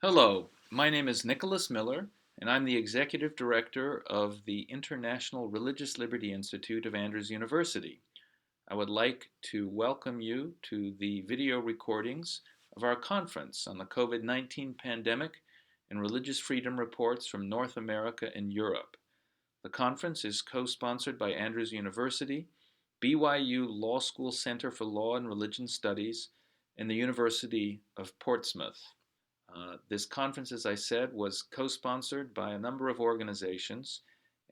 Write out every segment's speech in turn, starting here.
Hello, my name is Nicholas Miller, and I'm the Executive Director of the International Religious Liberty Institute of Andrews University. I would like to welcome you to the video recordings of our conference on the COVID-19 pandemic and religious freedom reports from North America and Europe. The conference is co-sponsored by Andrews University, BYU Law School Center for Law and Religion Studies, and the University of Portsmouth. This conference, as I said, was co-sponsored by a number of organizations,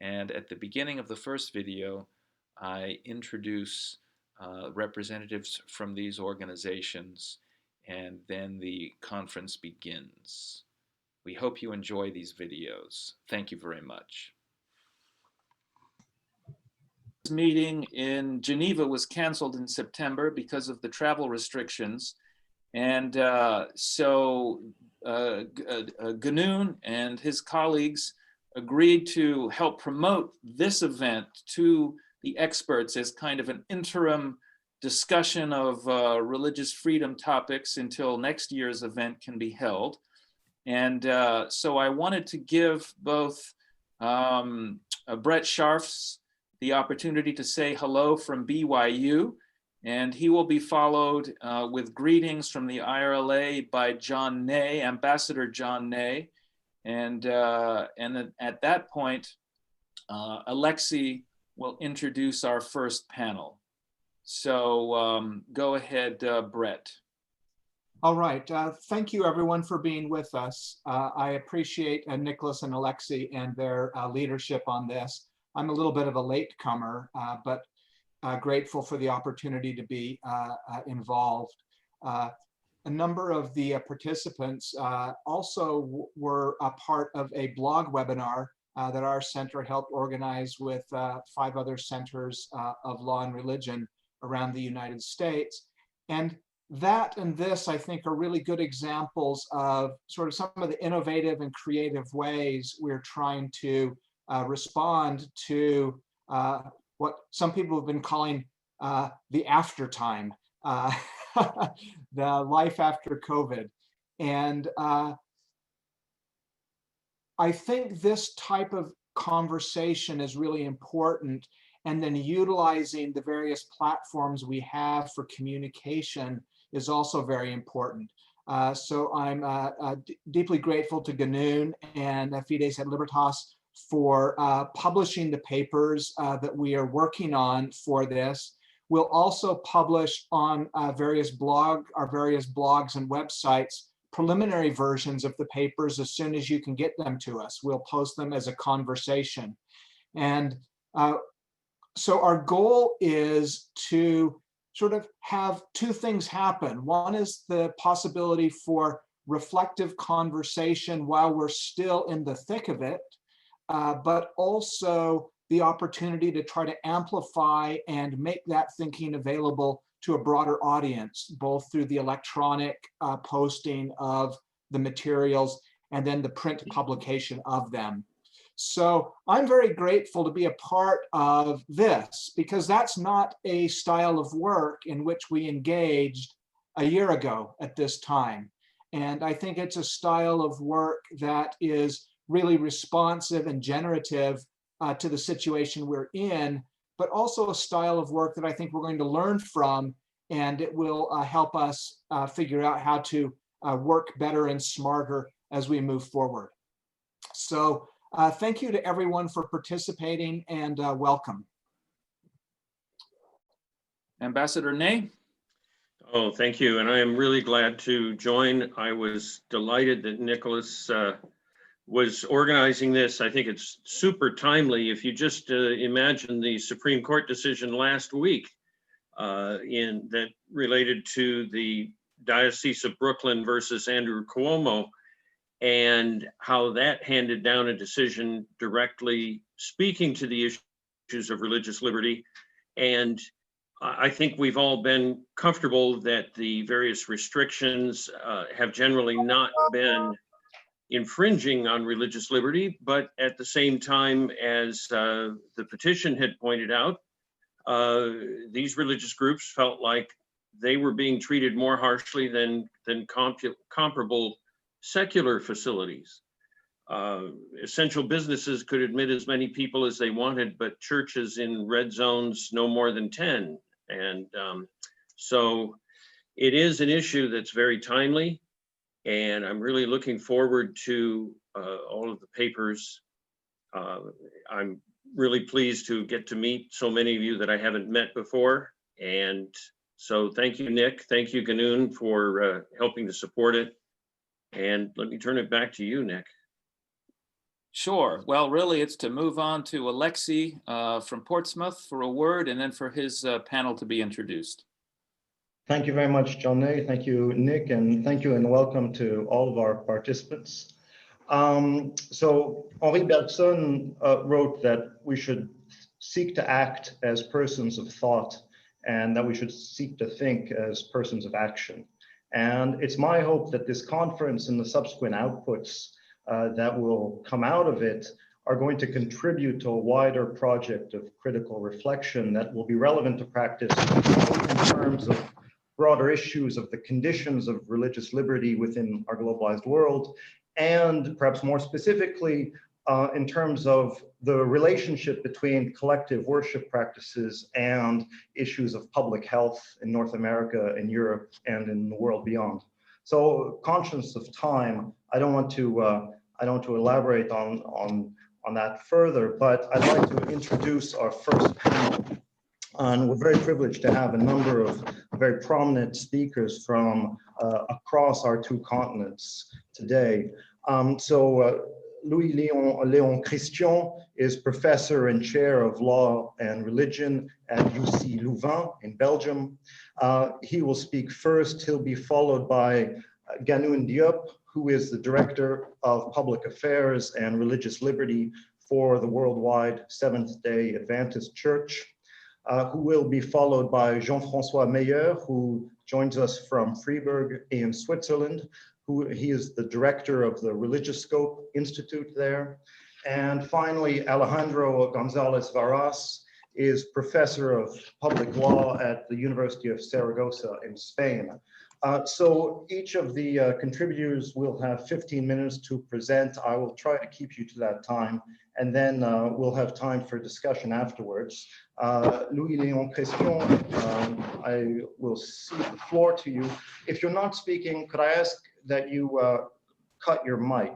and at the beginning of the first video, I introduce representatives from these organizations, and then the conference begins. We hope you enjoy these videos. Thank you very much. This meeting in Geneva was canceled in September because of the travel restrictions. And Ganoon and his colleagues agreed to help promote this event to the experts as kind of an interim discussion of religious freedom topics until next year's event can be held. And so I wanted to give both Brett Scharfs the opportunity to say hello from BYU, and he will be followed with greetings from the IRLA by John Ney, Ambassador John Ney. And then at that point, Alexei will introduce our first panel. So go ahead, Brett. All right. Thank you, everyone, for being with us. I appreciate Nicholas and Alexei and their leadership on this. I'm a little bit of a latecomer, but grateful for the opportunity to be involved. A number of the participants also were a part of a blog webinar that our center helped organize with 5 other centers of law and religion around the United States. And that and this, I think, are really good examples of sort of some of the innovative and creative ways we're trying to respond to what some people have been calling the after time, the life after COVID. And I think this type of conversation is really important, and then utilizing the various platforms we have for communication is also very important. So I'm deeply grateful to Ganoon and Fides et Libertas for publishing the papers that we are working on for this. We'll also publish on our various blogs and websites preliminary versions of the papers as soon as you can get them to us. We'll post them as a conversation. And so our goal is to sort of have 2 things happen. One is the possibility for reflective conversation while we're still in the thick of it, but also the opportunity to try to amplify and make that thinking available to a broader audience, both through the electronic posting of the materials and then the print publication of them. So I'm very grateful to be a part of this, because that's not a style of work in which we engaged a year ago at this time. And I think it's a style of work that is really responsive and generative to the situation we're in, but also a style of work that I think we're going to learn from, and it will help us figure out how to work better and smarter as we move forward. So thank you to everyone for participating, and welcome. Ambassador Ney. Oh, thank you. And I am really glad to join. I was delighted that Nicholas was organizing this. I think it's super timely. If you just imagine the Supreme Court decision last week that related to the Diocese of Brooklyn versus Andrew Cuomo, and how that handed down a decision directly speaking to the issues of religious liberty. And I think we've all been comfortable that the various restrictions have generally not been infringing on religious liberty, but at the same time, as the petition had pointed out, these religious groups felt like they were being treated more harshly than comparable secular facilities. Essential businesses could admit as many people as they wanted, but churches in red zones no more than 10. And so it is an issue that's very timely, and I'm really looking forward to all of the papers. I'm really pleased to get to meet so many of you that I haven't met before. And so thank you, Nick. Thank you, Ganoon, for helping to support it. And let me turn it back to you, Nick. Sure. Well, really, it's to move on to Alexei from Portsmouth for a word, and then for his panel to be introduced. Thank you very much, John. Thank you, Nick, and thank you and welcome to all of our participants. So Henri Bergson wrote that we should seek to act as persons of thought and that we should seek to think as persons of action. And it's my hope that this conference and the subsequent outputs that will come out of it are going to contribute to a wider project of critical reflection that will be relevant to practice in terms of broader issues of the conditions of religious liberty within our globalized world, and perhaps more specifically, in terms of the relationship between collective worship practices and issues of public health in North America, in Europe, and in the world beyond. So, conscious of time, I don't want to elaborate on that further, but I'd like to introduce our first panel. And we're very privileged to have a number of very prominent speakers from across our two continents today. Louis-Léon Christian is professor and chair of law and religion at UC Louvain in Belgium. He will speak first. He'll be followed by Ganoon Diop, who is the director of public affairs and religious liberty for the worldwide Seventh-day Adventist Church. Who will be followed by Jean-François Meyer, who joins us from Freiburg in Switzerland. He is the director of the Religious Scope Institute there. And finally, Alejandro González Varas is professor of public law at the University of Saragossa in Spain. So each of the contributors will have 15 minutes to present. I will try to keep you to that time, and then we'll have time for discussion afterwards. Louis-Léon Christian, I will cede the floor to you. If you're not speaking, could I ask that you cut your mic?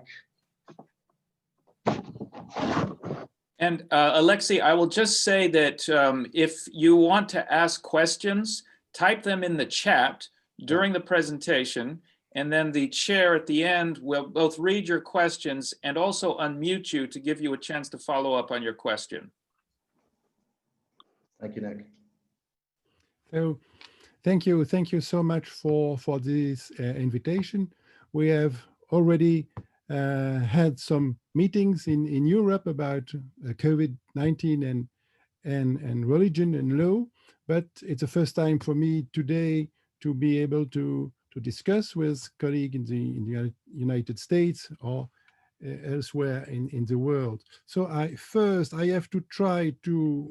And Alexei, I will just say that if you want to ask questions, type them in the chat during the presentation, and then the chair at the end will both read your questions and also unmute you to give you a chance to follow up on your question. Thank you, Nick. So, thank you so much for this invitation. We have already had some meetings in Europe about COVID-19 and religion and law, but it's the first time for me today to be able to discuss with colleagues in the United States or elsewhere in the world. So first I have to try to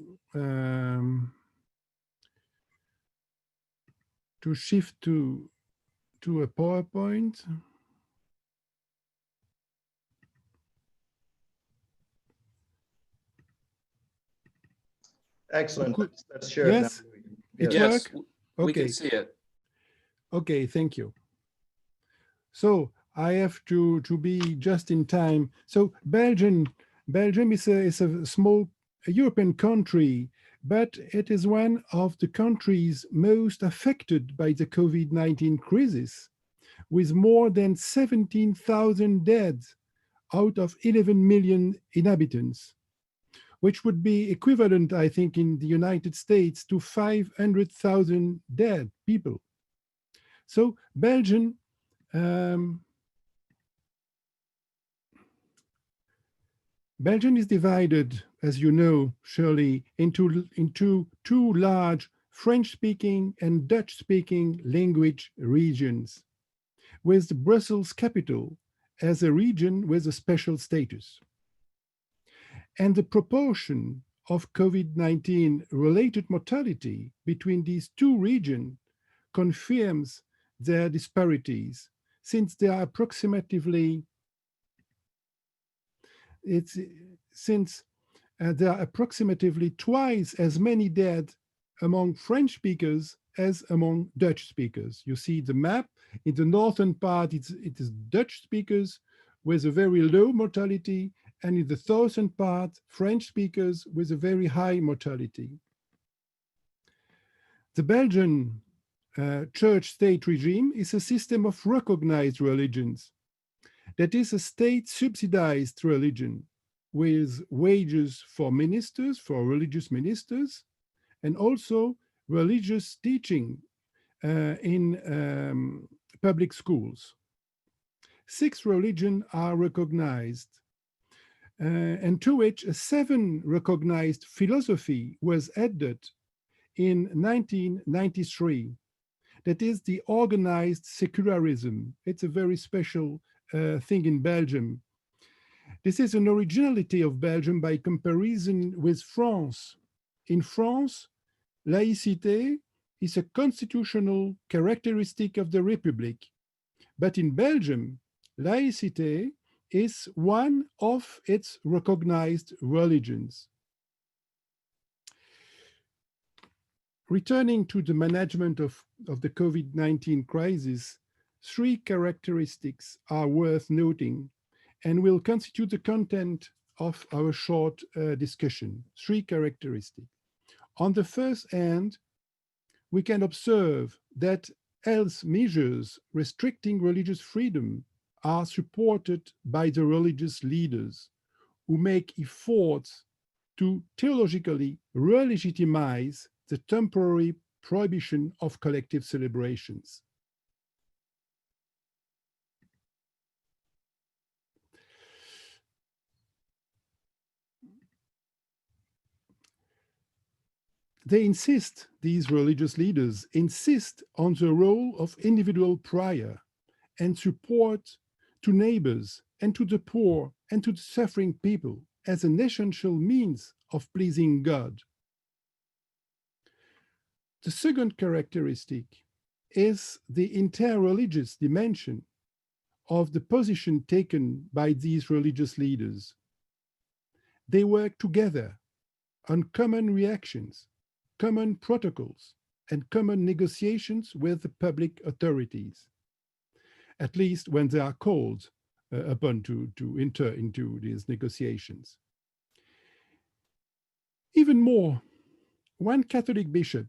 shift to a PowerPoint. Excellent. Let's share yes. it now. Yes, Work? we Okay. can see it. Okay, thank you. So I have to be just in time. So Belgium is a small European country, but it is one of the countries most affected by the COVID-19 crisis, with more than 17,000 deaths out of 11 million inhabitants, which would be equivalent, I think, in the United States to 500,000 dead people. So Belgium is divided, as you know, surely, into two large French-speaking and Dutch-speaking language regions, with the Brussels capital as a region with a special status. And the proportion of COVID-19 related mortality between these two regions confirms their disparities, since there are approximately there are approximately twice as many dead among French speakers as among Dutch speakers. You see the map. In the northern part, it is Dutch speakers with a very low mortality, and in the southern part, French speakers with a very high mortality. The Belgian church-state regime is a system of recognized religions. That is a state-subsidized religion with wages for ministers, for religious ministers, and also religious teaching in public schools. 6 religions are recognized, and to which a 7 recognized philosophy was added in 1993. That is the organized secularism. It's a very special thing in Belgium. This is an originality of Belgium by comparison with France. In France, laïcité is a constitutional characteristic of the Republic. But in Belgium, laïcité is one of its recognized religions. Returning to the management of the COVID-19 crisis, 3 characteristics are worth noting and will constitute the content of our short discussion. 3 characteristics. On the first hand, we can observe that health measures restricting religious freedom are supported by the religious leaders who make efforts to theologically re-legitimize the temporary prohibition of collective celebrations. They insist, these religious leaders insist on the role of individual prayer and support to neighbors and to the poor and to the suffering people as an essential means of pleasing God. The second characteristic is the interreligious dimension of the position taken by these religious leaders. They work together on common reactions, common protocols, and common negotiations with the public authorities, at least when they are called upon to enter into these negotiations. Even more, one Catholic bishop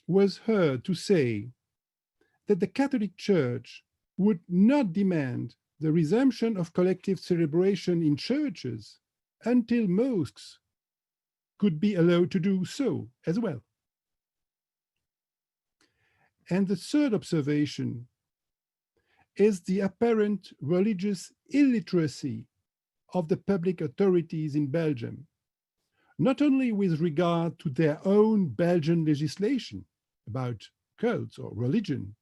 was heard to say that the Catholic Church would not demand the resumption of collective celebration in churches until mosques could be allowed to do so as well. And the third observation is the apparent religious illiteracy of the public authorities in Belgium, not only with regard to their own Belgian legislation about cults or religion,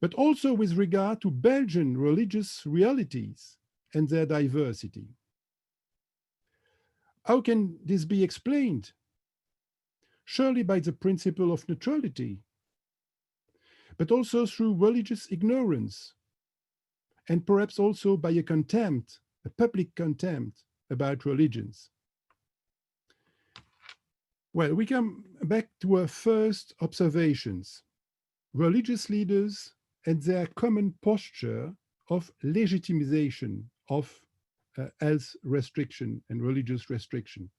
but also with regard to Belgian religious realities and their diversity. How can this be explained? Surely by the principle of neutrality, but also through religious ignorance, and perhaps also by a contempt, a public contempt about religions. Well, we come back to our first observations. Religious leaders and their common posture of legitimization of health restriction and religious restriction.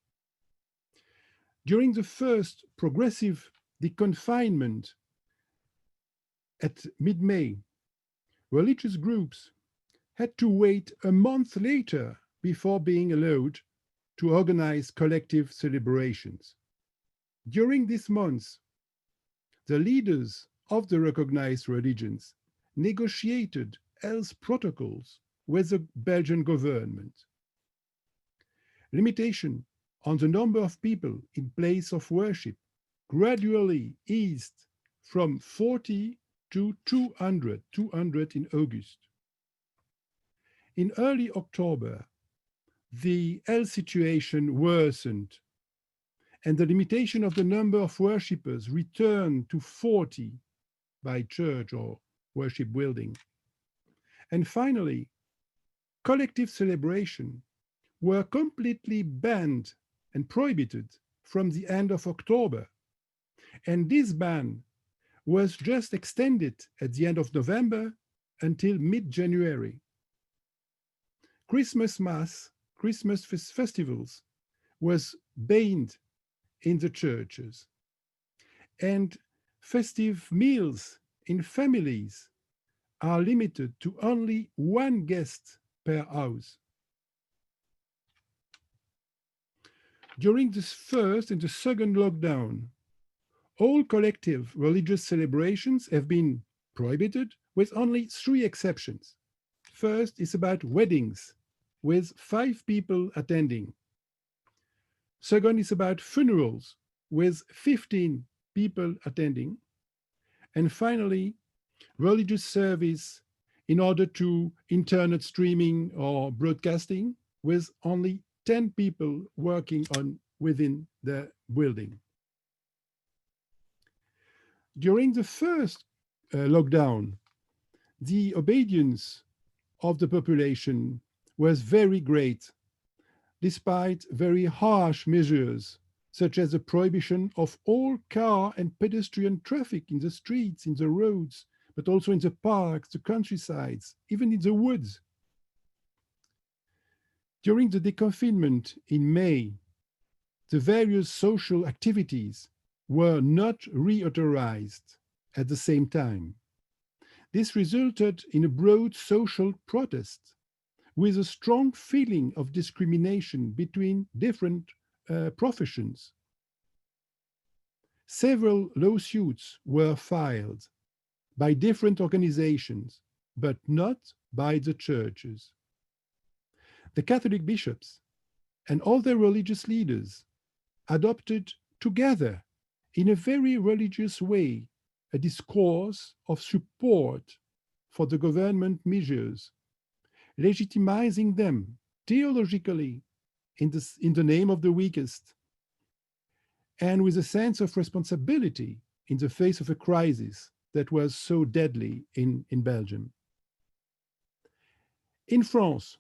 During the first progressive deconfinement at mid-May, religious groups had to wait a month later before being allowed to organize collective celebrations. During this month, the leaders of the recognized religions negotiated health protocols with the Belgian government. Limitation on the number of people in place of worship gradually eased from 40 to 200 in August. In early October, the health situation worsened, and the limitation of the number of worshippers returned to 40 by church or worship building. And finally, collective celebration were completely banned and prohibited from the end of October. And this ban was just extended at the end of November until mid-January. Christmas Mass, Christmas festivals was banned in the churches. And festive meals in families are limited to only one guest per house. During the first and the second lockdown, all collective religious celebrations have been prohibited with only 3 exceptions. First is about weddings with 5 people attending. Second is about funerals with 15 people attending. And finally, religious service in order to internet streaming or broadcasting with only 10 people working on within the building. During the first lockdown, the obedience of the population was very great, despite very harsh measures, such as the prohibition of all car and pedestrian traffic in the streets, in the roads, but also in the parks, the countrysides, even in the woods. During the deconfinement in May, the various social activities were not reauthorized at the same time. This resulted in a broad social protest with a strong feeling of discrimination between different professions. Several lawsuits were filed by different organizations, but not by the churches. The Catholic bishops and other religious leaders adopted together in a very religious way a discourse of support for the government measures, legitimizing them theologically in the name of the weakest, and with a sense of responsibility in the face of a crisis that was so deadly in Belgium. In France,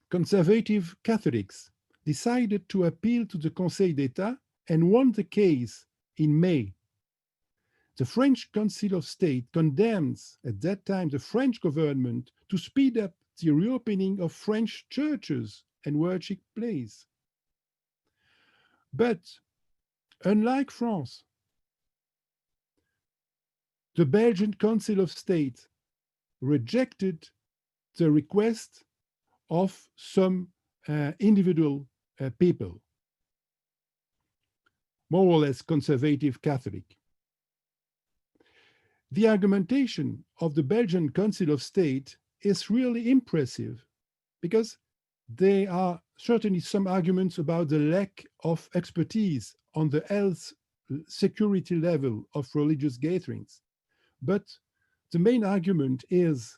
conservative Catholics decided to appeal to the Conseil d'État and won the case in May. The French Council of State condemns at that time the French government to speed up the reopening of French churches and worship places. But unlike France, the Belgian Council of State rejected the request of some individual people, more or less conservative Catholic. The argumentation of the Belgian Council of State is really impressive because there are certainly some arguments about the lack of expertise on the health security level of religious gatherings. But the main argument is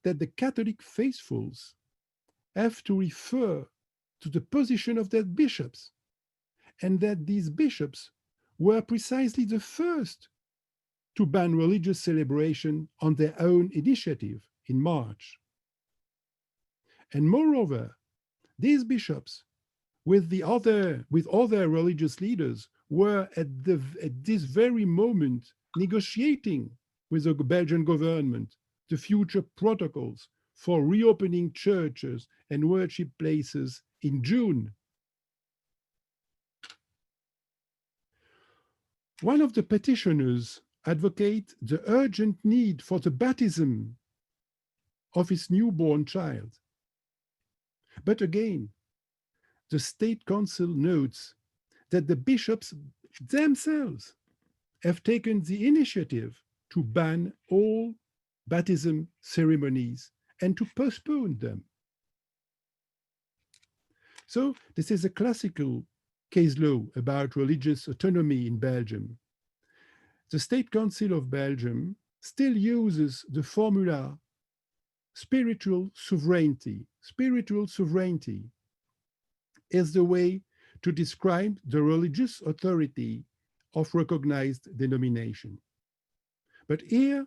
that the Catholic faithfuls have to refer to the position of their bishops, and that these bishops were precisely the first to ban religious celebration on their own initiative in March. And moreover, these bishops, with other religious leaders, were at this very moment negotiating with the Belgian government the future protocols for reopening churches and worship places in June. One of the petitioners advocates the urgent need for the baptism of his newborn child. But again, the State Council notes that the bishops themselves have taken the initiative to ban all baptism ceremonies and to postpone them. So this is a classical case law about religious autonomy in Belgium. The State Council of Belgium still uses the formula spiritual sovereignty. Spiritual sovereignty is the way to describe the religious authority of recognized denomination. But here,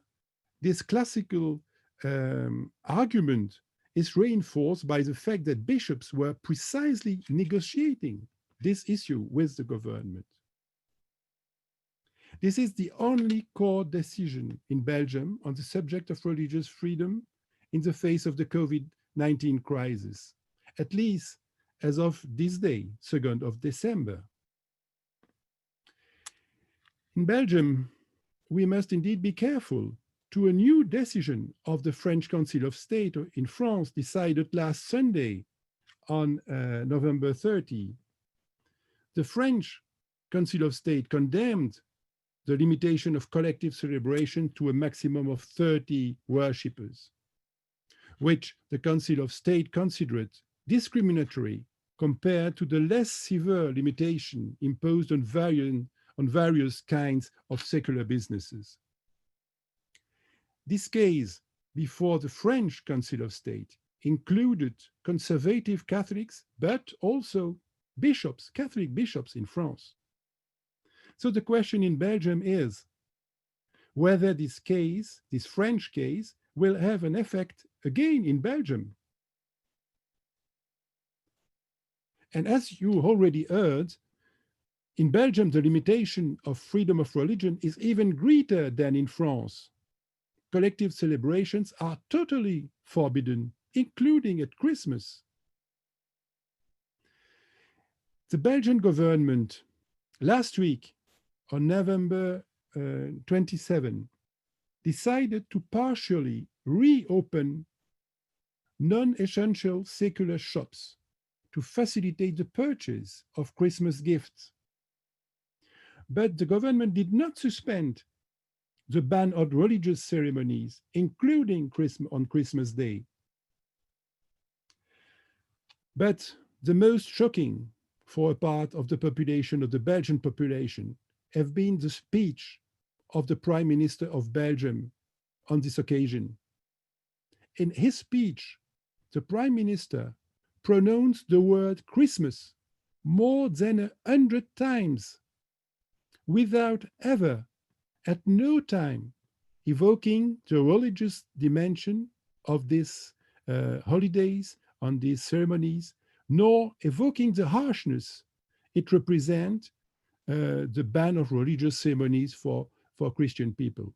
this classical argument is reinforced by the fact that bishops were precisely negotiating this issue with the government. This is the only court decision in Belgium on the subject of religious freedom in the face of the COVID-19 crisis, at least as of this day, 2nd of December. In Belgium, we must indeed be careful to a new decision of the French Council of State in France decided last Sunday on November 30. The French Council of State condemned the limitation of collective celebration to a maximum of 30 worshippers, which the Council of State considered discriminatory compared to the less severe limitation imposed on various kinds of secular businesses. This case before the French Council of State included conservative Catholics, but also bishops, Catholic bishops in France. So the question in Belgium is whether this case, this French case, will have an effect again in Belgium. And as you already heard, in Belgium, the limitation of freedom of religion is even greater than in France. Collective celebrations are totally forbidden, including at Christmas. The Belgian government last week, on November 27, decided to partially reopen non-essential secular shops to facilitate the purchase of Christmas gifts. But the government did not suspend the ban on religious ceremonies, including on Christmas Day. But the most shocking for a part of the population, of the Belgian population, have been the speech of the Prime Minister of Belgium on this occasion. In his speech, the Prime Minister pronounced the word Christmas more than 100 times, without ever, at no time, evoking the religious dimension of these holidays, on these ceremonies, nor evoking the harshness it represents, the ban of religious ceremonies for Christian people.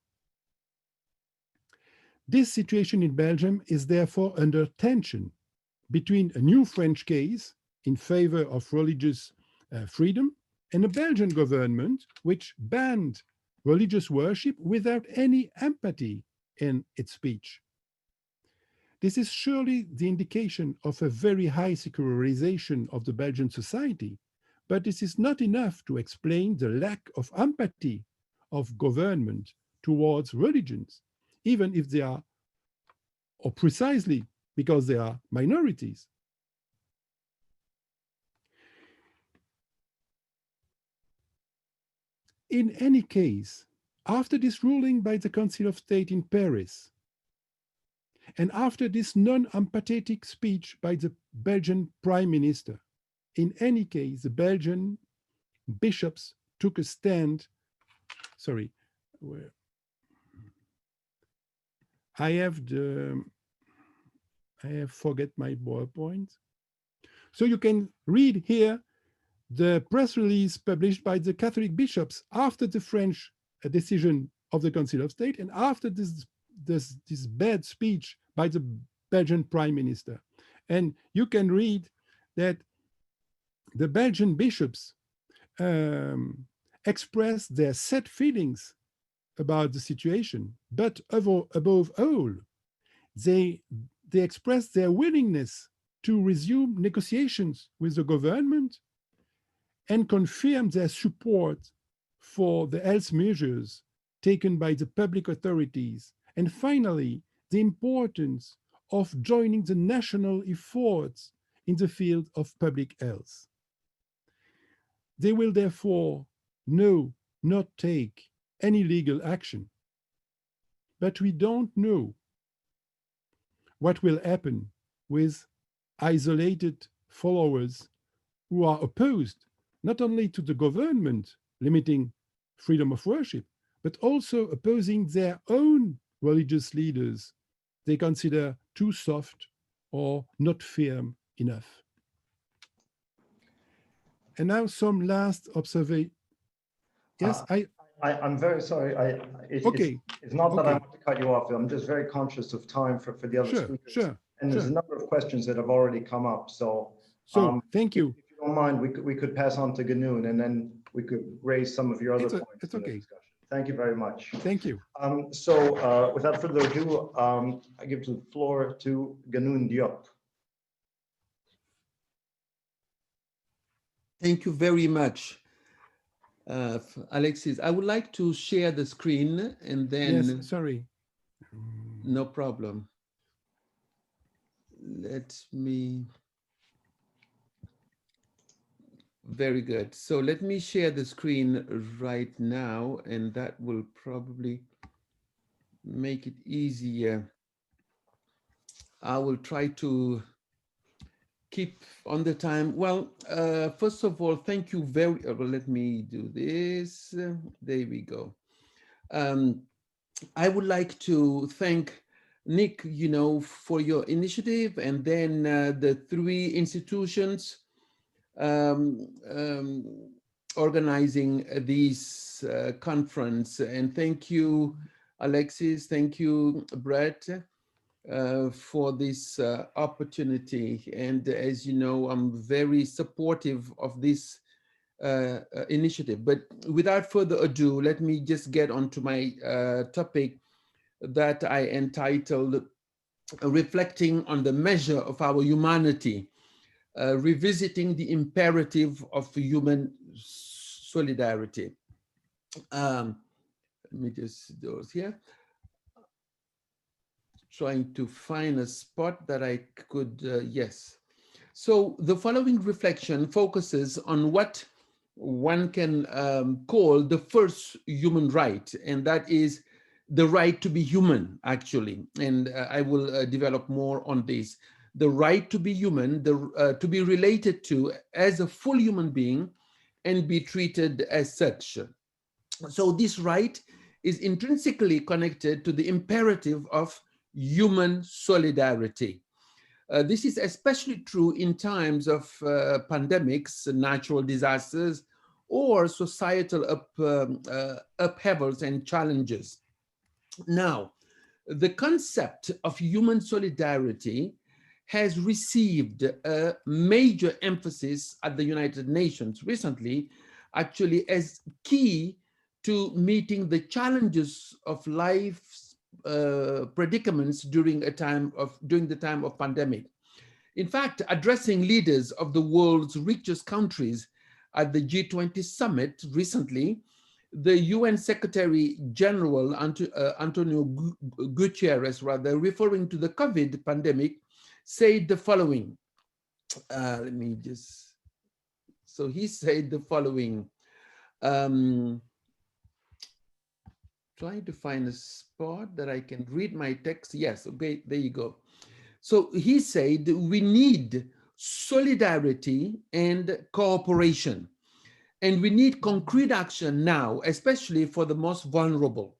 This situation in Belgium is therefore under tension between a new French case in favor of religious freedom and a Belgian government which banned religious worship without any empathy in its speech. This is surely the indication of a very high secularization of the Belgian society, but this is not enough to explain the lack of empathy of government towards religions, even if they are, or precisely because they are minorities. In any case, after this ruling by the Council of State in Paris, and after this non-empathetic speech by the Belgian Prime Minister, in any case, the Belgian bishops took a stand. Sorry, I have forget my PowerPoint. So you can read here the press release published by the Catholic bishops after the French decision of the Council of State and after this bad speech by the Belgian Prime Minister. And you can read that the Belgian bishops expressed their sad feelings about the situation, but above all, they expressed their willingness to resume negotiations with the government and confirm their support for the health measures taken by the public authorities, and finally, the importance of joining the national efforts in the field of public health. They will therefore not take any legal action. But we don't know what will happen with isolated followers who are opposed not only to the government limiting freedom of worship, but also opposing their own religious leaders they consider too soft or not firm enough. And now some last observation. Yes, I'm very sorry. Okay. It's not that I Okay. want to cut you off. I'm just very conscious of time for the other Sure, speakers. sure, And there's a sure. number of questions that have already come up. So, So thank you. if you don't mind, we could pass on to Ganoon, and then we could raise some of your other points It's in the okay. discussion. Thank you very much. Thank you. Without further ado, I give the floor to Ganoon Diop. Thank you very much, Alexis. I would like to share the screen and then. Yes, sorry. No problem. Let me. Very good. So let me share the screen right now, and that will probably make it easier. I will try to keep on the time. Well, first of all, thank you very, let me do this. There we go. I would like to thank Nick, for your initiative, and then the three institutions organizing this conference. And thank you, Alexis. Thank you, Brett, for this opportunity. And as you know, I'm very supportive of this initiative. But without further ado, let me just get onto my topic that I entitled Reflecting on the Measure of Our Humanity, Revisiting the Imperative of Human Solidarity. Let me just do it here. Trying to find a spot that I could, yes. So the following reflection focuses on what one can call the first human right, and that is the right to be human, actually. And I will develop more on this. The right to be human, to be related to as a full human being and be treated as such. So this right is intrinsically connected to the imperative of human solidarity. This is especially true in times of pandemics, natural disasters, or societal upheavals and challenges. Now, the concept of human solidarity has received a major emphasis at the United Nations recently, actually as key to meeting the challenges of life's predicaments during the time of pandemic. In fact, addressing leaders of the world's richest countries at the G20 summit recently, the UN Secretary General Antonio Guterres, referring to the COVID pandemic, said the following. So he said the following. Trying to find a spot that I can read my text. Yes, okay, there you go. So he said we need solidarity and cooperation. And we need concrete action now, especially for the most vulnerable.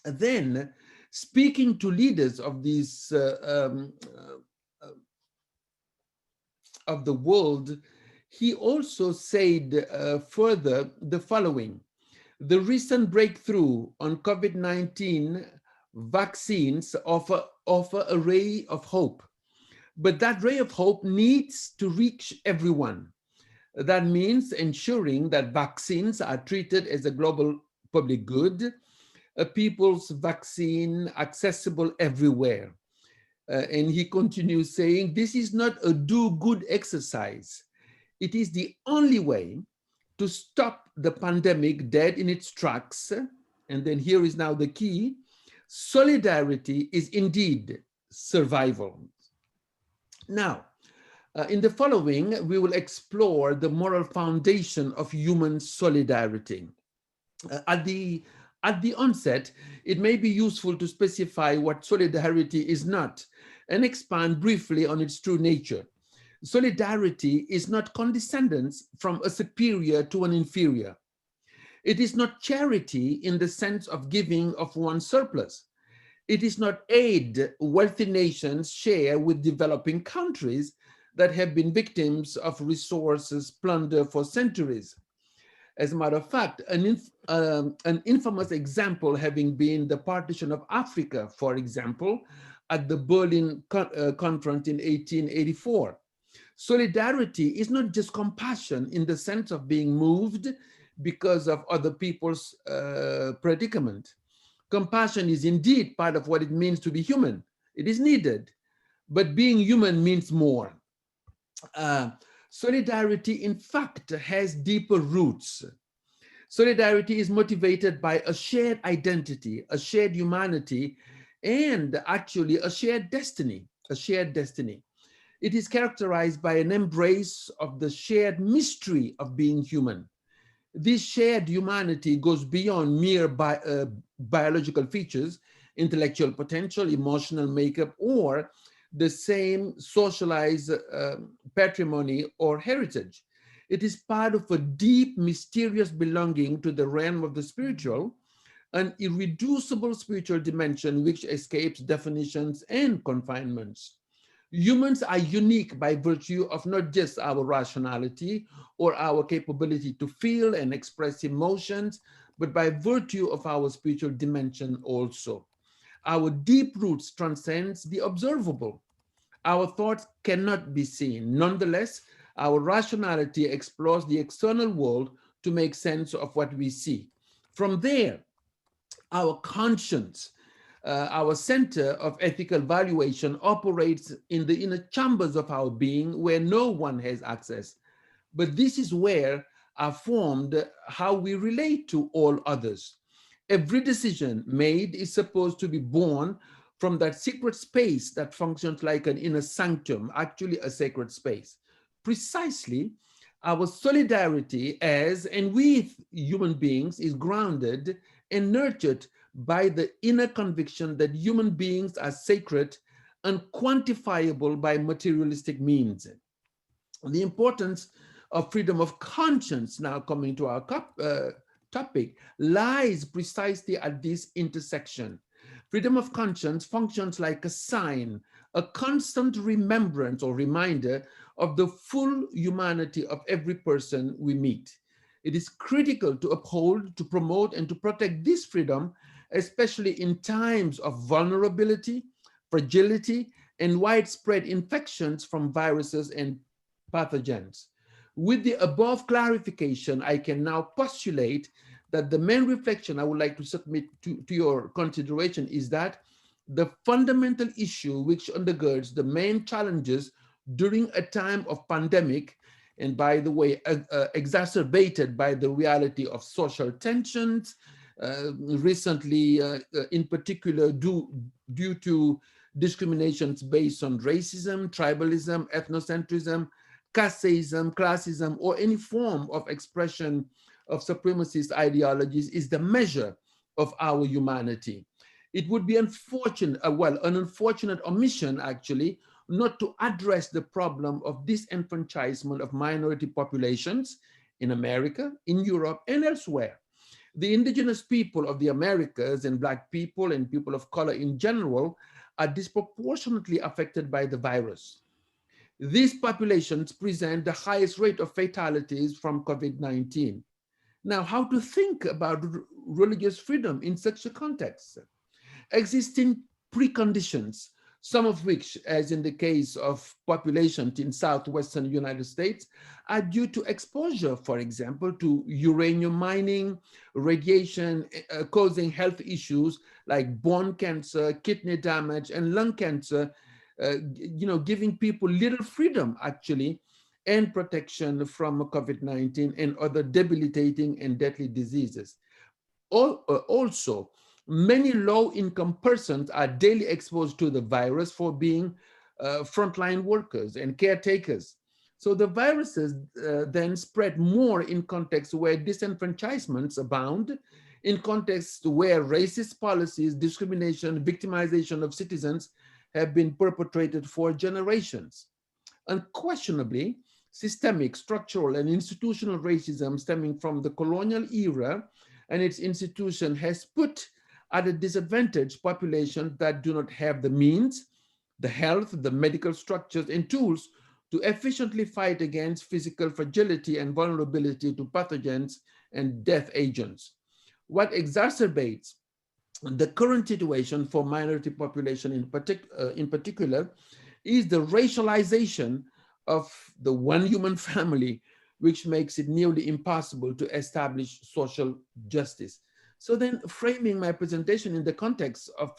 Then, speaking to leaders of these of the world, he also said further the following: the recent breakthrough on COVID-19 vaccines offer a ray of hope, but that ray of hope needs to reach everyone. That means ensuring that vaccines are treated as a global public good, a people's vaccine accessible everywhere. And he continues saying, this is not a do-good exercise. It is the only way to stop the pandemic dead in its tracks. And then here is now the key: solidarity is indeed survival. Now, in the following, we will explore the moral foundation of human solidarity. At the onset, it may be useful to specify what solidarity is not and expand briefly on its true nature. Solidarity is not condescendence from a superior to an inferior. It is not charity in the sense of giving of one's surplus. It is not aid wealthy nations share with developing countries that have been victims of resources plunder for centuries. As a matter of fact, an infamous example having been the partition of Africa, for example, at the Berlin Conference in 1884. Solidarity is not just compassion in the sense of being moved because of other people's predicament. Compassion is indeed part of what it means to be human. It is needed, but being human means more. Solidarity, in fact, has deeper roots. Solidarity is motivated by a shared identity, a shared humanity, and actually a shared destiny, a shared destiny. It is characterized by an embrace of the shared mystery of being human. This shared humanity goes beyond mere biological features, intellectual potential, emotional makeup, or the same socialized patrimony or heritage. It is part of a deep, mysterious belonging to the realm of the spiritual, an irreducible spiritual dimension which escapes definitions and confinements. Humans are unique by virtue of not just our rationality or our capability to feel and express emotions, but by virtue of our spiritual dimension also. Our deep roots transcends the observable. Our thoughts cannot be seen. Nonetheless, our rationality explores the external world to make sense of what we see. From there, our conscience, our center of ethical valuation, operates in the inner chambers of our being where no one has access. But this is where are formed how we relate to all others. Every decision made is supposed to be born from that secret space that functions like an inner sanctum, actually a sacred space. Precisely, our solidarity as and with human beings is grounded and nurtured by the inner conviction that human beings are sacred, unquantifiable by materialistic means. The importance of freedom of conscience, now coming to our topic, lies precisely at this intersection. Freedom of conscience functions like a sign, a constant remembrance or reminder of the full humanity of every person we meet. It is critical to uphold, to promote, and to protect this freedom, especially in times of vulnerability, fragility, and widespread infections from viruses and pathogens. With the above clarification, I can now postulate that the main reflection I would like to submit to your consideration is that the fundamental issue which undergirds the main challenges during a time of pandemic, and by the way, exacerbated by the reality of social tensions, recently, in particular, due to discriminations based on racism, tribalism, ethnocentrism, casteism, classism, or any form of expression of supremacist ideologies, is the measure of our humanity. It would be unfortunate, an unfortunate omission, actually, not to address the problem of disenfranchisement of minority populations in America, in Europe, and elsewhere. The indigenous people of the Americas and Black people and people of color in general are disproportionately affected by the virus. These populations present the highest rate of fatalities from COVID-19. Now, how to think about religious freedom in such a context? Existing preconditions, some of which, as in the case of populations in southwestern United States, are due to exposure, for example, to uranium mining, radiation causing health issues like bone cancer, kidney damage, and lung cancer, giving people little freedom, actually, and protection from COVID-19 and other debilitating and deadly diseases. Also, many low-income persons are daily exposed to the virus for being frontline workers and caretakers. So the viruses then spread more in contexts where disenfranchisements abound, in contexts where racist policies, discrimination, victimization of citizens have been perpetrated for generations. Unquestionably, systemic, structural, and institutional racism stemming from the colonial era and its institution has put at a disadvantaged population that do not have the means, the health, the medical structures and tools to efficiently fight against physical fragility and vulnerability to pathogens and death agents. What exacerbates the current situation for minority population in particular is the racialization of the one human family, which makes it nearly impossible to establish social justice. So then, framing my presentation in the context of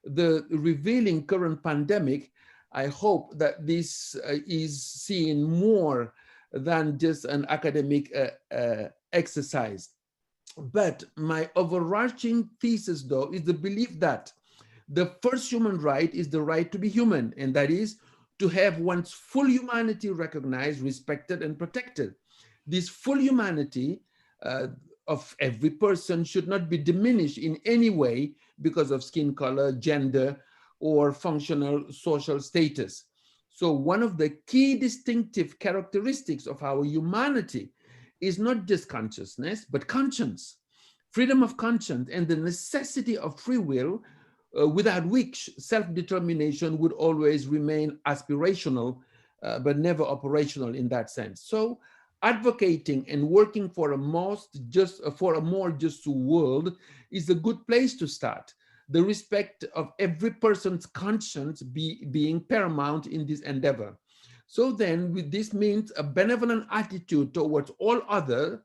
the revealing current pandemic, I hope that this is seen more than just an academic exercise. But my overarching thesis, though, is the belief that the first human right is the right to be human, and that is to have one's full humanity recognized, respected, and protected. This full humanity of every person should not be diminished in any way because of skin color, gender, or functional social status. So one of the key distinctive characteristics of our humanity is not just consciousness, but conscience, freedom of conscience, and the necessity of free will, without which self-determination would always remain aspirational, but never operational in that sense. So advocating and working for a more just world is a good place to start. The respect of every person's conscience being paramount in this endeavor. So then this means a benevolent attitude towards all others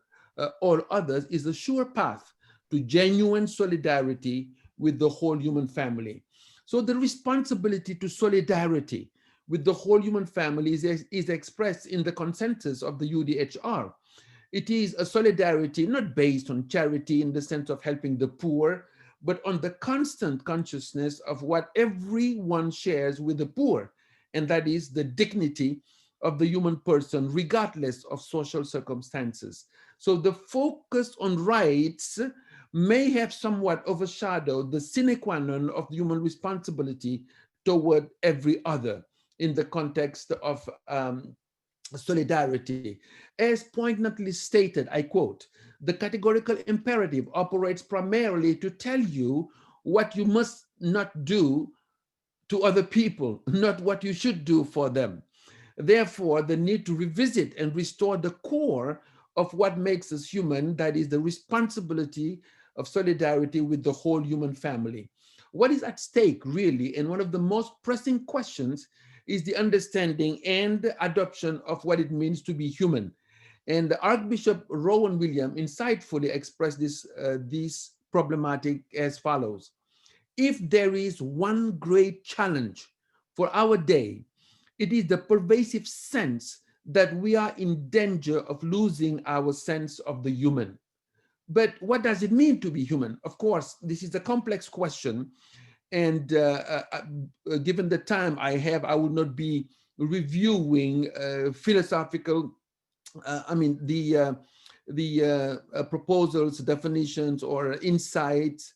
is a sure path to genuine solidarity with the whole human family. So the responsibility to solidarity with the whole human family is expressed in the consensus of the UDHR. It is a solidarity not based on charity in the sense of helping the poor, but on the constant consciousness of what everyone shares with the poor, and that is the dignity of the human person, regardless of social circumstances. So the focus on rights may have somewhat overshadowed the sine qua non of human responsibility toward every other in the context of solidarity. As poignantly stated, I quote, "The categorical imperative operates primarily to tell you what you must not do to other people, not what you should do for them. Therefore, the need to revisit and restore the core of what makes us human, that is the responsibility of solidarity with the whole human family." What is at stake, really, and one of the most pressing questions is the understanding and adoption of what it means to be human. And Archbishop Rowan Williams insightfully expressed this problematic as follows: "If there is one great challenge for our day, it is the pervasive sense that we are in danger of losing our sense of the human." But what does it mean to be human? Of course, this is a complex question. And given the time I have, I will not be reviewing philosophical, proposals, definitions, or insights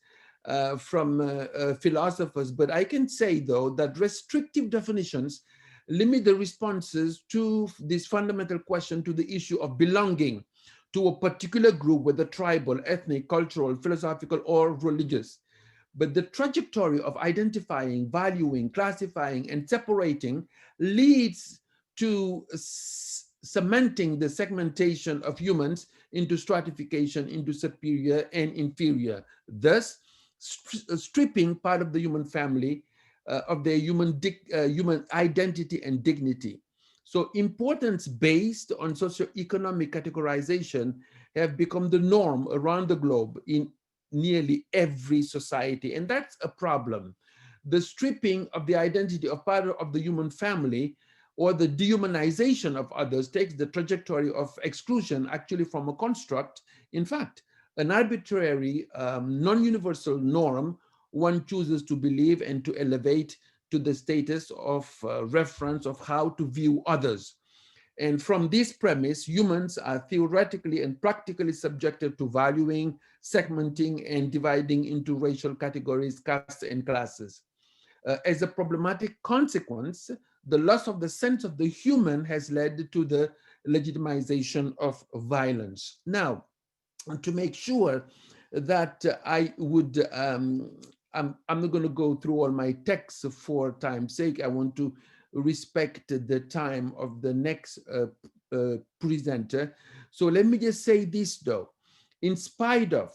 from philosophers. But I can say, though, that restrictive definitions limit the responses to this fundamental question to the issue of belonging to a particular group, whether tribal, ethnic, cultural, philosophical, or religious. But the trajectory of identifying, valuing, classifying, and separating leads to cementing the segmentation of humans into stratification, into superior and inferior, thus stripping part of the human family of their human identity and dignity. So importance based on socioeconomic categorization have become the norm around the globe in nearly every society, and that's a problem. The stripping of the identity of part of the human family or the dehumanization of others takes the trajectory of exclusion actually from a construct, in fact, an arbitrary, non-universal norm one chooses to believe and to elevate to the status of reference of how to view others. And from this premise, humans are theoretically and practically subjected to valuing, segmenting, and dividing into racial categories, castes, and classes. As a problematic consequence, the loss of the sense of the human has led to the legitimization of violence. Now, to make sure that I would, I'm not going to go through all my texts for time's sake. I want to respect the time of the next presenter. So let me just say this though. In spite of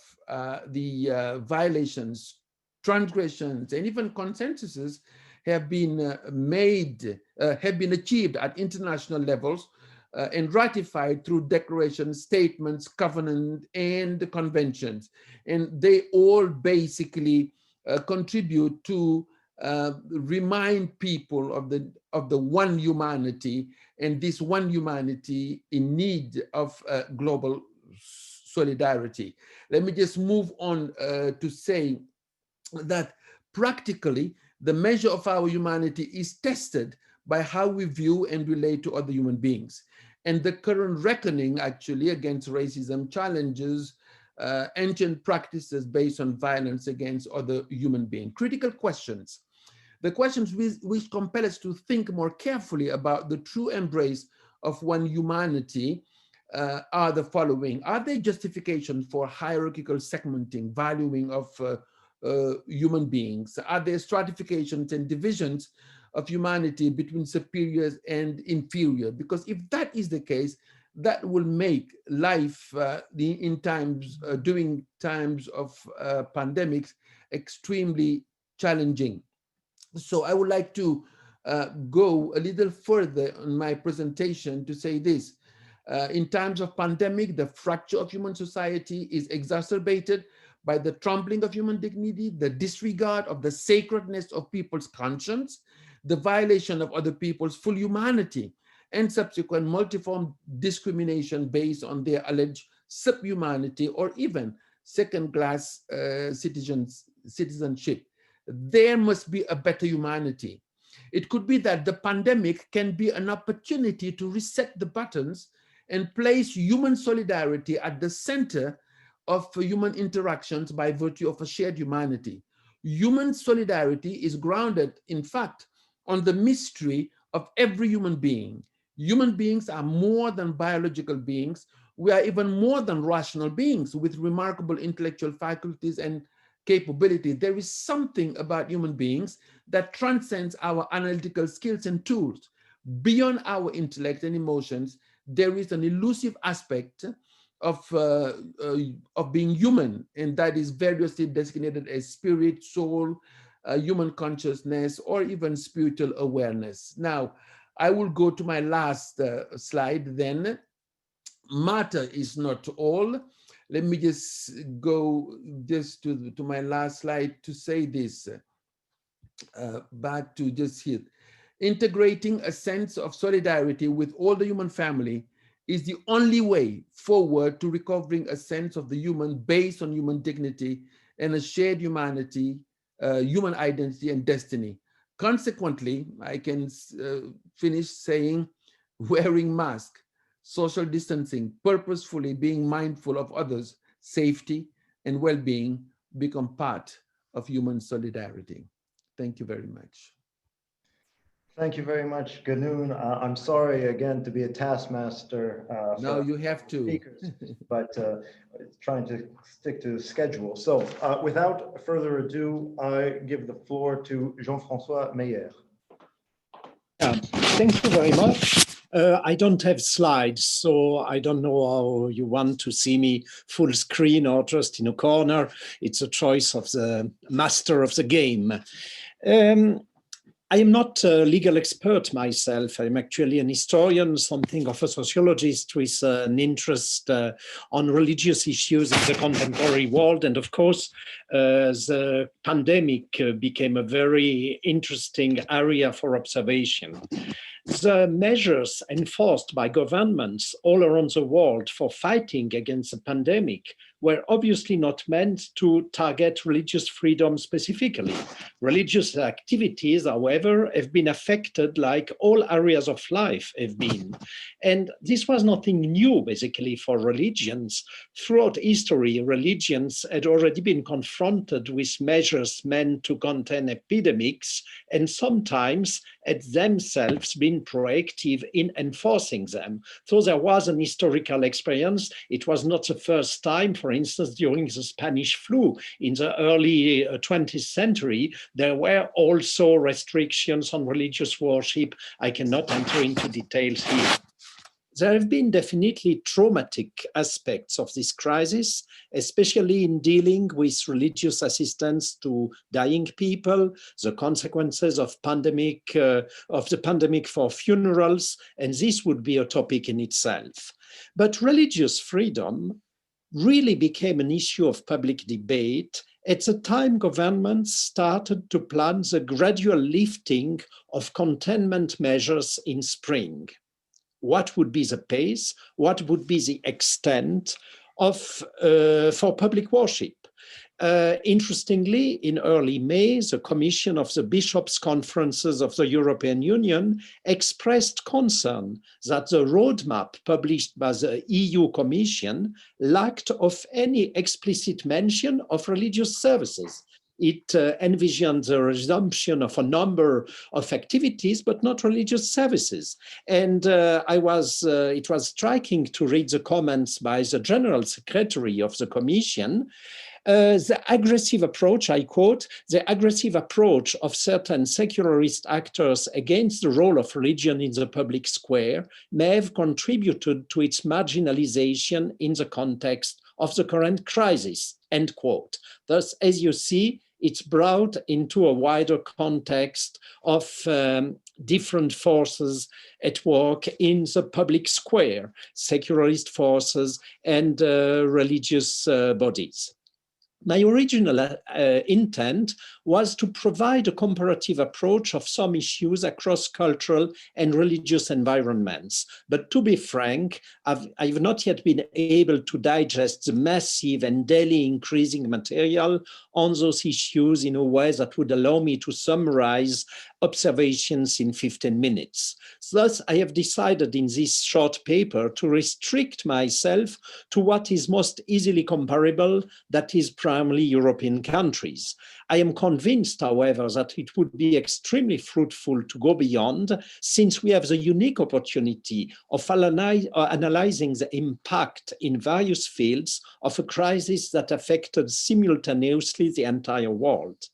the violations, transgressions, and even consensuses have been have been achieved at international levels and ratified through declarations, statements, covenants, and conventions. And they all basically contribute to remind people of the one humanity, and this one humanity in need of global solidarity. Let me just move on to say that practically the measure of our humanity is tested by how we view and relate to other human beings. And the current reckoning actually against racism challenges ancient practices based on violence against other human beings. Critical questions. The questions which compel us to think more carefully about the true embrace of one humanity are the following. Are there justifications for hierarchical segmenting, valuing of human beings? Are there stratifications and divisions of humanity between superiors and inferior? Because if that is the case, that will make life in times, during times of pandemics, extremely challenging. So I would like to go a little further in my presentation to say this. In times of pandemic, the fracture of human society is exacerbated by the trampling of human dignity, the disregard of the sacredness of people's conscience, the violation of other people's full humanity, and subsequent multiform discrimination based on their alleged subhumanity or even second-class citizenship. There must be a better humanity. It could be that the pandemic can be an opportunity to reset the buttons and place human solidarity at the center of human interactions by virtue of a shared humanity. Human solidarity is grounded, in fact, on the mystery of every human being. Human beings are more than biological beings. We are even more than rational beings with remarkable intellectual faculties and capability. There is something about human beings that transcends our analytical skills and tools. Beyond our intellect and emotions, there is an elusive aspect of being human, and that is variously designated as spirit, soul, human consciousness, or even spiritual awareness. Now, I will go to my last slide then. Matter is not all. Let me just go to my last slide to say this, back to just here. Integrating a sense of solidarity with all the human family is the only way forward to recovering a sense of the human based on human dignity and a shared humanity, human identity and destiny. Consequently, I can finish saying wearing masks, social distancing, purposefully being mindful of others' safety and well-being become part of human solidarity. Thank you very much. Thank you very much, Ganoon. I'm sorry again to be a taskmaster. No, you have to. Speakers, but trying to stick to the schedule. So without further ado, I give the floor to Jean-François Meyer. Thank you very much. I don't have slides, so I don't know how you want to see me full screen or just in a corner. It's a choice of the master of the game. I am not a legal expert myself. I'm actually an historian, something of a sociologist with an interest on religious issues in the contemporary world. And of course, the pandemic became a very interesting area for observation. The measures enforced by governments all around the world for fighting against the pandemic were obviously not meant to target religious freedom specifically. Religious activities, however, have been affected like all areas of life have been. And this was nothing new, basically, for religions. Throughout history, religions had already been confronted with measures meant to contain epidemics, and sometimes had themselves been proactive in enforcing them. So there was an historical experience. It was not the first time, for For instance, during the Spanish flu in the early 20th century, there were also restrictions on religious worship. I cannot enter into details here. There have been definitely traumatic aspects of this crisis, especially in dealing with religious assistance to dying people, the consequences of the pandemic for funerals, and this would be a topic in itself. But religious freedom really became an issue of public debate at the time governments started to plan the gradual lifting of containment measures in spring. What would be the pace? What would be the extent for public worship? Interestingly, in early May, the Commission of the Bishops' Conferences of the European Union expressed concern that the roadmap published by the EU Commission lacked of any explicit mention of religious services. It envisioned the resumption of a number of activities, but not religious services. And it was striking to read the comments by the General Secretary of the Commission. The aggressive approach, I quote, the aggressive approach of certain secularist actors against the role of religion in the public square may have contributed to its marginalization in the context of the current crisis, end quote. Thus, as you see, it's brought into a wider context of different forces at work in the public square, secularist forces and religious bodies. My original intent was to provide a comparative approach of some issues across cultural and religious environments. But to be frank, I've not yet been able to digest the massive and daily increasing material on those issues in a way that would allow me to summarize observations in 15 minutes. Thus, I have decided in this short paper to restrict myself to what is most easily comparable, that is primarily European countries. I am convinced, however, that it would be extremely fruitful to go beyond, since we have the unique opportunity of analyzing the impact in various fields of a crisis that affected simultaneously the entire world.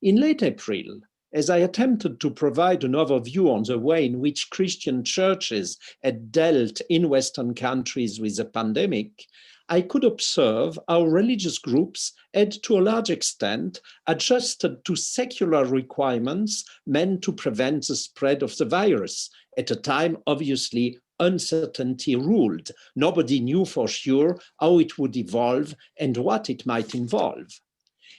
In late April, as I attempted to provide an overview on the way in which Christian churches had dealt in Western countries with the pandemic, I could observe how religious groups had, to a large extent, adjusted to secular requirements meant to prevent the spread of the virus. At a time, obviously, uncertainty ruled. Nobody knew for sure how it would evolve and what it might involve.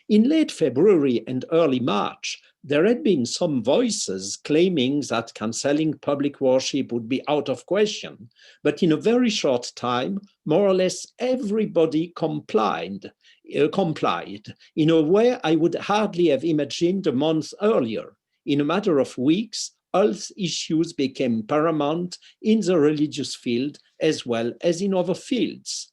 In late February and early March, there had been some voices claiming that cancelling public worship would be out of question, but in a very short time, more or less everybody complied in a way I would hardly have imagined a month earlier. In a matter of weeks, health issues became paramount in the religious field as well as in other fields.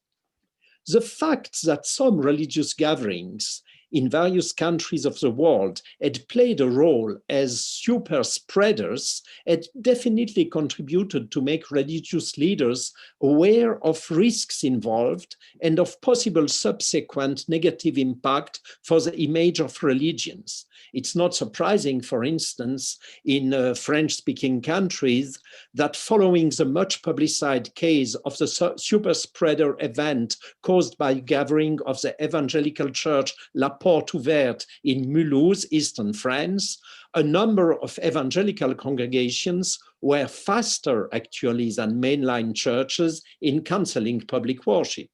The fact that some religious gatherings in various countries of the world had played a role as super spreaders had definitely contributed to make religious leaders aware of risks involved and of possible subsequent negative impact for the image of religions. It's not surprising, for instance, in French-speaking countries, that following the much publicized case of the super spreader event caused by gathering of the evangelical church La Porte Ouverte in Mulhouse, eastern France, a number of evangelical congregations were faster actually than mainline churches in cancelling public worship.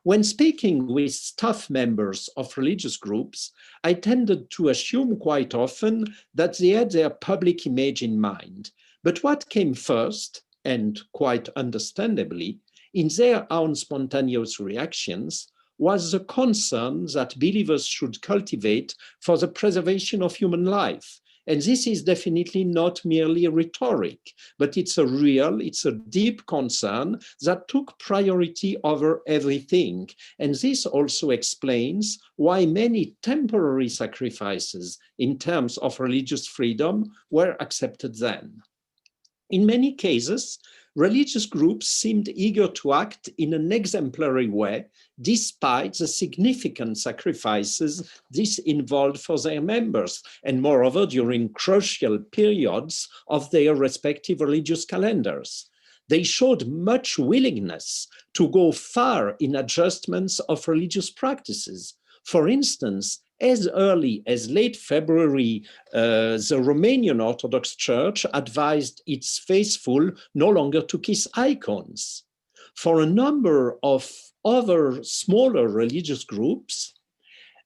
When speaking with staff members of religious groups, I tended to assume quite often that they had their public image in mind. But what came first, and quite understandably, in their own spontaneous reactions, was the concern that believers should cultivate for the preservation of human life. And this is definitely not merely rhetoric, but it's a deep concern that took priority over everything. And this also explains why many temporary sacrifices in terms of religious freedom were accepted then. In many cases, religious groups seemed eager to act in an exemplary way, despite the significant sacrifices this involved for their members, and moreover, during crucial periods of their respective religious calendars. They showed much willingness to go far in adjustments of religious practices. For instance, as early as late February, the Romanian Orthodox Church advised its faithful no longer to kiss icons. For a number of other smaller religious groups,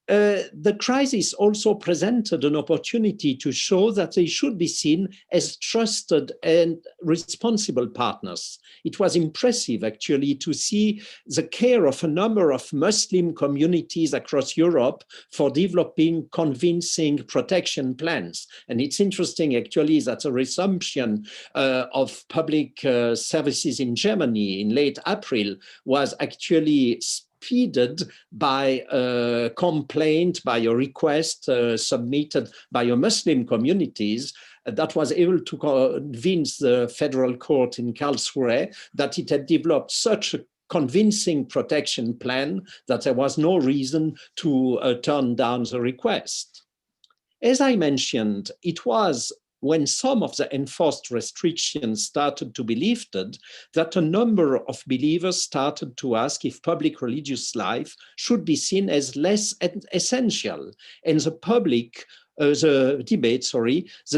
the crisis also presented an opportunity to show that they should be seen as trusted and responsible partners. It was impressive, actually, to see the care of a number of Muslim communities across Europe for developing convincing protection plans. And it's interesting, actually, that the resumption of public services in Germany in late April was actually impeded by a complaint, by a request submitted by a Muslim communities that was able to convince the federal court in Karlsruhe that it had developed such a convincing protection plan that there was no reason to turn down the request. As I mentioned, it was when some of the enforced restrictions started to be lifted, that a number of believers started to ask if public religious life should be seen as less essential. And the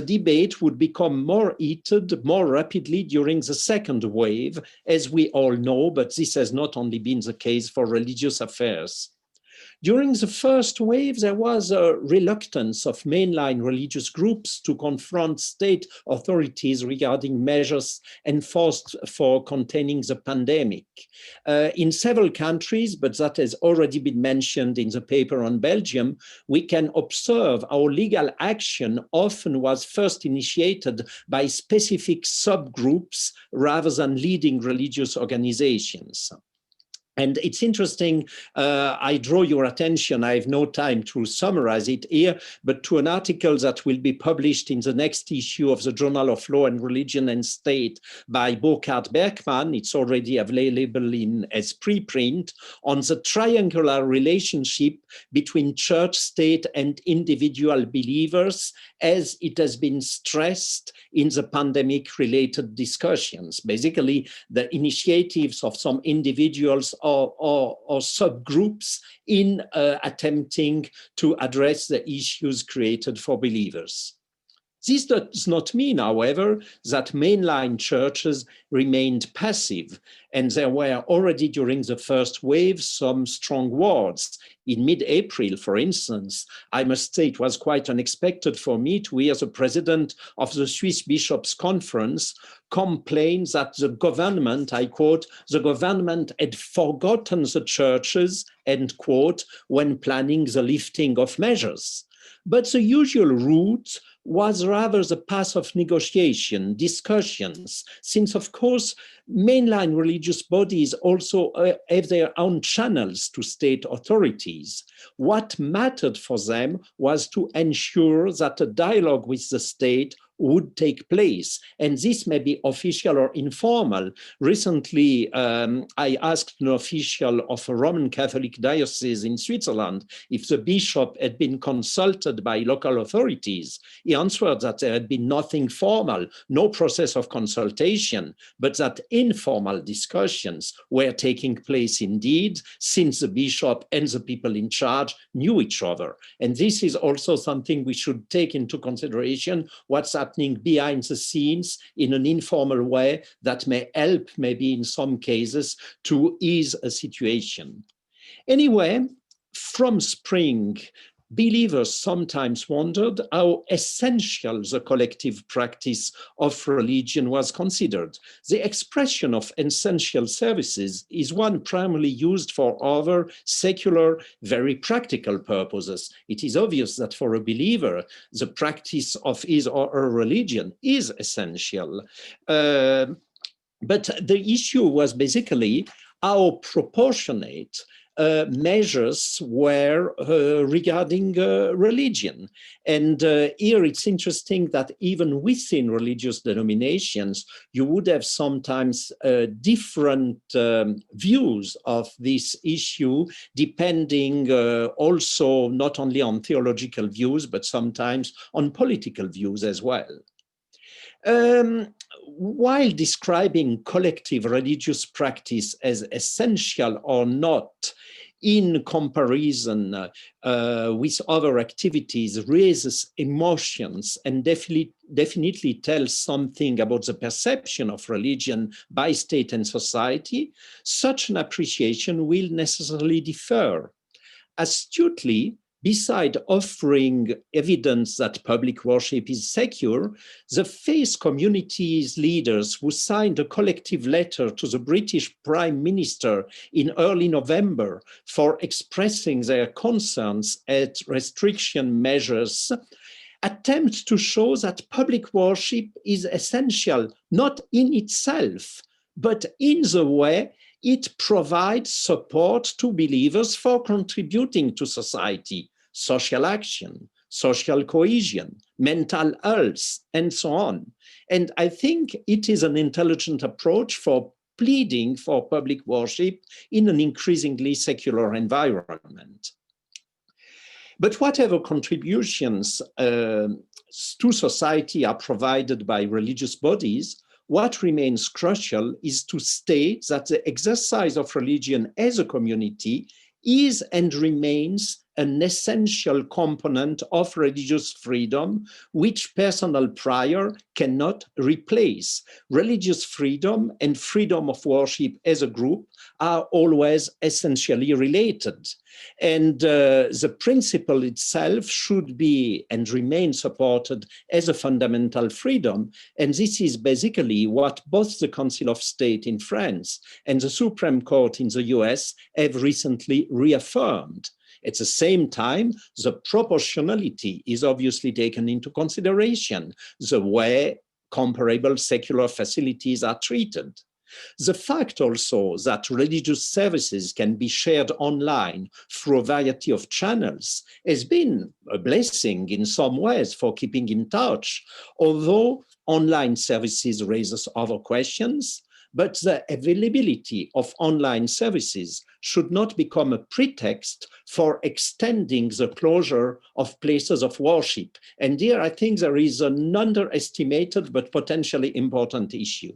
debate would become more heated more rapidly during the second wave, as we all know, but this has not only been the case for religious affairs. During the first wave, there was a reluctance of mainline religious groups to confront state authorities regarding measures enforced for containing the pandemic. In several countries, but that has already been mentioned in the paper on Belgium, we can observe how legal action often was first initiated by specific subgroups rather than leading religious organizations. And it's interesting, I draw your attention, I have no time to summarize it here, but to an article that will be published in the next issue of the Journal of Law and Religion and State by Burkhard Bergmann. It's already available as preprint, on the triangular relationship between church, state, and individual believers, as it has been stressed in the pandemic-related discussions. Basically, the initiatives of some individuals or subgroups in attempting to address the issues created for believers. This does not mean, however, that mainline churches remained passive, and there were already during the first wave some strong words. In mid-April, for instance, I must say it was quite unexpected for me to hear the president of the Swiss Bishops' Conference complain that the government, I quote, the government had forgotten the churches, end quote, when planning the lifting of measures. But the usual route was rather the path of negotiation, discussions, since, of course, mainline religious bodies also have their own channels to state authorities. What mattered for them was to ensure that a dialogue with the state would take place. And this may be official or informal. Recently, I asked an official of a Roman Catholic diocese in Switzerland if the bishop had been consulted by local authorities. He answered that there had been nothing formal, no process of consultation, but that informal discussions were taking place indeed, since the bishop and the people in charge knew each other. And this is also something we should take into consideration, what's happening behind the scenes in an informal way that may help, maybe in some cases, to ease a situation. Anyway, from spring, believers sometimes wondered how essential the collective practice of religion was considered. The expression of essential services is one primarily used for other secular, very practical purposes. It is obvious that for a believer, the practice of his or her religion is essential. But the issue was basically how proportionate measures were regarding religion. And here it's interesting that even within religious denominations, you would have sometimes different views of this issue, depending also not only on theological views, but sometimes on political views as well. While describing collective religious practice as essential or not, in comparison with other activities, raises emotions and definitely tells something about the perception of religion by state and society, such an appreciation will necessarily differ. Astutely, beside offering evidence that public worship is secure, the faith community's leaders who signed a collective letter to the British Prime Minister in early November for expressing their concerns at restriction measures attempt to show that public worship is essential not in itself, but in the way it provides support to believers for contributing to society, social action, social cohesion, mental health, and so on. And I think it is an intelligent approach for pleading for public worship in an increasingly secular environment. But whatever contributions to society are provided by religious bodies, what remains crucial is to state that the exercise of religion as a community is and remains an essential component of religious freedom, which personal prayer cannot replace. Religious freedom and freedom of worship as a group are always essentially related. And the principle itself should be and remain supported as a fundamental freedom. And this is basically what both the Council of State in France and the Supreme Court in the US have recently reaffirmed. At the same time, the proportionality is obviously taken into consideration, the way comparable secular facilities are treated. The fact also that religious services can be shared online through a variety of channels has been a blessing in some ways for keeping in touch, although online services raises other questions. But the availability of online services should not become a pretext for extending the closure of places of worship. And here I think there is an underestimated but potentially important issue.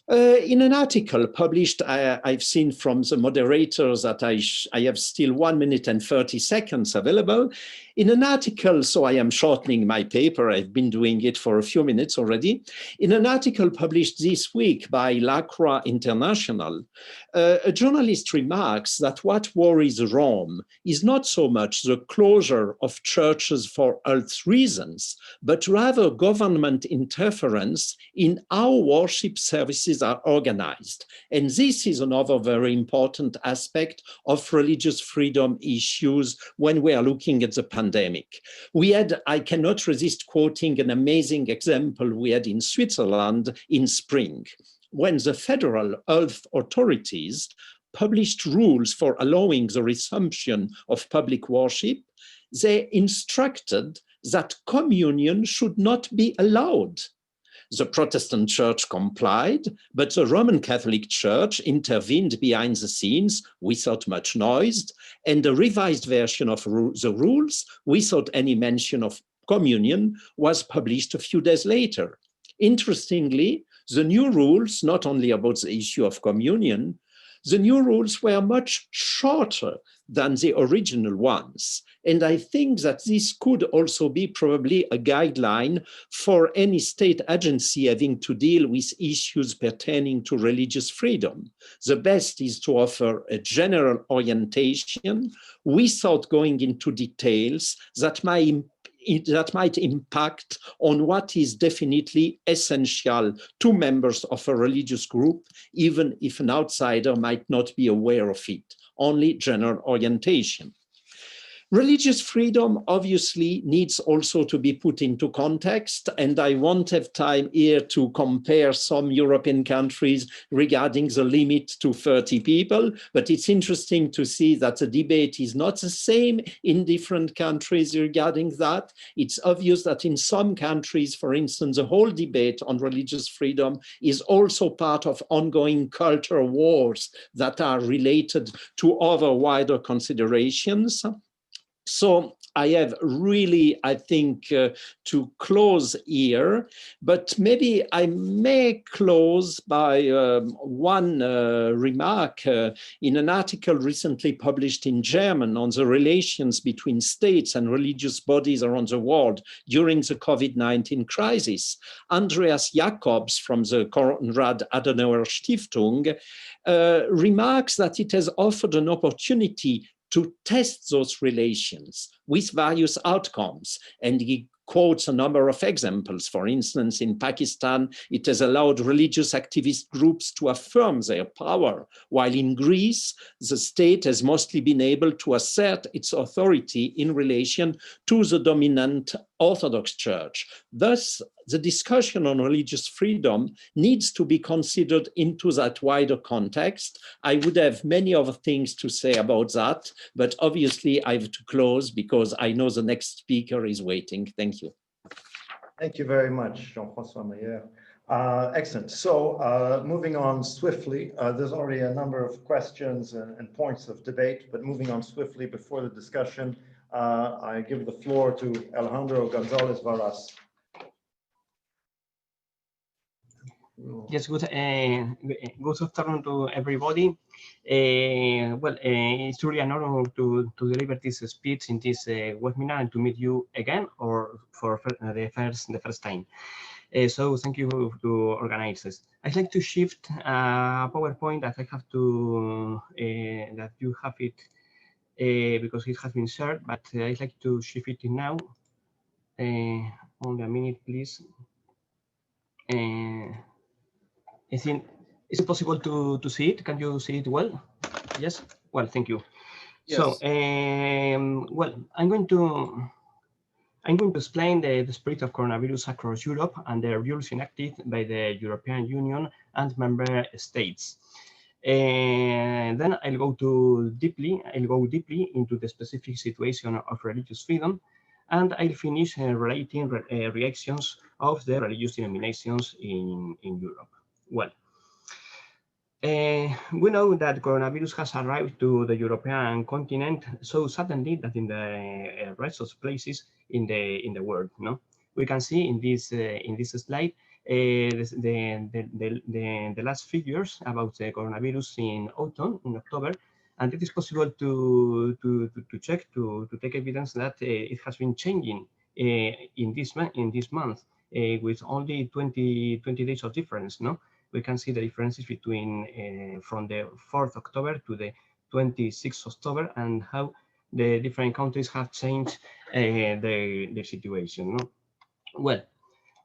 In an article published, I've seen from the moderators that I have still 1 minute and 30 seconds available. In an article, so I am shortening my paper, I've been doing it for a few minutes already. In an article published this week by La Croix International, a journalist remarks that what worries Rome is not so much the closure of churches for health reasons, but rather government interference in how worship services are organized. And this is another very important aspect of religious freedom issues when we are looking at the pandemic. I cannot resist quoting an amazing example we had in Switzerland in spring, when the federal health authorities published rules for allowing the resumption of public worship. They instructed that communion should not be allowed. The Protestant Church complied, but the Roman Catholic Church intervened behind the scenes without much noise, and a revised version of the rules, without any mention of communion, was published a few days later. Interestingly, the new rules, not only about the issue of communion, the new rules were much shorter than the original ones. And I think that this could also be probably a guideline for any state agency having to deal with issues pertaining to religious freedom. The best is to offer a general orientation without going into details that might impact on what is definitely essential to members of a religious group, even if an outsider might not be aware of it, only general orientation. Religious freedom obviously needs also to be put into context, and I won't have time here to compare some European countries regarding the limit to 30 people, but it's interesting to see that the debate is not the same in different countries regarding that. It's obvious that in some countries, for instance, the whole debate on religious freedom is also part of ongoing cultural wars that are related to other wider considerations. So I have really, I think, to close here, but maybe I may close by one remark in an article recently published in German on the relations between states and religious bodies around the world during the COVID-19 crisis. Andreas Jacobs from the Konrad Adenauer Stiftung remarks that it has offered an opportunity to test those relations with various outcomes. And he quotes a number of examples. For instance, in Pakistan, it has allowed religious activist groups to affirm their power, while in Greece, the state has mostly been able to assert its authority in relation to the dominant Orthodox Church. Thus, the discussion on religious freedom needs to be considered into that wider context. I would have many other things to say about that, but obviously I have to close because I know the next speaker is waiting. Thank you. Thank you very much, Jean-François Meyer. Excellent. So moving on swiftly, there's already a number of questions and points of debate, but moving on swiftly before the discussion, I give the floor to Alejandro Gonzalez Varas. Yes, good afternoon to everybody. It's really an honor to deliver this speech in this webinar and to meet you again, or for the first time. So thank you to organizers. I'd like to shift a PowerPoint that I have to that you have it because it has been shared, but I'd like to shift it now. Only a minute, please. Is it possible to see it? Can you see it well? Yes. Well, thank you. Yes. So, well, I'm going to explain the spread of coronavirus across Europe and the rules enacted by the European Union and member states. And then I'll go deeply into the specific situation of religious freedom, and I'll finish relating reactions of the religious denominations in Europe. Well, we know that coronavirus has arrived to the European continent so suddenly that in the rest of places in the world, no, we can see in this slide the last figures about the coronavirus in autumn, in October, and it is possible to check to take evidence that it has been changing in this month with only 20 days of difference, no. We can see the differences between from the 4th October to the 26th October and how the different countries have changed the situation. No? Well,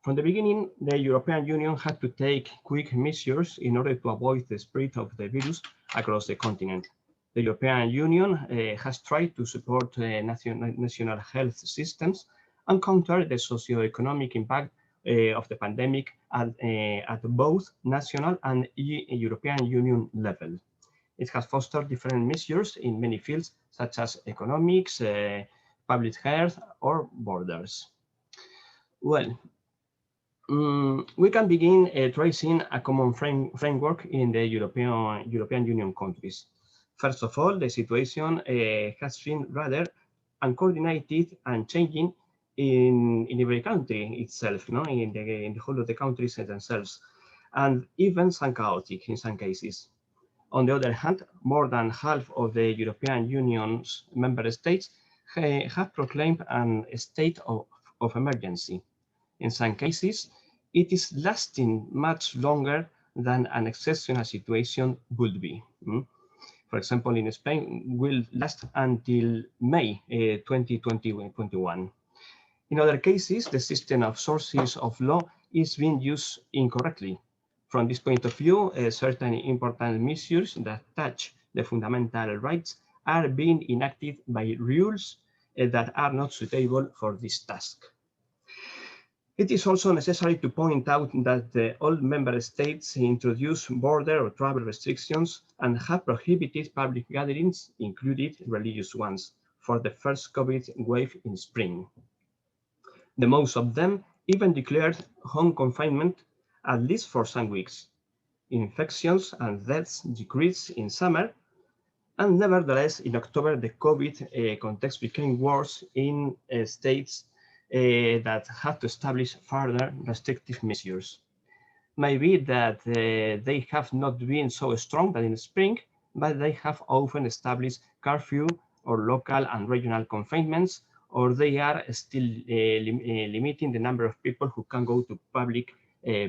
from the beginning, the European Union had to take quick measures in order to avoid the spread of the virus across the continent. The European Union has tried to support national health systems and counter the socio-economic impact of the pandemic at both national and European Union level. It has fostered different measures in many fields, such as economics, public health, or borders. Well, we can begin tracing a common framework in the European Union countries. First of all, the situation has been rather uncoordinated and changing in every country itself, no, in the whole of the countries themselves, and even some chaotic in some cases. On the other hand, more than half of the European Union's member states have proclaimed a state of emergency. In some cases, it is lasting much longer than an exceptional situation would be. For example, in Spain, will last until May 2021. In other cases, the system of sources of law is being used incorrectly. From this point of view, certain important measures that touch the fundamental rights are being enacted by rules that are not suitable for this task. It is also necessary to point out that all member states introduce border or travel restrictions and have prohibited public gatherings, including religious ones, for the first COVID wave in spring. The most of them even declared home confinement, at least for some weeks. Infections and deaths decreased in summer, and nevertheless, in October, the COVID context became worse in states that had to establish further restrictive measures. Maybe that they have not been so strong than in spring, but they have often established curfew or local and regional confinements, or they are still limiting the number of people who can go to public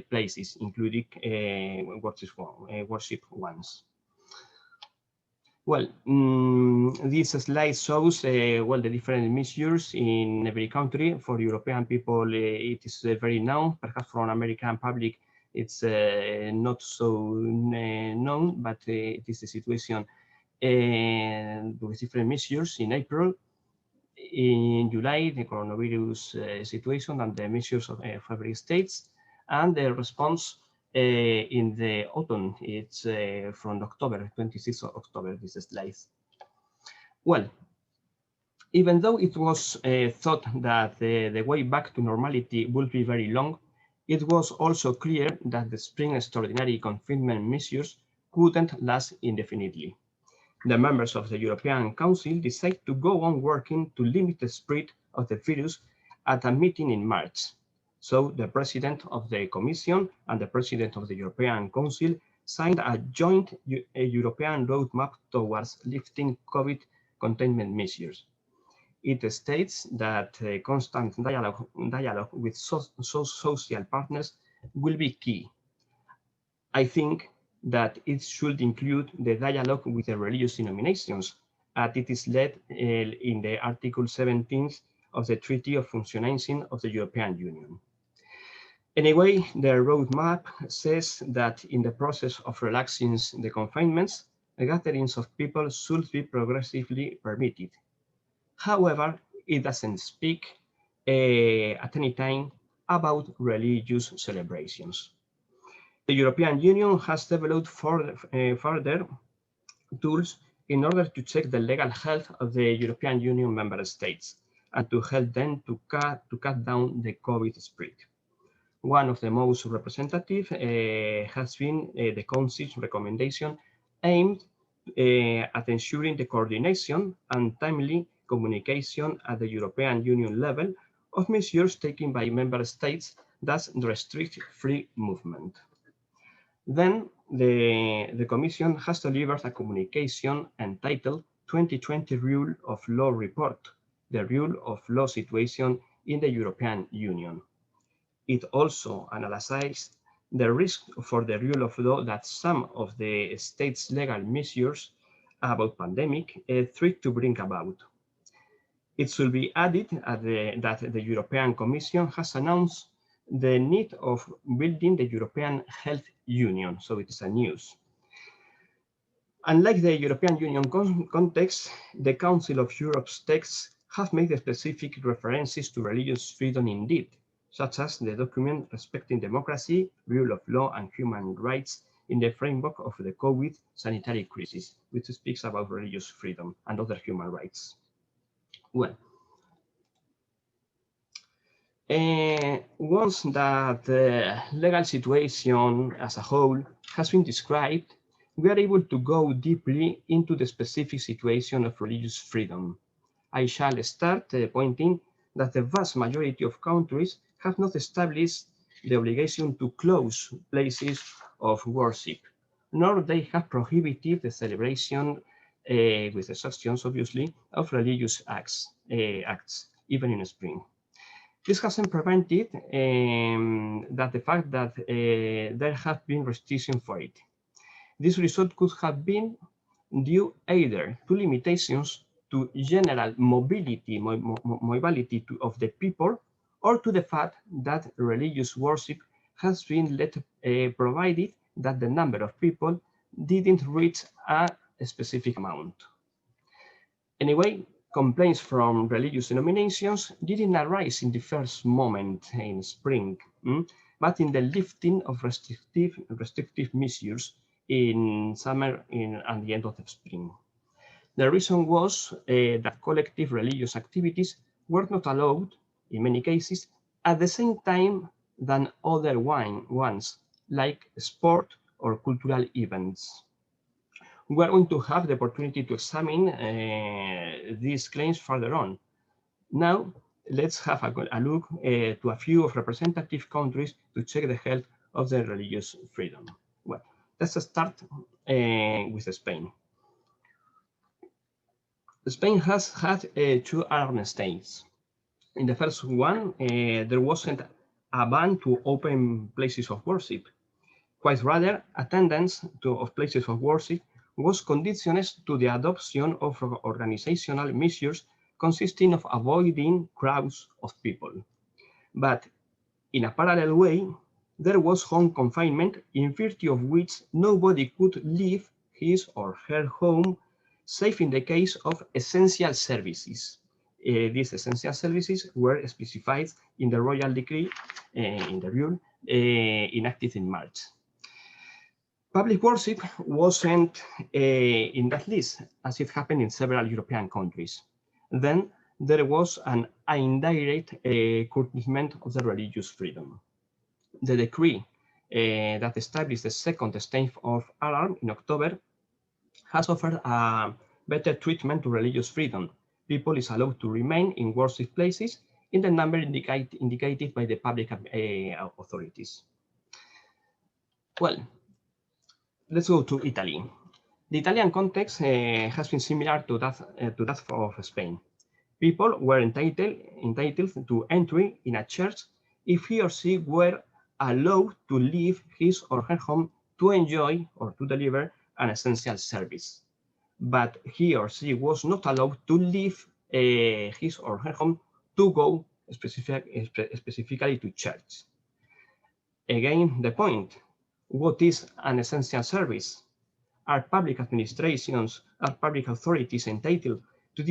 places, including worship ones. Well, this slide shows well, the different measures in every country. For European people, it is very known. Perhaps for an American public, it's not so known, but it is the situation with different measures in April. In July, the coronavirus situation and the measures of every states, and the response in the autumn. It's from October, 26th of October, this slide. Well, even though it was thought that the way back to normality would be very long, it was also clear that the spring extraordinary confinement measures couldn't last indefinitely. The members of the European Council decided to go on working to limit the spread of the virus at a meeting in March. So the President of the Commission and the President of the European Council signed a joint European roadmap towards lifting COVID containment measures. It states that constant dialogue with social partners will be key. I think that it should include the dialogue with the religious denominations, as it is led in the Article 17 of the Treaty of Functioning of the European Union. Anyway, the roadmap says that in the process of relaxing the confinements, the gatherings of people should be progressively permitted. However, it doesn't speak at any time about religious celebrations. The European Union has developed further tools in order to check the legal health of the European Union member states and to help them to cut down the COVID spread. One of the most representative has been the Council's recommendation aimed at ensuring the coordination and timely communication at the European Union level of measures taken by member states that restrict free movement. Then the Commission has delivered a communication entitled 2020 Rule of Law Report, the rule of law situation in the European Union. It also analyzed the risk for the rule of law that some of the state's legal measures about pandemic threat to bring about. It should be added that the European Commission has announced the need of building the European Health Union, so it is a news. Unlike the European Union context, the Council of Europe's texts have made specific references to religious freedom indeed, such as the document respecting democracy, rule of law, and human rights in the framework of the COVID sanitary crisis, which speaks about religious freedom and other human rights. Well, once that the legal situation as a whole has been described, we are able to go deeply into the specific situation of religious freedom. I shall start pointing that the vast majority of countries have not established the obligation to close places of worship, nor they have prohibited the celebration, with exceptions obviously, of religious acts, even in spring. This hasn't prevented that the fact that there have been restrictions for it. This result could have been due either to limitations to general mobility of the people, or to the fact that religious worship has been provided that the number of people didn't reach a specific amount. Anyway, complaints from religious denominations didn't arise in the first moment in spring, but in the lifting of restrictive measures in summer and the end of the spring. The reason was that collective religious activities were not allowed, in many cases, at the same time than other ones, like sport or cultural events. We are going to have the opportunity to examine these claims further on. Now, let's have a look to a few of representative countries to check the health of the religious freedom. Well, let's start with Spain. Spain has had two armistices. In the first one, there wasn't a ban to open places of worship. Quite rather, attendance of places of worship was conditioned to the adoption of organizational measures consisting of avoiding crowds of people. But in a parallel way, there was home confinement, in virtue of which nobody could leave his or her home, save in the case of essential services. These essential services were specified in the royal decree, in the rule, enacted in March. Public worship wasn't in that list, as it happened in several European countries. Then there was an indirect curtailment of the religious freedom. The decree that established the second state of alarm in October has offered a better treatment to religious freedom. People is allowed to remain in worship places in the number indicated by the public authorities. Well, let's go to Italy. The Italian context has been similar to that of Spain. People were entitled to entry in a church if he or she were allowed to leave his or her home to enjoy or to deliver an essential service. But he or she was not allowed to leave his or her home to go specifically to church. Again, the point, what is an essential service? Are public administrations, are public authorities entitled to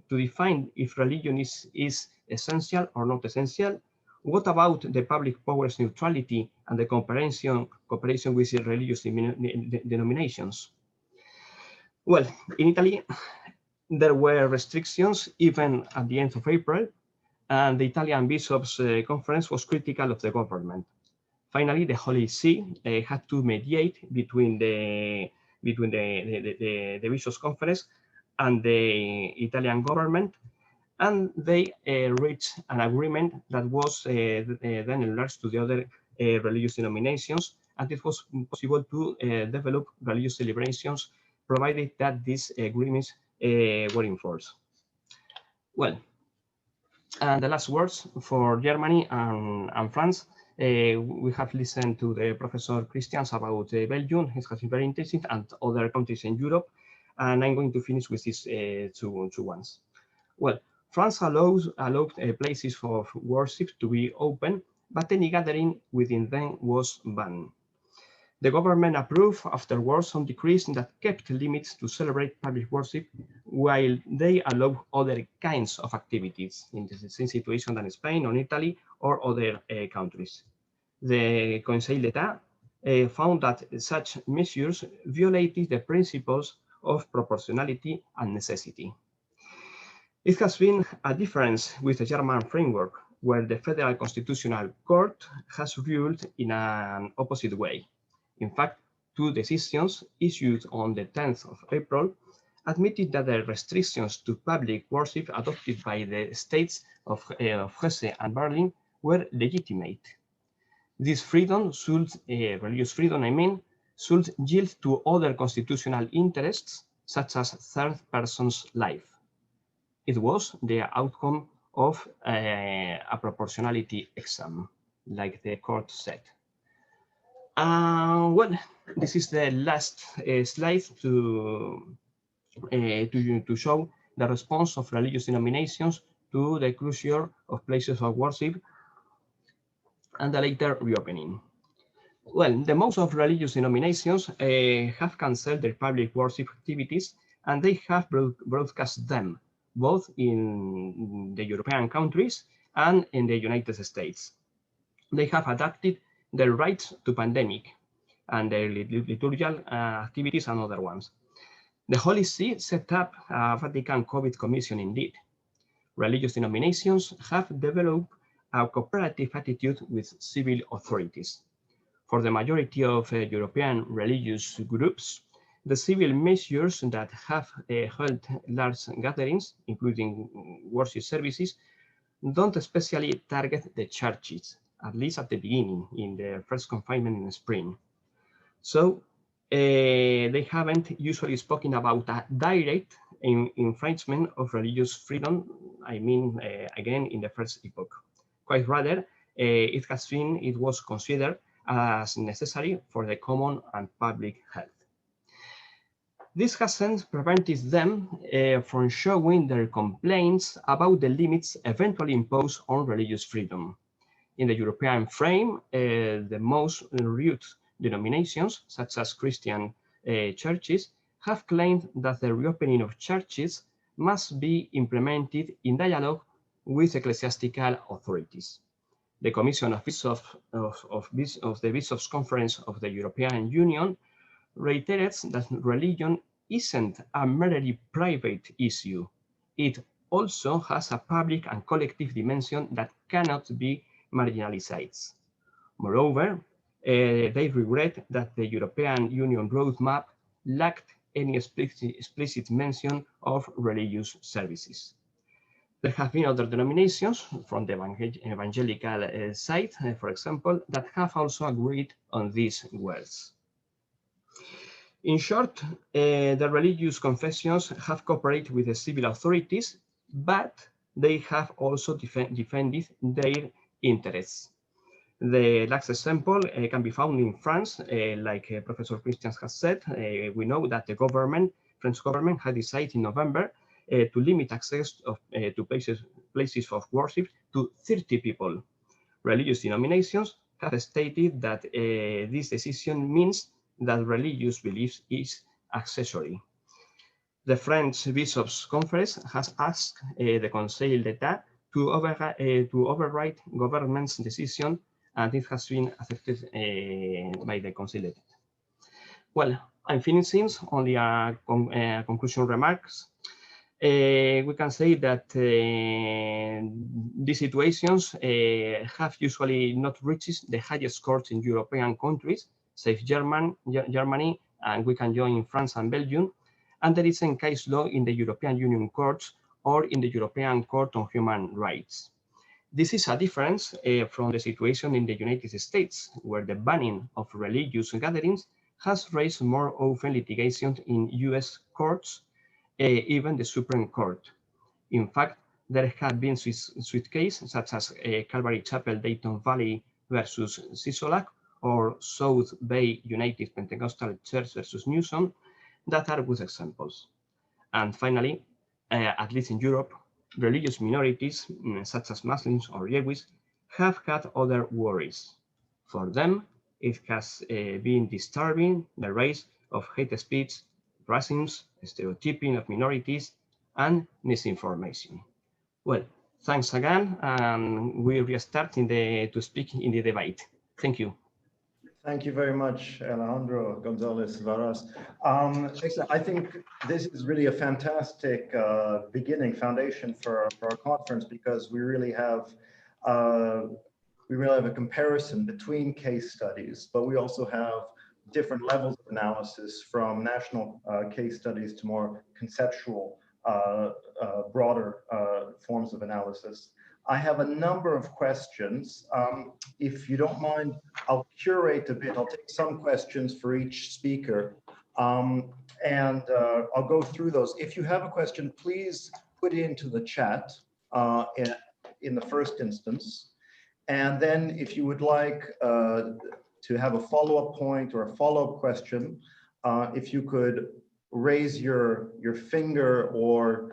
define if religion is essential or not essential? What about the public powers neutrality and the cooperation with the religious denominations? Well, in Italy, there were restrictions even at the end of April, and the Italian Bishops' Conference was critical of the government. Finally, the Holy See had to mediate between the Bishops' Conference and the Italian government, and they reached an agreement that was then enlarged to the other religious denominations, and it was possible to develop religious celebrations, provided that these agreements were enforced. Well, and the last words for Germany and France. We have listened to the Professor Christians about Belgium. It has been very interesting, and other countries in Europe. And I'm going to finish with these two ones. Well, France allowed places for worship to be open, but any gathering within them was banned. The government approved afterwards some decrees that kept limits to celebrate public worship, while they allow other kinds of activities in the same situation than Spain or Italy or other countries. The Conseil d'État found that such measures violated the principles of proportionality and necessity. It has been a difference with the German framework, where the Federal Constitutional Court has ruled in an opposite way. In fact, two decisions issued on the 10th of April admitted that the restrictions to public worship adopted by the states of Hesse and Berlin were legitimate. This freedom should, religious freedom, I mean, should yield to other constitutional interests, such as third person's life. It was the outcome of a proportionality exam, like the court said. Well, this is the last slide to show the response of religious denominations to the closure of places of worship and the later reopening. Well, the most of religious denominations have cancelled their public worship activities, and they have broadcast them, both in the European countries and in the United States. They have adapted their rites to pandemic and their liturgical activities and other ones. The Holy See set up a Vatican COVID Commission indeed. Religious denominations have developed a cooperative attitude with civil authorities. For the majority of European religious groups, the civil measures that have held large gatherings, including worship services, don't especially target the churches, at least at the beginning, in the first confinement in the spring. So they haven't usually spoken about a direct infringement of religious freedom, I mean, again, in the first epoch. Quite rather, it was considered as necessary for the common and public health. This hasn't prevented them from showing their complaints about the limits eventually imposed on religious freedom. In the European frame, the most root denominations, such as Christian churches, have claimed that the reopening of churches must be implemented in dialogue with ecclesiastical authorities. The Commission of the Bishops' Conference of the European Union reiterates that religion isn't a merely private issue. It also has a public and collective dimension that cannot be marginalized. Moreover, they regret that the European Union roadmap lacked any explicit mention of religious services. There have been other denominations from the evangelical side, for example, that have also agreed on these words. In short, the religious confessions have cooperated with the civil authorities, but they have also defended their interests. The last example can be found in France. Like Professor Christian has said, we know that the French government had decided in November to limit access to places of worship to 30 people. Religious denominations have stated that this decision means that religious beliefs is accessory. The French Bishops' Conference has asked the Conseil d'État to override government's decision, and it has been accepted by the Conseil d'État. Well, I'm finishing only a conclusion remarks. We can say that these situations have usually not reached the highest courts in European countries, save Germany, and we can join France and Belgium, and there isn't case law in the European Union courts or in the European Court on Human Rights. This is a difference from the situation in the United States, where the banning of religious gatherings has raised more often litigation in US courts, even the Supreme Court. In fact, there have been swift cases such as Calvary Chapel Dayton Valley versus Sisolak or South Bay United Pentecostal Church versus Newsom that are good examples. And finally, at least in Europe, religious minorities such as Muslims or Jews have had other worries. For them, it has been disturbing the rise of hate speech, racism, stereotyping of minorities, and misinformation. Well, thanks again, and we restart to speak in the debate. Thank you. Thank you very much, Alejandro Gonzalez Varas. I think this is really a fantastic foundation for our conference, because we really have a comparison between case studies, but we also have different levels of analysis, from national case studies to more conceptual, broader forms of analysis. I have a number of questions. If you don't mind, I'll curate a bit. I'll take some questions for each speaker, and I'll go through those. If you have a question, please put it into the chat in the first instance. And then if you would like to have a follow-up point or a follow-up question, if you could raise your finger or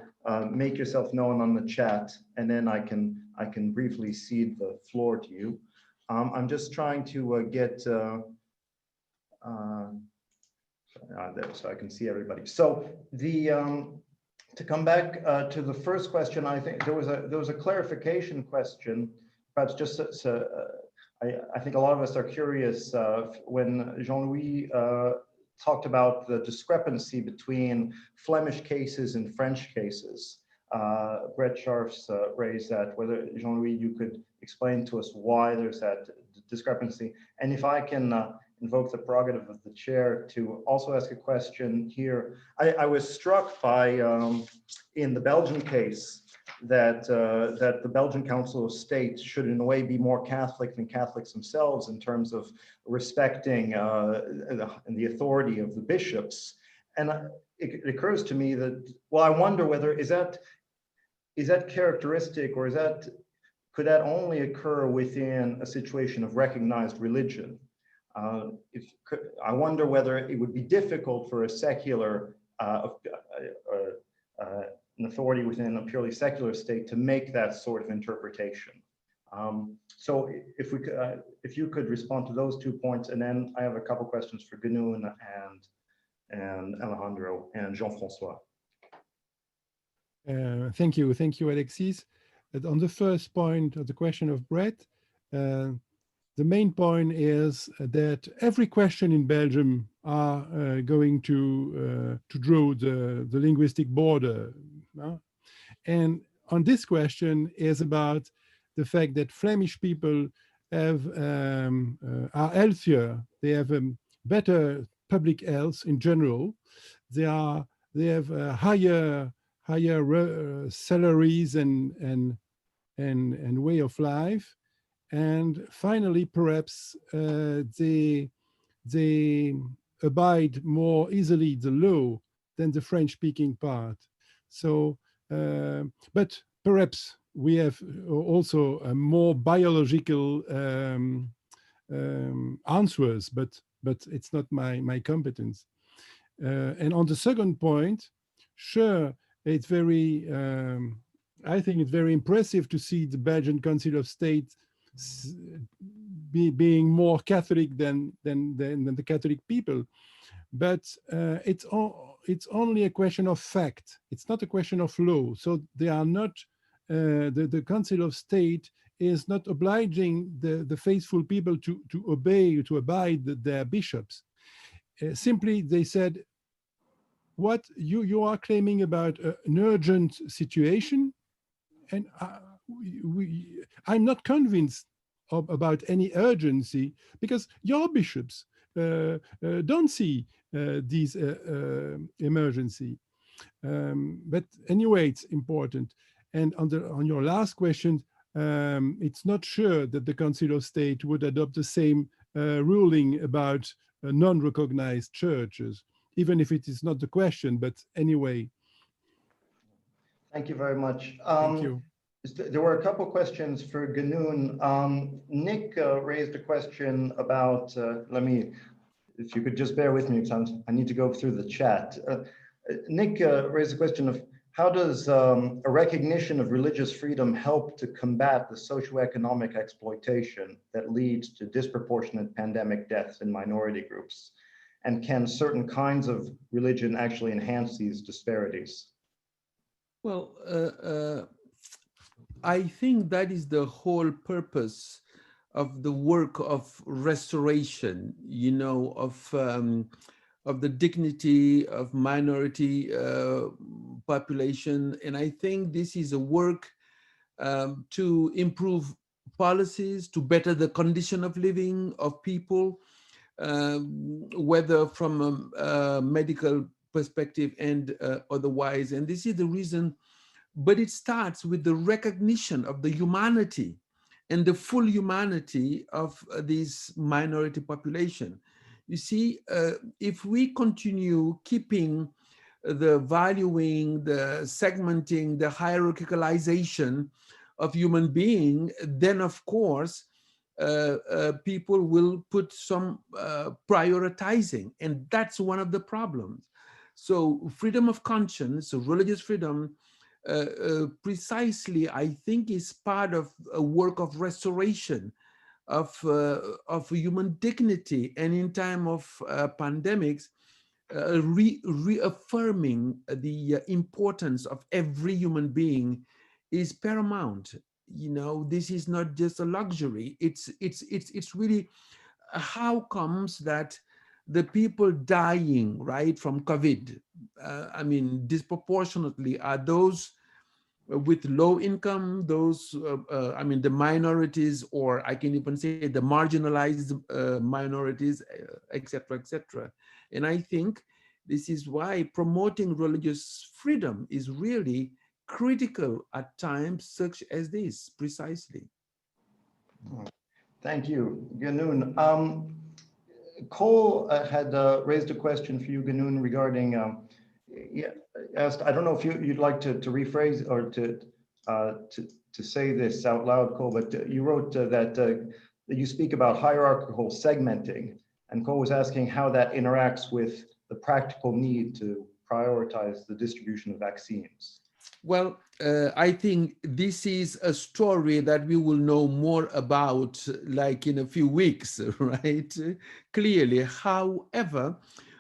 make yourself known on the chat, and then I can briefly cede the floor to you. I'm just trying to get there so I can see everybody. So To come back to the first question, I think there was a clarification question, perhaps just I think a lot of us are curious when Jean-Louis talked about the discrepancy between Flemish cases and French cases. Brett Scharf's raised that, whether Jean-Louis, you could explain to us why there's that discrepancy. And if I can invoke the prerogative of the chair to also ask a question here. I was struck by, in the Belgian case, that the Belgian Council of State should in a way be more Catholic than Catholics themselves in terms of respecting the authority of the bishops. And it occurs to me that, well, I wonder whether, is that characteristic, or could that only occur within a situation of recognized religion? I wonder whether it would be difficult for a secular, an authority within a purely secular state to make that sort of interpretation. So if you could respond to those 2 points, and then I have a couple questions for Ganoun and Alejandro and Jean-François. Thank you, Alexis. On the first point of the question of Brett, the main point is that every question in Belgium are going to draw the linguistic border. And on this question is about the fact that Flemish people are healthier. They have better public health in general. They have higher salaries and way of life. And finally, perhaps they abide more easily the law than the French-speaking part. So, but perhaps we have also a more biological answers, but it's not my competence. And on the second point, sure, it's very. I think it's very impressive to see the Belgian Council of State being more Catholic than the Catholic people, but it's only a question of fact. It's not a question of law. So they are not. The Council of State is not obliging the faithful people to obey, to abide their bishops. Simply, they said, "What you are claiming about an urgent situation." And I'm not convinced about any urgency, because your bishops don't see these emergency. But anyway, it's important. And on your last question, it's not sure that the Council of State would adopt the same ruling about non-recognized churches, even if it is not the question, but anyway. Thank you very much. Thank you. There were a couple questions for Ganoun. Nick raised a question about, if you could just bear with me, because I need to go through the chat. Nick raised a question of, how does a recognition of religious freedom help to combat the socioeconomic exploitation that leads to disproportionate pandemic deaths in minority groups? And can certain kinds of religion actually enhance these disparities? Well, I think that is the whole purpose of the work of restoration, you know, of the dignity of minority population. And I think this is a work to improve policies, to better the condition of living of people, whether from a medical perspective and otherwise. And this is the reason, but it starts with the recognition of the humanity and the full humanity of this minority population. You see, if we continue keeping the valuing, the segmenting, the hierarchicalization of human being, then of course, people will put some prioritizing, and that's one of the problems. So freedom of conscience, so religious freedom, precisely, I think, is part of a work of restoration of human dignity. And in time of pandemics, reaffirming the importance of every human being is paramount. You know, this is not just a luxury. It's really how comes that the people dying, right, from COVID, I mean, disproportionately are those with low income, those, I mean, the minorities, or I can even say the marginalized minorities, et cetera, et cetera. And I think this is why promoting religious freedom is really critical at times such as this, precisely. Thank you, Ganoon. Cole had raised a question for you, Ganoon, regarding, yeah, asked, I don't know if you'd like to rephrase or to say this out loud, Cole, but you wrote that you speak about hierarchical segmenting, and Cole was asking how that interacts with the practical need to prioritize the distribution of vaccines. Well, I think this is a story that we will know more about like in a few weeks, right? Clearly. However,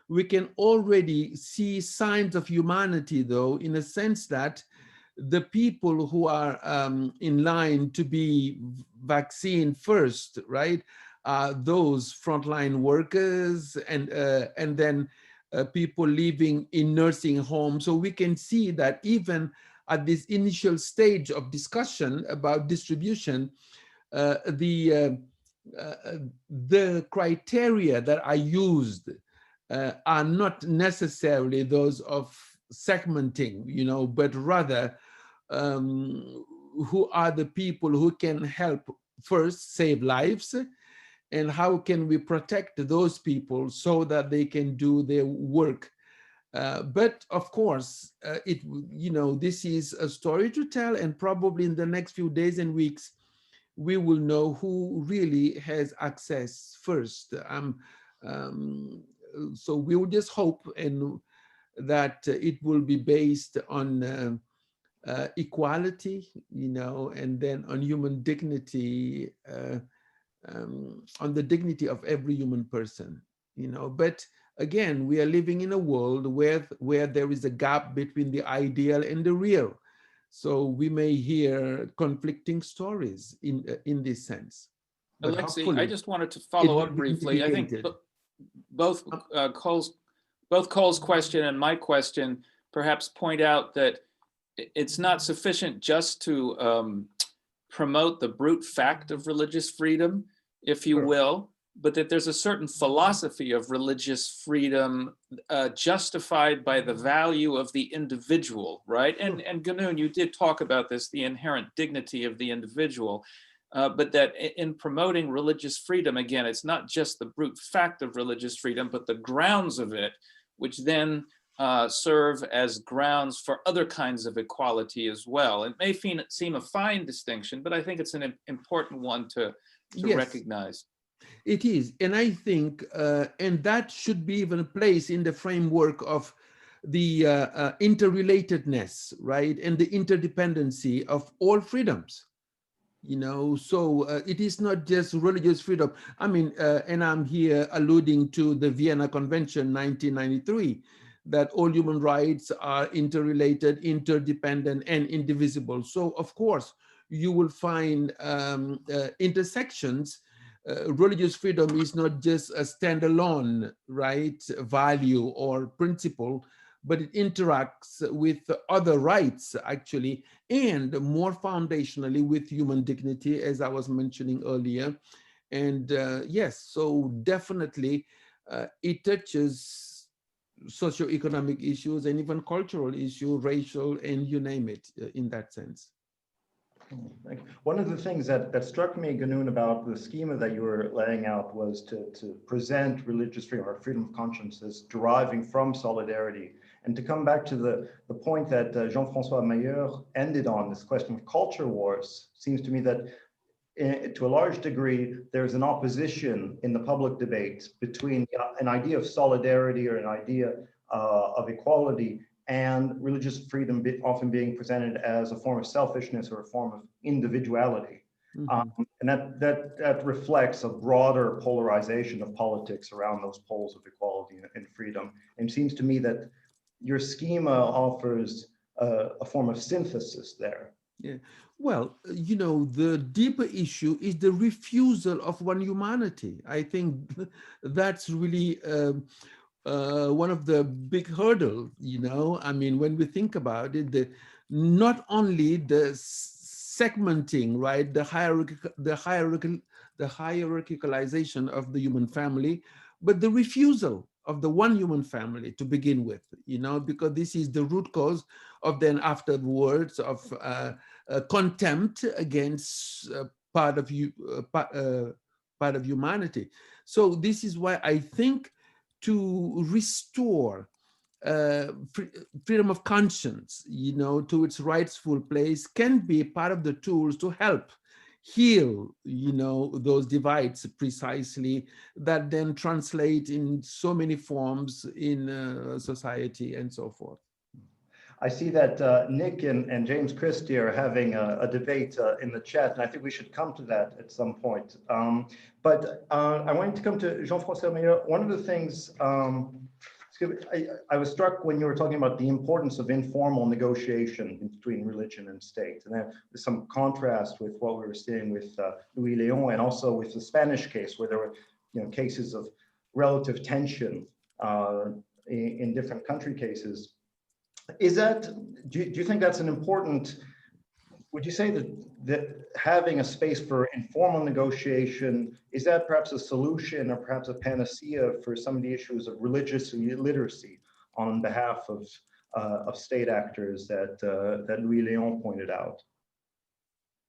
we can already see signs of humanity, though, in a sense that the people who are in line to be vaccinated first, right, those frontline workers and then people living in nursing homes. So we can see that even at this initial stage of discussion about distribution, the criteria that are used are not necessarily those of segmenting, you know, but rather who are the people who can help first save lives, and how can we protect those people so that they can do their work. But of course, you know, this is a story to tell, and probably in the next few days and weeks, we will know who really has access first. So we will just hope and that it will be based on equality, you know, and then on human dignity, on the dignity of every human person, you know. But again, we are living in a world where there is a gap between the ideal and the real. So we may hear conflicting stories in this sense. But Alexei, I just wanted to follow up briefly. I think both Cole's question and my question perhaps point out that it's not sufficient just to promote the brute fact of religious freedom, if you will, but that there's a certain philosophy of religious freedom justified by the value of the individual, right? And Ganoon, you did talk about this, the inherent dignity of the individual, but that in promoting religious freedom, again, it's not just the brute fact of religious freedom, but the grounds of it, which then serve as grounds for other kinds of equality as well. It may seem a fine distinction, but I think it's an important one to recognize. It is, and I think, and that should be even placed in the framework of the interrelatedness, right, and the interdependency of all freedoms. You know, so it is not just religious freedom. I mean, and I'm here alluding to the Vienna Convention 1993, that all human rights are interrelated, interdependent, and indivisible. So, of course, you will find intersections. Religious freedom is not just a standalone, right, value or principle, but it interacts with other rights, actually, and more foundationally with human dignity, as I was mentioning earlier. And yes, so definitely it touches socioeconomic issues and even cultural issues, racial, and you name it, in that sense. One of the things that struck me, Ganoon, about the schema that you were laying out was to present religious freedom or freedom of conscience as deriving from solidarity. And to come back to the point that Jean-François Meyer ended on, this question of culture wars, seems to me that to a large degree, there's an opposition in the public debate between an idea of solidarity or an idea of equality and religious freedom often being presented as a form of selfishness or a form of individuality. And that reflects a broader polarization of politics around those poles of equality and freedom. And it seems to me that your schema offers a form of synthesis there. Yeah. Well, you know, the deeper issue is the refusal of one humanity. I think that's really one of the big hurdles, you know. I mean, when we think about it, not only the segmenting, right, the hierarchicalization of the human family, but the refusal of the one human family to begin with, you know, because this is the root cause of then afterwards of contempt against part of humanity. So this is why I think to restore freedom of conscience, you know, to its rightful place can be part of the tools to help heal, you know, those divides precisely that then translate in so many forms in society and so forth. I see that Nick and James Christie are having a debate in the chat, and I think we should come to that at some point. But I wanted to come to Jean-François Meilleur. One of the things I was struck when you were talking about the importance of informal negotiation between religion and state. And there's some contrast with what we were seeing with Louis Léon and also with the Spanish case, where there were, you know, cases of relative tension in different country cases. Is that, do you think that's an important, would you say that having a space for informal negotiation, is that perhaps a solution or perhaps a panacea for some of the issues of religious illiteracy on behalf of state actors that Louis Léon pointed out?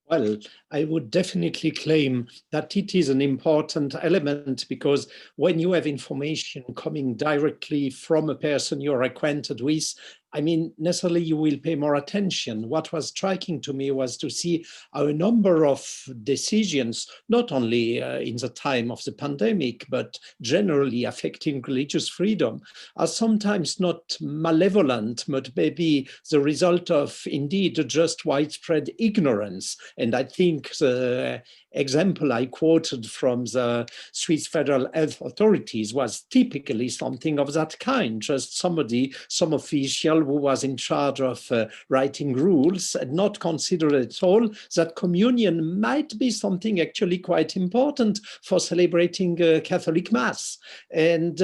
Well, I would definitely claim that it is an important element, because when you have information coming directly from a person you're acquainted with, I mean, necessarily you will pay more attention. What was striking to me was to see how a number of decisions, not only in the time of the pandemic, but generally affecting religious freedom, are sometimes not malevolent, but maybe the result of indeed just widespread ignorance. And I think the example I quoted from the Swiss Federal Health Authorities was typically something of that kind, just somebody, some official who was in charge of writing rules and not consider at all that communion might be something actually quite important for celebrating Catholic Mass. And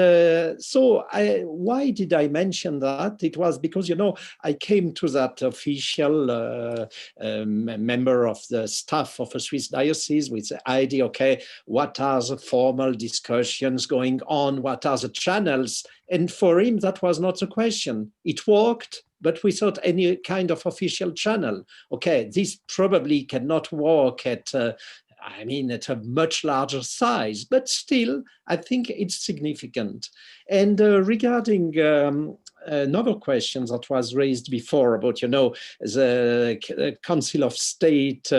so why did I mention that? It was because, you know, I came to that official member of the staff of a Swiss diocese with the idea, okay, what are the formal discussions going on? What are the channels? And for him, that was not the question. It worked, but without any kind of official channel. Okay, this probably cannot work at I mean, at a much larger size, but still, I think it's significant. And regarding another question that was raised before about, you know, the Council of State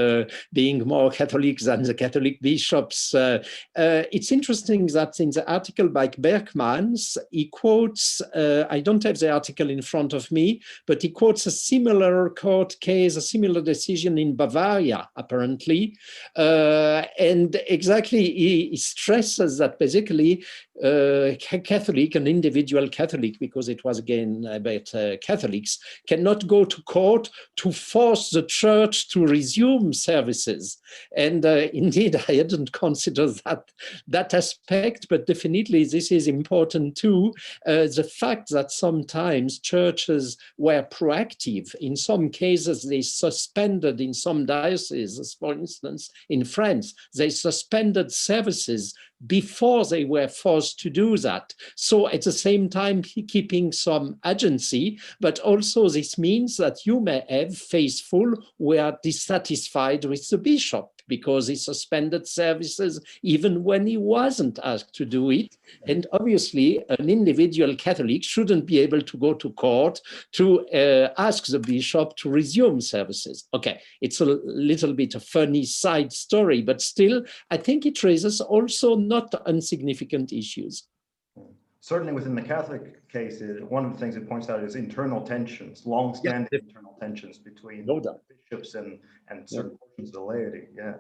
being more Catholic than the Catholic bishops, it's interesting that in the article by Berkmans, he quotes, I don't have the article in front of me, but he quotes a similar court case, a similar decision in Bavaria, apparently. And exactly, he stresses that basically Catholic, an individual Catholic, because it was again about Catholics, cannot go to court to force the church to resume services. And indeed, I hadn't considered that aspect, but definitely this is important too. The fact that sometimes churches were proactive. In some cases, they suspended, in some dioceses, for instance, in France, they suspended services before they were forced to do that. So at the same time, keeping some agency, but also this means that you may have faithful who are dissatisfied with the bishop because he suspended services even when he wasn't asked to do it. And obviously, an individual Catholic shouldn't be able to go to court to ask the bishop to resume services. Okay, it's a little bit a funny side story, but still, I think it raises also not insignificant issues. Certainly within the Catholic case, one of the things it points out is internal tensions, long-standing internal tensions between bishops and certain portions of the laity. Yeah.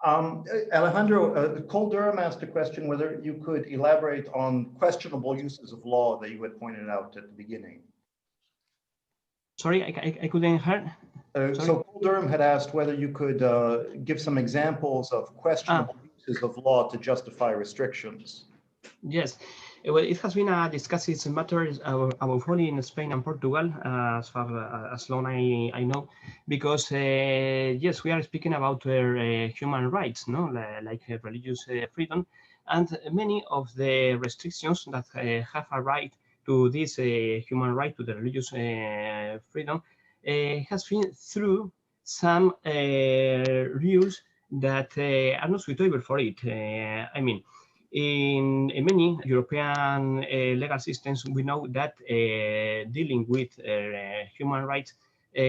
Alejandro, Cole Durham asked a question whether you could elaborate on questionable uses of law that you had pointed out at the beginning. Sorry, I couldn't hear. So Cole Durham had asked whether you could give some examples of questionable uses of law to justify restrictions. Yes, well, it has been a discussed matter about only in Spain and Portugal, as far as long I know, because yes, we are speaking about human rights, no, like religious freedom, and many of the restrictions that have a right to this human right to the religious freedom has been through some rules that are not suitable for it. I mean, in many European legal systems, we know that dealing with human rights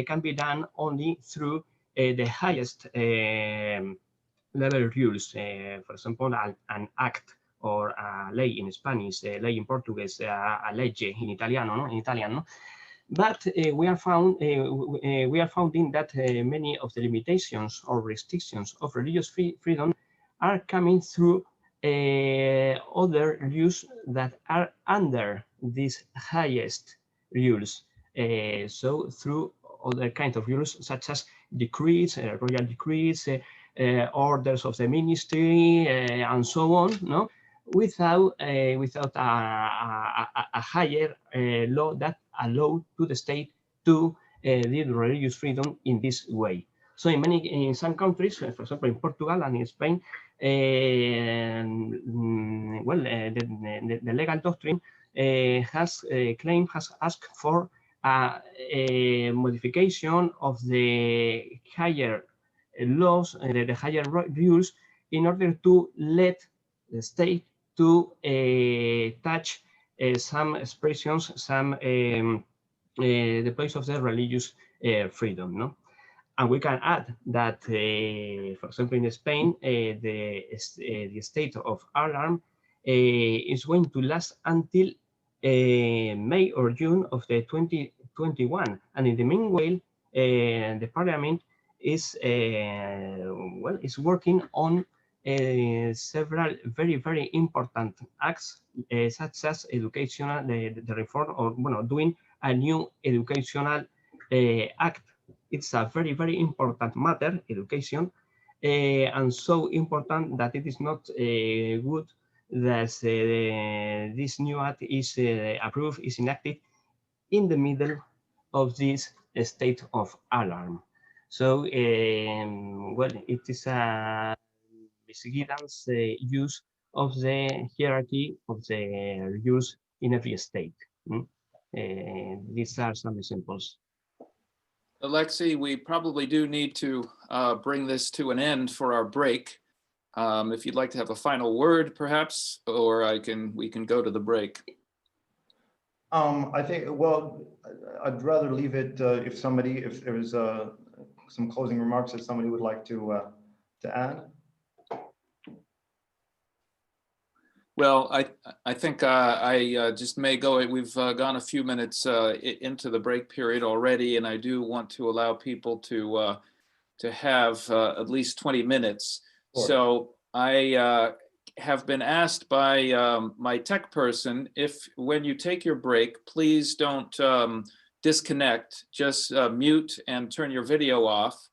can be done only through the highest level rules. For example, an act or a ley in Spanish, ley in Portuguese, a legge in Italiano, no? In Italian, no? But we are finding that many of the limitations or restrictions of religious freedom are coming through other rules that are under these highest rules. So through other kinds of rules, such as decrees, royal decrees, orders of the ministry, and so on, no, without a higher law that allow to the state to deal religious freedom in this way. So in some countries, for example, in Portugal and in Spain, well, the legal doctrine has asked for a modification of the higher laws, the higher rules, in order to let the state to touch some expressions, some the place of the religious freedom, no? And we can add that, for example, in Spain, the state of alarm is going to last until May or June of the 2021. And in the meanwhile, the parliament is well, is working on several very important acts, such as educational, the reform, or bueno, doing a new educational act. It's a very important matter, education, and so important that it is not good that this new act is approved, is enacted in the middle of this state of alarm. So, well, it is a misguidance use of the hierarchy of the rules in every state. These are some examples. Alexei, we probably do need to bring this to an end for our break. If you'd like to have a final word, perhaps, or we can go to the break. I think, well, I'd rather leave it if there's some closing remarks that somebody would like to add. Well, I think I just may go. We've gone a few minutes into the break period already, and I do want to allow people to have at least 20 minutes. Sure. So I have been asked by my tech person, if when you take your break, please don't disconnect, just mute and turn your video off.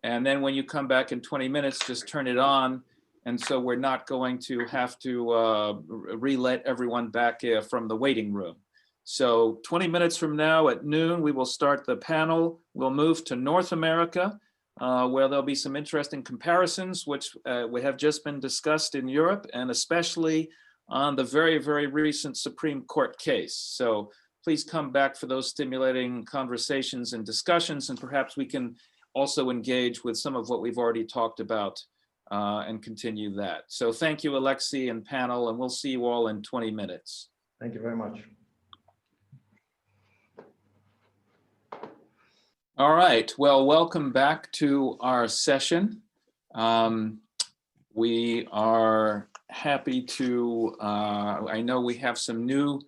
And then when you come back in 20 minutes, just turn it on. And so we're not going to have to re-let everyone back from the waiting room. So 20 minutes from now at noon, we will start the panel. We'll move to North America, where there'll be some interesting comparisons, which we have just been discussed in Europe, and especially on the very recent Supreme Court case. So please come back for those stimulating conversations and discussions, and perhaps we can also engage with some of what we've already talked about and continue that. So thank you, Alexei and panel, and we'll see you all in 20 minutes. Thank you very much. All right, well, welcome back to our session. We are happy to, I know we have some new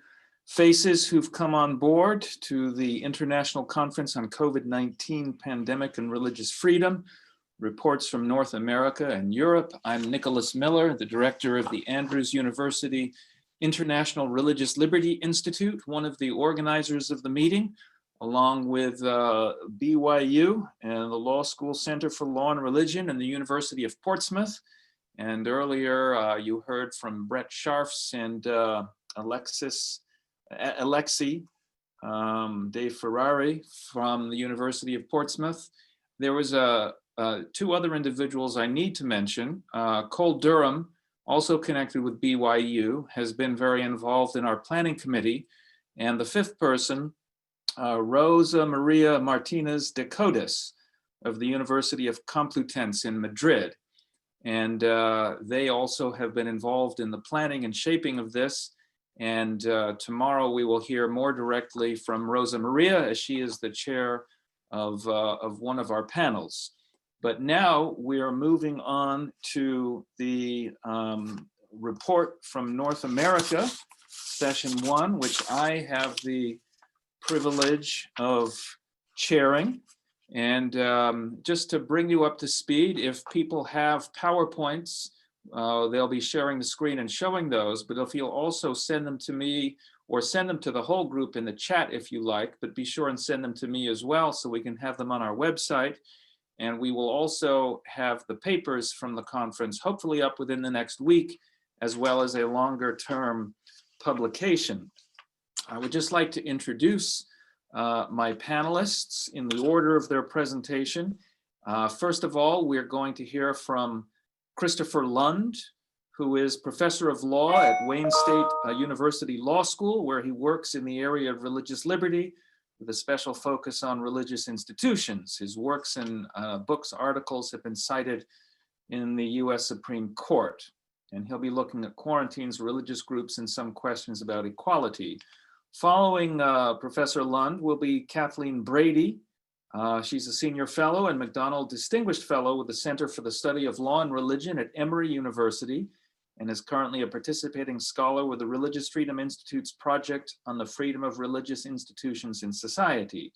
faces who've come on board to the International Conference on COVID-19 Pandemic and Religious Freedom. reports from North America and Europe. I'm Nicholas Miller, the director of the Andrews University International Religious Liberty Institute, one of the organizers of the meeting, along with BYU and the Law School Center for Law and Religion and the University of Portsmouth. And earlier you heard from Brett Scharfs and Alexi De Ferrari from the University of Portsmouth. There was two other individuals I need to mention. Cole Durham, also connected with BYU, has been very involved in our planning committee. And the fifth person, Rosa Maria Martinez de Codes of the University of Complutense in Madrid. And they also have been involved in the planning and shaping of this. And tomorrow we will hear more directly from Rosa Maria, as she is the chair of one of our panels. But now we are moving on to the report from North America, session 1, which I have the privilege of chairing. And just to bring you up to speed, if people have PowerPoints, they'll be sharing the screen and showing those, but if you'll also send them to me or send them to the whole group in the chat if you like, but be sure and send them to me as well so we can have them on our website. And we will also have the papers from the conference hopefully up within the next week, as well as a longer term publication. I would just like to introduce my panelists in the order of their presentation. First of all, we're going to hear from Christopher Lund, who is professor of law at Wayne State University Law School, where he works in the area of religious liberty with a special focus on religious institutions. His works and books, articles have been cited in the US Supreme Court, and he'll be looking at quarantines, religious groups, and some questions about equality. Following Professor Lund will be Kathleen Brady. She's a senior fellow and McDonald Distinguished Fellow with the Center for the Study of Law and Religion at Emory University, and is currently a participating scholar with the Religious Freedom Institute's project on the freedom of religious institutions in society.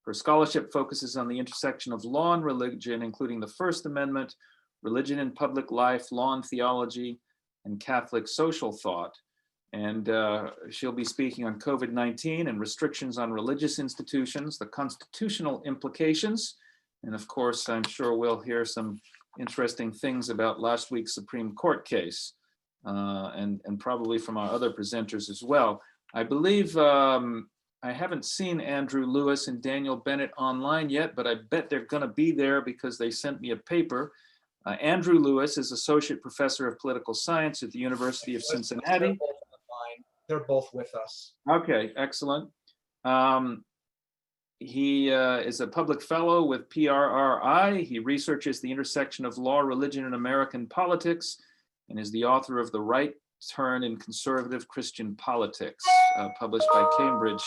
Her scholarship focuses on the intersection of law and religion, including the First Amendment, religion in public life, law and theology, and Catholic social thought. And she'll be speaking on COVID-19 and restrictions on religious institutions, the constitutional implications. And of course, I'm sure we'll hear some interesting things about last week's Supreme Court case, and probably from our other presenters as well. I believe I haven't seen Andrew Lewis and Daniel Bennett online yet, but I bet they're gonna be there because they sent me a paper. Andrew Lewis is Associate Professor of Political Science at the University of Cincinnati. They're both with us. Okay, excellent. He is a public fellow with PRRI. He researches the intersection of law, religion, and American politics, and is the author of The Right Turn in Conservative Christian Politics, published by Cambridge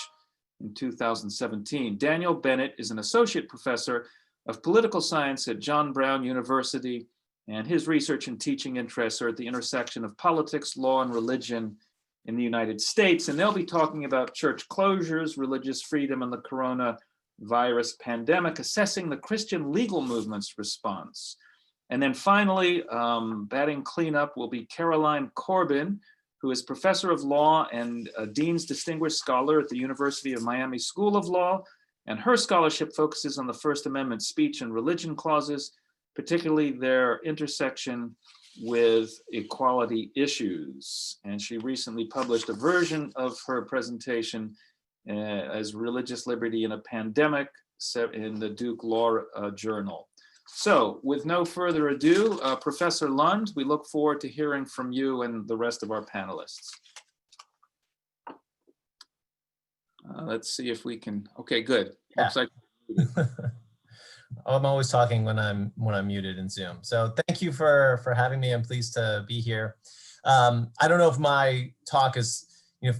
in 2017. Daniel Bennett is an associate professor of political science at John Brown University, and his research and teaching interests are at the intersection of politics, law, and religion in the United States. And they'll be talking about church closures, religious freedom, and the coronavirus pandemic, assessing the Christian legal movement's response. And then finally, batting cleanup will be Caroline Corbin, who is professor of law and a Dean's Distinguished Scholar at the University of Miami School of Law. And her scholarship focuses on the First Amendment speech and religion clauses, particularly their intersection with equality issues. And she recently published a version of her presentation as Religious Liberty in a Pandemic in the Duke Law Journal. So with no further ado, Professor Lund, we look forward to hearing from you and the rest of our panelists. Let's see if we can, okay, good. Yeah. Looks like I'm always talking when I'm muted in Zoom. So thank you for having me. I'm pleased to be here. I don't know if my talk is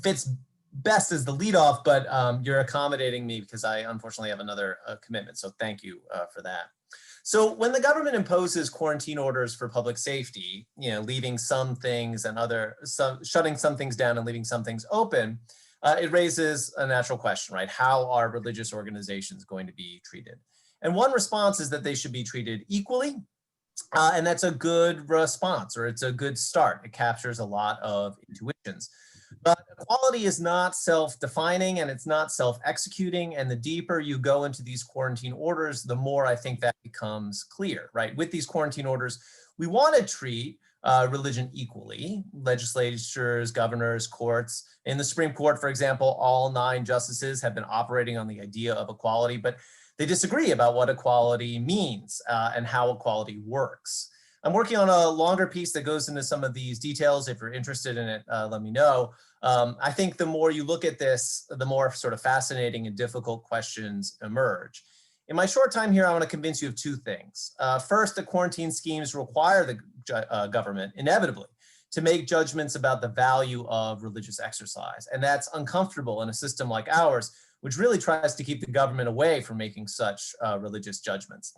fits best as the lead off, but you're accommodating me because I unfortunately have another commitment. So thank you for that. So when the government imposes quarantine orders for public safety, leaving some things and shutting some things down and leaving some things open, it raises a natural question, right? How are religious organizations going to be treated? And one response is that they should be treated equally. And that's a good response, or it's a good start. It captures a lot of intuitions. But equality is not self-defining and it's not self-executing. And the deeper you go into these quarantine orders, the more I think that becomes clear, right? With these quarantine orders, we want to treat religion equally. Legislatures, governors, courts. In the Supreme Court, for example, all 9 justices have been operating on the idea of equality, but they disagree about what equality means and how equality works. I'm working on a longer piece that goes into some of these details. If you're interested in it, let me know. I think the more you look at this, the more sort of fascinating and difficult questions emerge. In my short time here, I want to convince you of 2 things. First, the quarantine schemes require the government, inevitably, to make judgments about the value of religious exercise. And that's uncomfortable in a system like ours, which really tries to keep the government away from making such religious judgments.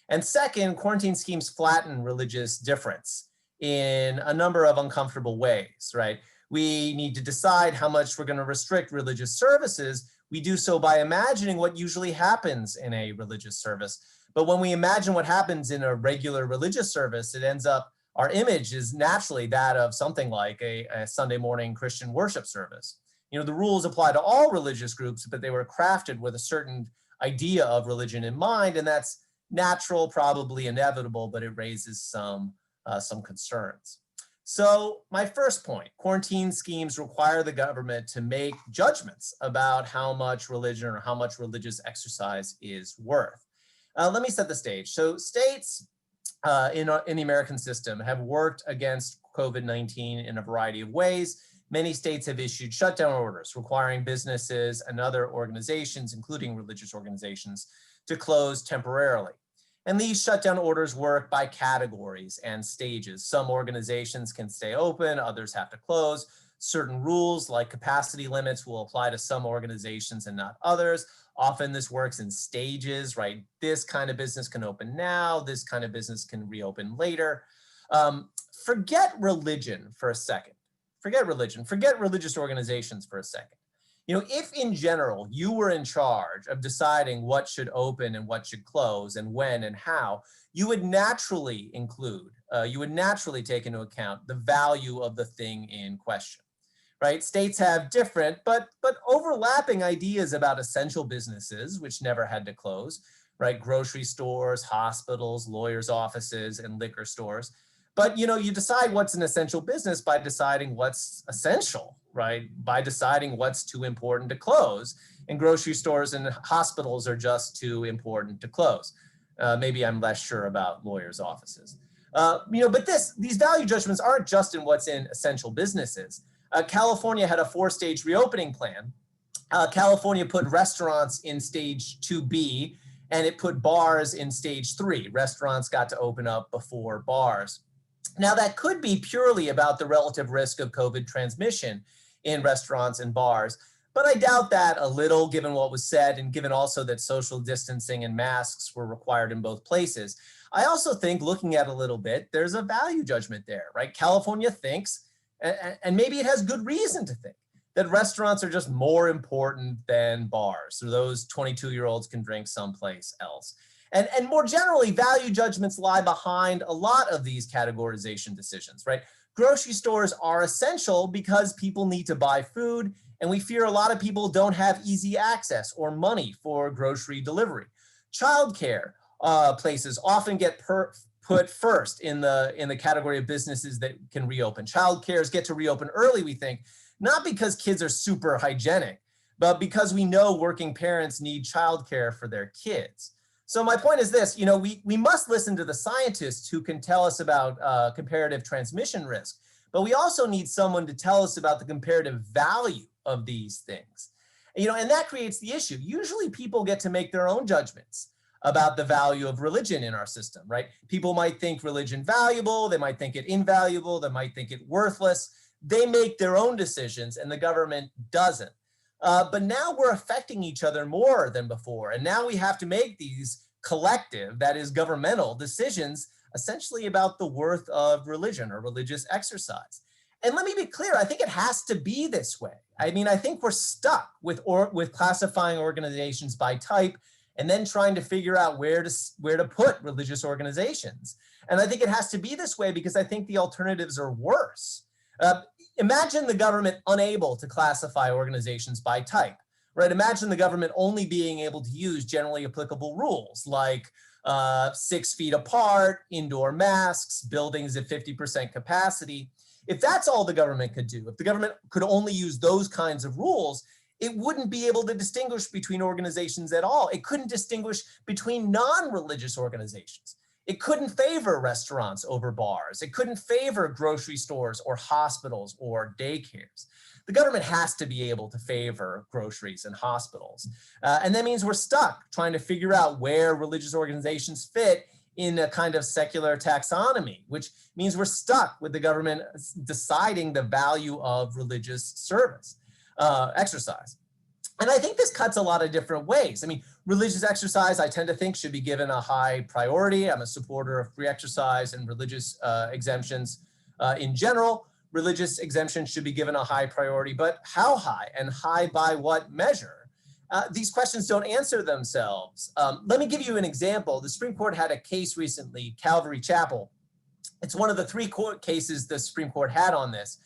And second, quarantine schemes flatten religious difference in a number of uncomfortable ways, right? We need to decide how much we're going to restrict religious services. We do so by imagining what usually happens in a religious service. But when we imagine what happens in a regular religious service, it ends up, our image is naturally that of something like a Sunday morning Christian worship service. You know, the rules apply to all religious groups, but they were crafted with a certain idea of religion in mind, and that's natural, probably inevitable, but it raises some concerns. So my first point, quarantine schemes require the government to make judgments about how much religion or how much religious exercise is worth. Let me set the stage. So states in the American system have worked against COVID-19 in a variety of ways. Many states have issued shutdown orders requiring businesses and other organizations, including religious organizations, to close temporarily. And these shutdown orders work by categories and stages. Some organizations can stay open, others have to close. Certain rules like capacity limits will apply to some organizations and not others. Often this works in stages, right? This kind of business can open now, this kind of business can reopen later. Forget religion for a second. Forget religion, forget religious organizations for a second. You know, if in general you were in charge of deciding what should open and what should close and when and how, you would naturally take into account the value of the thing in question, right? States have different but overlapping ideas about essential businesses, which never had to close, right? Grocery stores, hospitals, lawyers' offices, and liquor stores. But you know, you decide what's an essential business by deciding what's essential, right? By deciding what's too important to close. And grocery stores and hospitals are just too important to close. Maybe I'm less sure about lawyers' offices. But these value judgments aren't just in what's in essential businesses. California had a 4-stage reopening plan. California put restaurants in stage 2B, and it put bars in stage 3. Restaurants got to open up before bars. Now, that could be purely about the relative risk of COVID transmission in restaurants and bars, but I doubt that a little, given what was said and given also that social distancing and masks were required in both places. I also think, looking at a little bit, there's a value judgment there, right? California thinks, and maybe it has good reason to think, that restaurants are just more important than bars, so those 22-year-olds can drink someplace else. And more generally, value judgments lie behind a lot of these categorization decisions, right? Grocery stores are essential because people need to buy food, and we fear a lot of people don't have easy access or money for grocery delivery. Childcare places often get put first in the category of businesses that can reopen. Childcares get to reopen early, we think, not because kids are super hygienic, but because we know working parents need childcare for their kids. So my point is this, you know, we must listen to the scientists who can tell us about comparative transmission risk, but we also need someone to tell us about the comparative value of these things. You know, and that creates the issue. Usually people get to make their own judgments about the value of religion in our system, right? People might think religion valuable, they might think it invaluable, they might think it worthless. They make their own decisions and the government doesn't. But now we're affecting each other more than before. And now we have to make these collective, that is governmental decisions, essentially about the worth of religion or religious exercise. And let me be clear, I think it has to be this way. I mean, I think we're stuck with classifying organizations by type and then trying to figure out where to put religious organizations. And I think it has to be this way because I think the alternatives are worse. Imagine the government unable to classify organizations by type, right? Imagine the government only being able to use generally applicable rules like 6 feet apart, indoor masks, buildings at 50% capacity. If that's all the government could do, if the government could only use those kinds of rules, it wouldn't be able to distinguish between organizations at all. It couldn't distinguish between non-religious organizations. It couldn't favor restaurants over bars. It couldn't favor grocery stores or hospitals or daycares. The government has to be able to favor groceries and hospitals. And that means we're stuck trying to figure out where religious organizations fit in a kind of secular taxonomy, which means we're stuck with the government deciding the value of religious service, exercise. And I think this cuts a lot of different ways. I mean, religious exercise, I tend to think, should be given a high priority. I'm a supporter of free exercise and religious exemptions in general. Religious exemptions should be given a high priority, but how high and high by what measure? These questions don't answer themselves. Let me give you an example. The Supreme Court had a case recently, Calvary Chapel. It's one of the 3 court cases the Supreme Court had on this.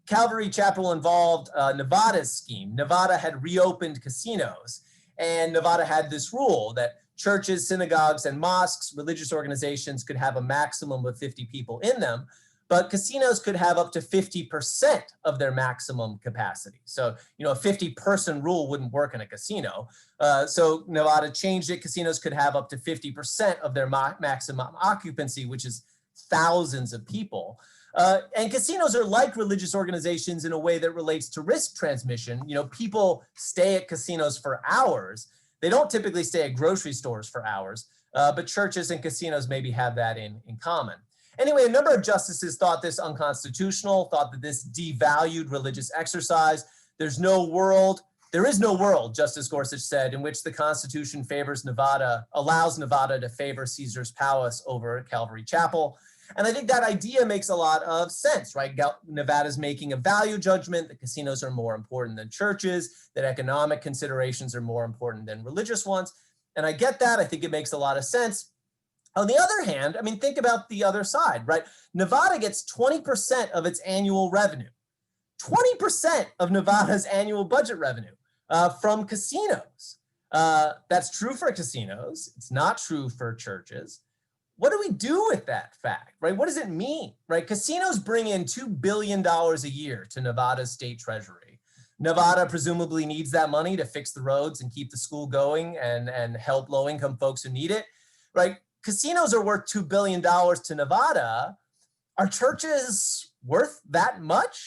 Calvary Chapel involved Nevada's scheme. Nevada had reopened casinos, and Nevada had this rule that churches, synagogues, and mosques, religious organizations could have a maximum of 50 people in them, but casinos could have up to 50% of their maximum capacity. So, a 50-person rule wouldn't work in a casino. So Nevada changed it. Casinos could have up to 50% of their maximum occupancy, which is thousands of people. And casinos are like religious organizations in a way that relates to risk transmission. People stay at casinos for hours. They don't typically stay at grocery stores for hours, but churches and casinos maybe have that in common. Anyway, a number of justices thought this unconstitutional, thought that this devalued religious exercise. There is no world, Justice Gorsuch said, in which the Constitution allows Nevada to favor Caesar's Palace over Calvary Chapel. And I think that idea makes a lot of sense, right? Nevada's making a value judgment that casinos are more important than churches, that economic considerations are more important than religious ones. And I get that. I think it makes a lot of sense. On the other hand, think about the other side, right? Nevada gets 20% of its annual revenue, 20% of Nevada's annual budget revenue from casinos. That's true for casinos. It's not true for churches. What do we do with that fact, right? What does it mean, right? Casinos bring in $2 billion a year to Nevada's state treasury. Nevada presumably needs that money to fix the roads and keep the school going and help low-income folks who need it, right? Casinos are worth $2 billion to Nevada. Are churches worth that much?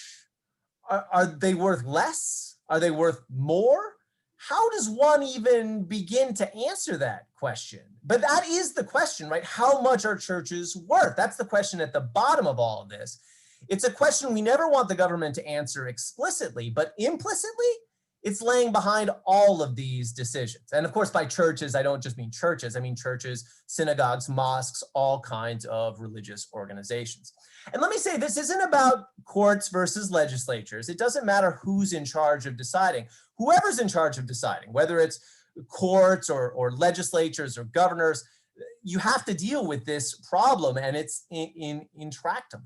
Are they worth less? Are they worth more? How does one even begin to answer that question? But that is the question, right? How much are churches worth? That's the question at the bottom of all of this. It's a question we never want the government to answer explicitly, but implicitly, it's laying behind all of these decisions. And of course, by churches, I don't just mean churches. I mean churches, synagogues, mosques, all kinds of religious organizations. And let me say, this isn't about courts versus legislatures. It doesn't matter who's in charge of deciding. Whoever's in charge of deciding, whether it's courts or legislatures or governors, you have to deal with this problem, and it's intractable.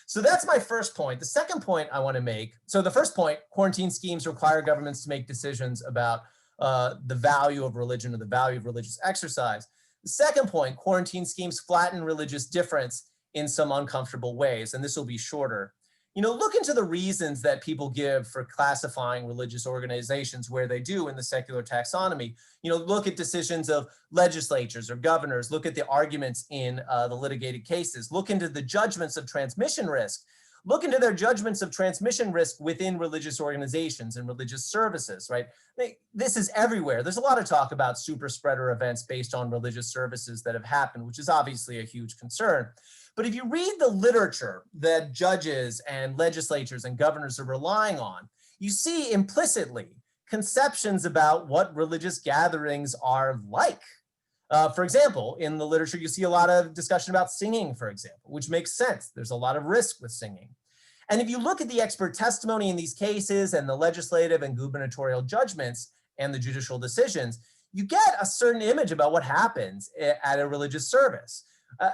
So that's my first point. The second point I want to make, so the first point, quarantine schemes require governments to make decisions about the value of religion or the value of religious exercise. The second point, quarantine schemes flatten religious difference in some uncomfortable ways, and this will be shorter. Look into the reasons that people give for classifying religious organizations where they do in the secular taxonomy. Look at decisions of legislatures or governors. Look at the arguments in the litigated cases. Look into the judgments of transmission risk. Look into their judgments of transmission risk within religious organizations and religious services, right? This is everywhere. There's a lot of talk about super spreader events based on religious services that have happened, which is obviously a huge concern. But if you read the literature that judges and legislatures and governors are relying on, you see implicitly conceptions about what religious gatherings are like. For example, in the literature, you see a lot of discussion about singing, for example, which makes sense. There's a lot of risk with singing. And if you look at the expert testimony in these cases and the legislative and gubernatorial judgments and the judicial decisions, you get a certain image about what happens at a religious service.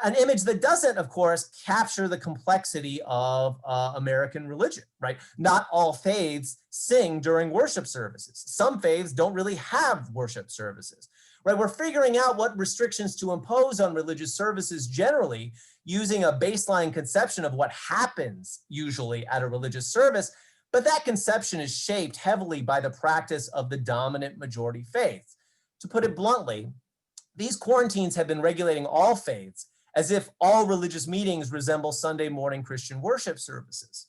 An image that doesn't, of course, capture the complexity of American religion, right? Not all faiths sing during worship services. Some faiths don't really have worship services, right? We're figuring out what restrictions to impose on religious services generally using a baseline conception of what happens usually at a religious service, but that conception is shaped heavily by the practice of the dominant majority faith. To put it bluntly, these quarantines have been regulating all faiths as if all religious meetings resemble Sunday morning Christian worship services.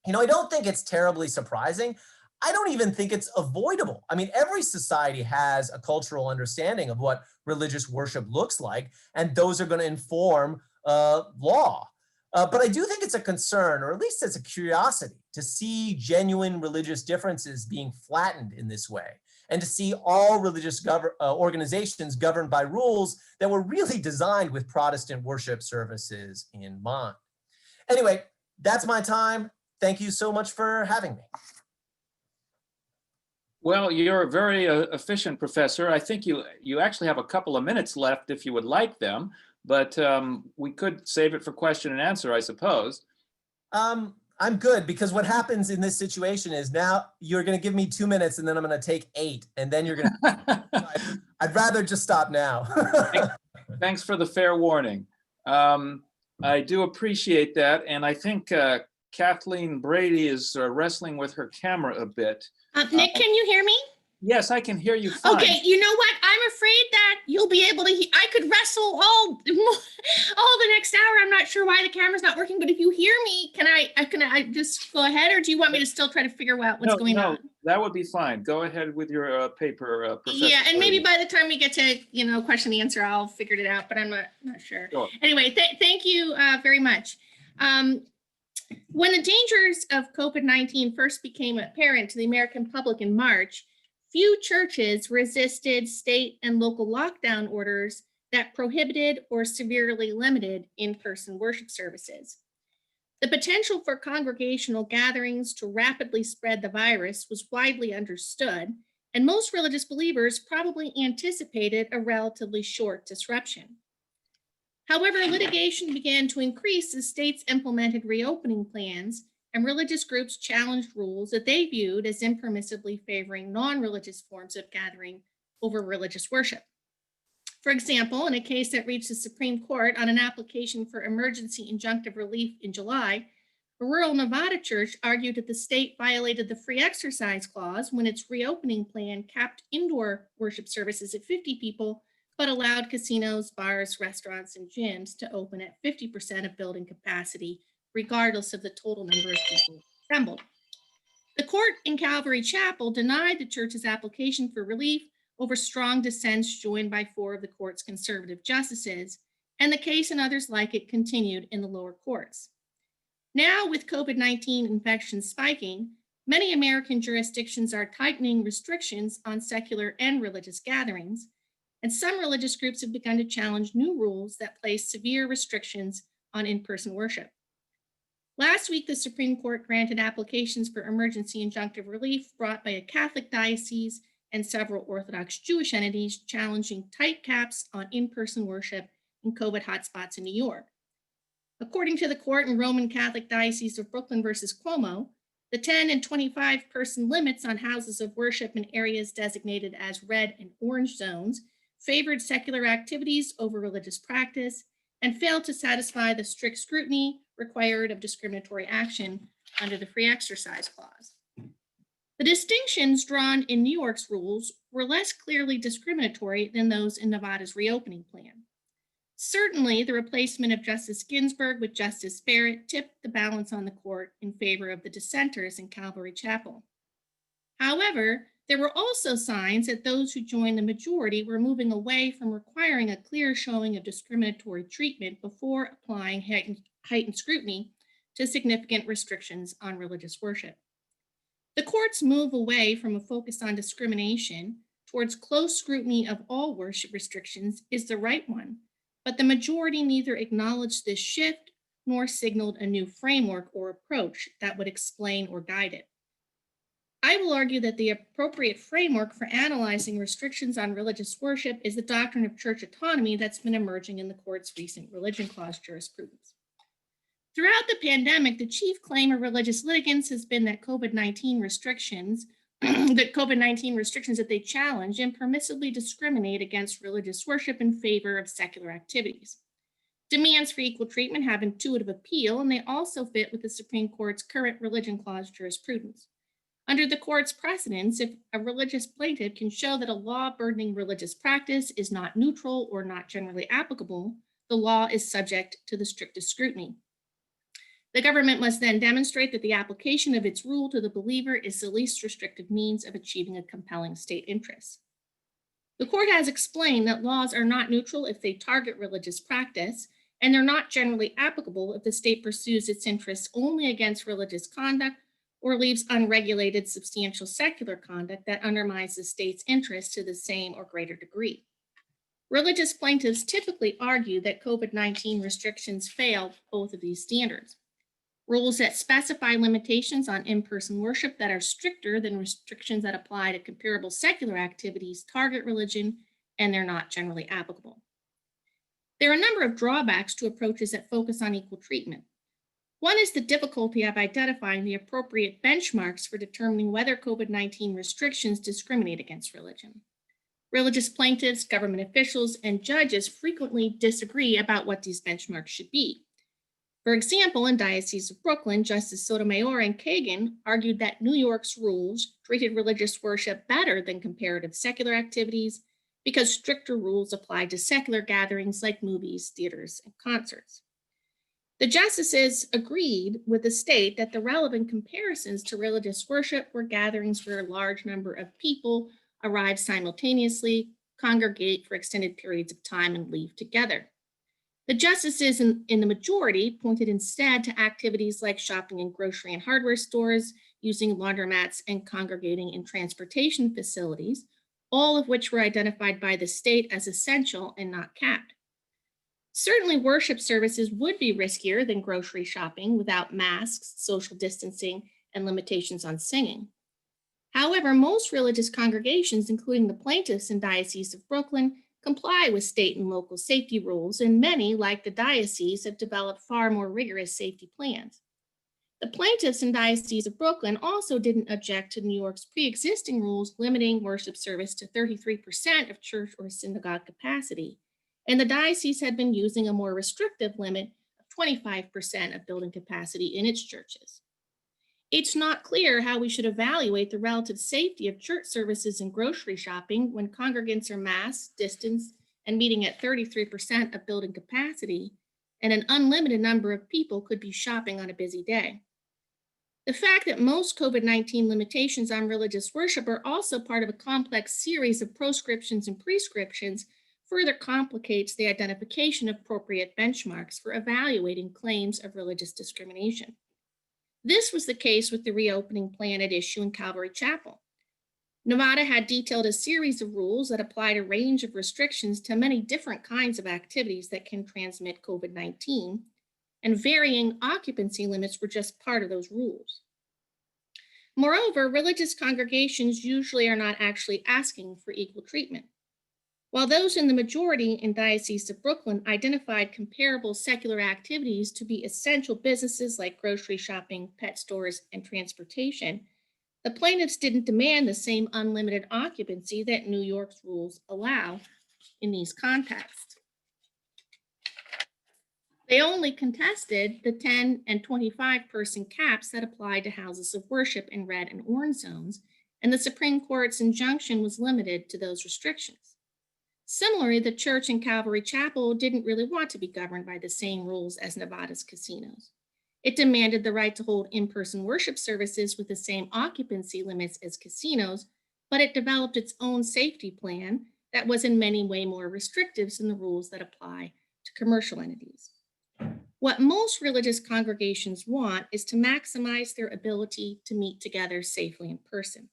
You know, I don't think it's terribly surprising. I don't even think it's avoidable. I mean, every society has a cultural understanding of what religious worship looks like, and those are going to inform law. But I do think it's a concern, or at least it's a curiosity, to see genuine religious differences being flattened in this way, and to see all religious organizations governed by rules that were really designed with Protestant worship services in mind. Anyway, that's my time. Thank you so much for having me. Well, you're a very efficient professor. I think you actually have a couple of minutes left if you would like them, but we could save it for question and answer, I suppose. I'm good, because what happens in this situation is now you're going to give me 2 minutes and then I'm going to take 8 and then you're going to, I'd rather just stop now. Thanks for the fair warning. I do appreciate that. And I think Kathleen Brady is wrestling with her camera a bit. Nick, can you hear me? Yes, I can hear you fine. Okay, you know what? I'm afraid that you'll be able to I could wrestle all the next hour. I'm not sure why the camera's not working, but if you hear me, can I just go ahead, or do you want me to still try to figure out what's going on? That would be fine. Go ahead with your paper, Professor. Yeah, and maybe Brady. by the time we get to question and answer, I'll figure it out, but I'm not sure. Sure. Anyway, thank you very much. When the dangers of COVID-19 first became apparent to the American public in March, few churches resisted state and local lockdown orders that prohibited or severely limited in-person worship services. The potential for congregational gatherings to rapidly spread the virus was widely understood, and most religious believers probably anticipated a relatively short disruption. However, litigation began to increase as states implemented reopening plans, and religious groups challenged rules that they viewed as impermissibly favoring non-religious forms of gathering over religious worship. For example, in a case that reached the Supreme Court on an application for emergency injunctive relief in July, a rural Nevada church argued that the state violated the free exercise clause when its reopening plan capped indoor worship services at 50 people, but allowed casinos, bars, restaurants, and gyms to open at 50% of building capacity, regardless of the total number of people assembled. The court in Calvary Chapel denied the church's application for relief over strong dissents joined by 4 of the court's conservative justices, and the case and others like it continued in the lower courts. Now, with COVID-19 infections spiking, many American jurisdictions are tightening restrictions on secular and religious gatherings, and some religious groups have begun to challenge new rules that place severe restrictions on in-person worship. Last week, the Supreme Court granted applications for emergency injunctive relief brought by a Catholic diocese and several Orthodox Jewish entities challenging tight caps on in-person worship in COVID hotspots in New York. According to the court in Roman Catholic Diocese of Brooklyn versus Cuomo, the 10 and 25 person limits on houses of worship in areas designated as red and orange zones favored secular activities over religious practice and failed to satisfy the strict scrutiny required of discriminatory action under the free exercise clause. The distinctions drawn in New York's rules were less clearly discriminatory than those in Nevada's reopening plan. Certainly, the replacement of Justice Ginsburg with Justice Barrett tipped the balance on the court in favor of the dissenters in Calvary Chapel. However, there were also signs that those who joined the majority were moving away from requiring a clear showing of discriminatory treatment before applying heightened scrutiny to significant restrictions on religious worship. The court's move away from a focus on discrimination towards close scrutiny of all worship restrictions is the right one, but the majority neither acknowledged this shift nor signaled a new framework or approach that would explain or guide it. I will argue that the appropriate framework for analyzing restrictions on religious worship is the doctrine of church autonomy that's been emerging in the court's recent religion clause jurisprudence. Throughout the pandemic, the chief claim of religious litigants has been that COVID-19 restrictions that they challenge impermissibly discriminate against religious worship in favor of secular activities. Demands for equal treatment have intuitive appeal, and they also fit with the Supreme Court's current religion clause jurisprudence. Under the court's precedents, if a religious plaintiff can show that a law burdening religious practice is not neutral or not generally applicable, the law is subject to the strictest scrutiny. The government must then demonstrate that the application of its rule to the believer is the least restrictive means of achieving a compelling state interest. The court has explained that laws are not neutral if they target religious practice, and they're not generally applicable if the state pursues its interests only against religious conduct or leaves unregulated substantial secular conduct that undermines the state's interest to the same or greater degree. Religious plaintiffs typically argue that COVID-19 restrictions fail both of these standards. Rules that specify limitations on in-person worship that are stricter than restrictions that apply to comparable secular activities target religion, and they're not generally applicable. There are a number of drawbacks to approaches that focus on equal treatment. One is the difficulty of identifying the appropriate benchmarks for determining whether COVID-19 restrictions discriminate against religion. Religious plaintiffs, government officials, and judges frequently disagree about what these benchmarks should be. For example, in Diocese of Brooklyn, Justice Sotomayor and Kagan argued that New York's rules treated religious worship better than comparative secular activities because stricter rules applied to secular gatherings like movies, theaters, and concerts. The justices agreed with the state that the relevant comparisons to religious worship were gatherings where a large number of people arrive simultaneously, congregate for extended periods of time, and leave together. The justices in the majority pointed instead to activities like shopping in grocery and hardware stores, using laundromats, and congregating in transportation facilities, all of which were identified by the state as essential and not capped. Certainly, worship services would be riskier than grocery shopping without masks, social distancing, and limitations on singing. However, most religious congregations, including the plaintiffs in Diocese of Brooklyn, comply with state and local safety rules, and many, like the diocese, have developed far more rigorous safety plans. The plaintiffs in Diocese of Brooklyn also didn't object to New York's pre-existing rules limiting worship service to 33% of church or synagogue capacity, and the diocese had been using a more restrictive limit of 25% of building capacity in its churches. It's not clear how we should evaluate the relative safety of church services and grocery shopping when congregants are masked, distanced, and meeting at 33% of building capacity, and an unlimited number of people could be shopping on a busy day. The fact that most COVID-19 limitations on religious worship are also part of a complex series of proscriptions and prescriptions further complicates the identification of appropriate benchmarks for evaluating claims of religious discrimination. This was the case with the reopening plan at issue in Calvary Chapel. Nevada had detailed a series of rules that applied a range of restrictions to many different kinds of activities that can transmit COVID-19, and varying occupancy limits were just part of those rules. Moreover, religious congregations usually are not actually asking for equal treatment. While those in the majority in Diocese of Brooklyn identified comparable secular activities to be essential businesses like grocery shopping, pet stores, and transportation, the plaintiffs didn't demand the same unlimited occupancy that New York's rules allow in these contexts. They only contested the 10 and 25 person caps that applied to houses of worship in red and orange zones, and the Supreme Court's injunction was limited to those restrictions. Similarly, the church in Calvary Chapel didn't really want to be governed by the same rules as Nevada's casinos. It demanded the right to hold in-person worship services with the same occupancy limits as casinos, but it developed its own safety plan that was in many ways more restrictive than the rules that apply to commercial entities. What most religious congregations want is to maximize their ability to meet together safely in person.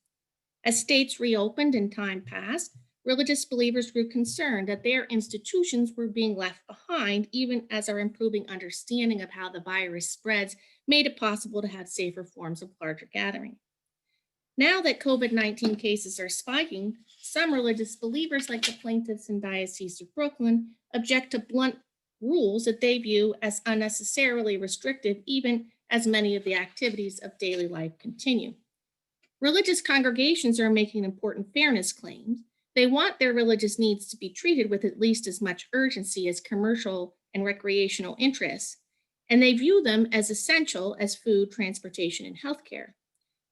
As states reopened and time passed, religious believers grew concerned that their institutions were being left behind, even as our improving understanding of how the virus spreads made it possible to have safer forms of larger gathering. Now that COVID-19 cases are spiking, some religious believers, like the plaintiffs in Diocese of Brooklyn, object to blunt rules that they view as unnecessarily restrictive, even as many of the activities of daily life continue. Religious congregations are making important fairness claims. They want their religious needs to be treated with at least as much urgency as commercial and recreational interests, and they view them as essential as food, transportation, and healthcare.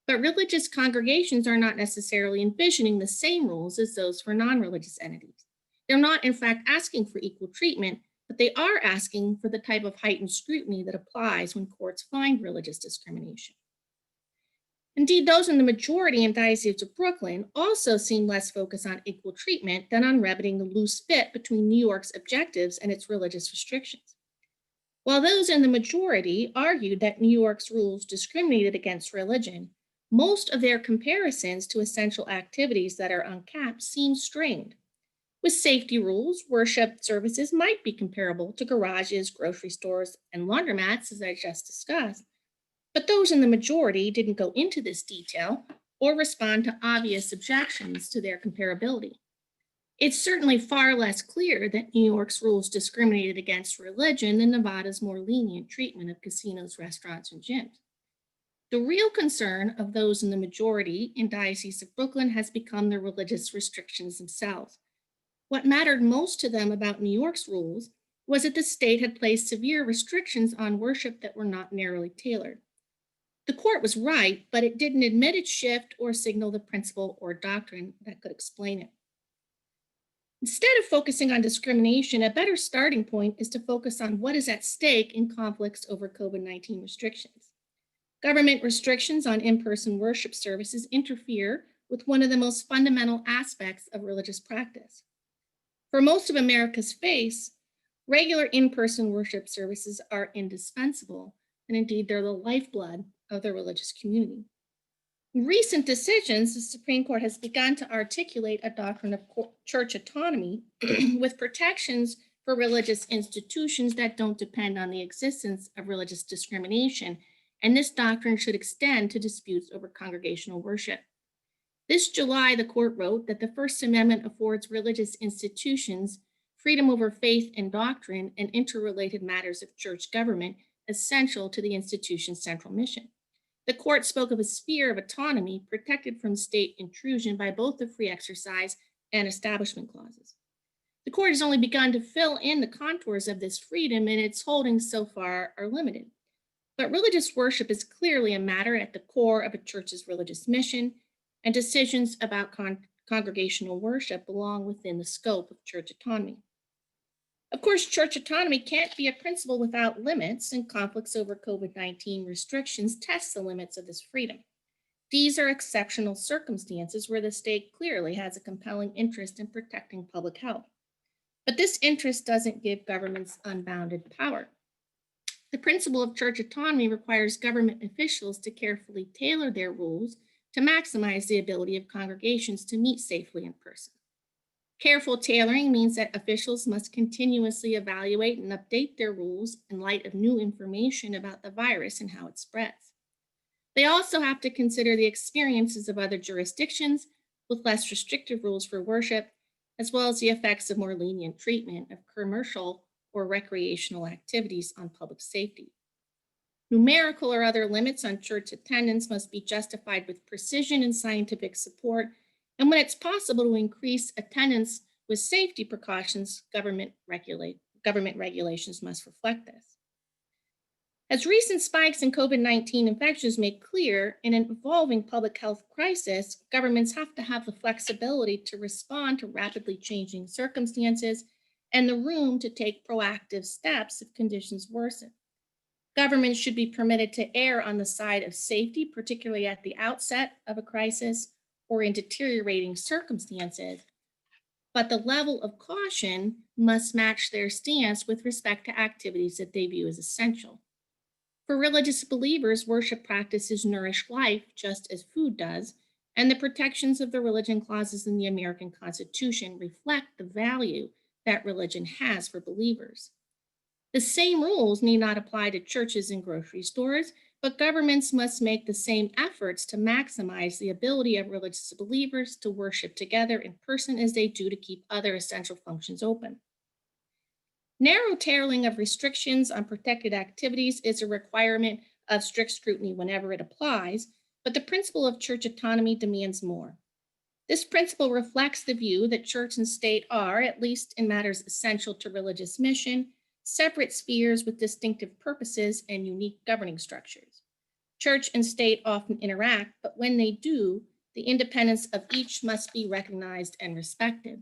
But religious congregations are not necessarily envisioning the same rules as those for non-religious entities. They're not, in fact, asking for equal treatment, but they are asking for the type of heightened scrutiny that applies when courts find religious discrimination. Indeed, those in the majority in Diocese of Brooklyn also seem less focused on equal treatment than on remedying the loose fit between New York's objectives and its religious restrictions. While those in the majority argued that New York's rules discriminated against religion, most of their comparisons to essential activities that are uncapped seem strained. With safety rules, worship services might be comparable to garages, grocery stores, and laundromats, as I just discussed. But those in the majority didn't go into this detail or respond to obvious objections to their comparability. It's certainly far less clear that New York's rules discriminated against religion than Nevada's more lenient treatment of casinos, restaurants, and gyms. The real concern of those in the majority in Diocese of Brooklyn has become the religious restrictions themselves. What mattered most to them about New York's rules was that the state had placed severe restrictions on worship that were not narrowly tailored. The court was right, but it didn't admit its shift or signal the principle or doctrine that could explain it. Instead of focusing on discrimination, a better starting point is to focus on what is at stake in conflicts over COVID-19 restrictions. Government restrictions on in-person worship services interfere with one of the most fundamental aspects of religious practice. For most of America's faiths, regular in-person worship services are indispensable, and indeed they're the lifeblood of the religious community. In recent decisions, the Supreme Court has begun to articulate a doctrine of church autonomy with protections for religious institutions that don't depend on the existence of religious discrimination, and this doctrine should extend to disputes over congregational worship. This July, the court wrote that the First Amendment affords religious institutions freedom over faith and doctrine and interrelated matters of church government essential to the institution's central mission. The court spoke of a sphere of autonomy protected from state intrusion by both the free exercise and establishment clauses. The court has only begun to fill in the contours of this freedom, and its holdings so far are limited. But religious worship is clearly a matter at the core of a church's religious mission, and decisions about congregational worship belong within the scope of church autonomy. Of course, church autonomy can't be a principle without limits, and conflicts over COVID-19 restrictions test the limits of this freedom. These are exceptional circumstances where the state clearly has a compelling interest in protecting public health. But this interest doesn't give governments unbounded power. The principle of church autonomy requires government officials to carefully tailor their rules to maximize the ability of congregations to meet safely in person. Careful tailoring means that officials must continuously evaluate and update their rules in light of new information about the virus and how it spreads. They also have to consider the experiences of other jurisdictions with less restrictive rules for worship, as well as the effects of more lenient treatment of commercial or recreational activities on public safety. Numerical or other limits on church attendance must be justified with precision and scientific support, and when it's possible to increase attendance with safety precautions, government regulations must reflect this. As recent spikes in COVID-19 infections make clear, in an evolving public health crisis, governments have to have the flexibility to respond to rapidly changing circumstances and the room to take proactive steps if conditions worsen. Governments should be permitted to err on the side of safety, particularly at the outset of a crisis or in deteriorating circumstances, but the level of caution must match their stance with respect to activities that they view as essential. For religious believers, worship practices nourish life just as food does, and the protections of the religion clauses in the American Constitution reflect the value that religion has for believers. The same rules need not apply to churches and grocery stores, but governments must make the same efforts to maximize the ability of religious believers to worship together in person as they do to keep other essential functions open. Narrow tailoring of restrictions on protected activities is a requirement of strict scrutiny whenever it applies, but the principle of church autonomy demands more. This principle reflects the view that church and state are, at least in matters essential to religious mission, separate spheres with distinctive purposes and unique governing structures. Church and state often interact, but when they do, the independence of each must be recognized and respected.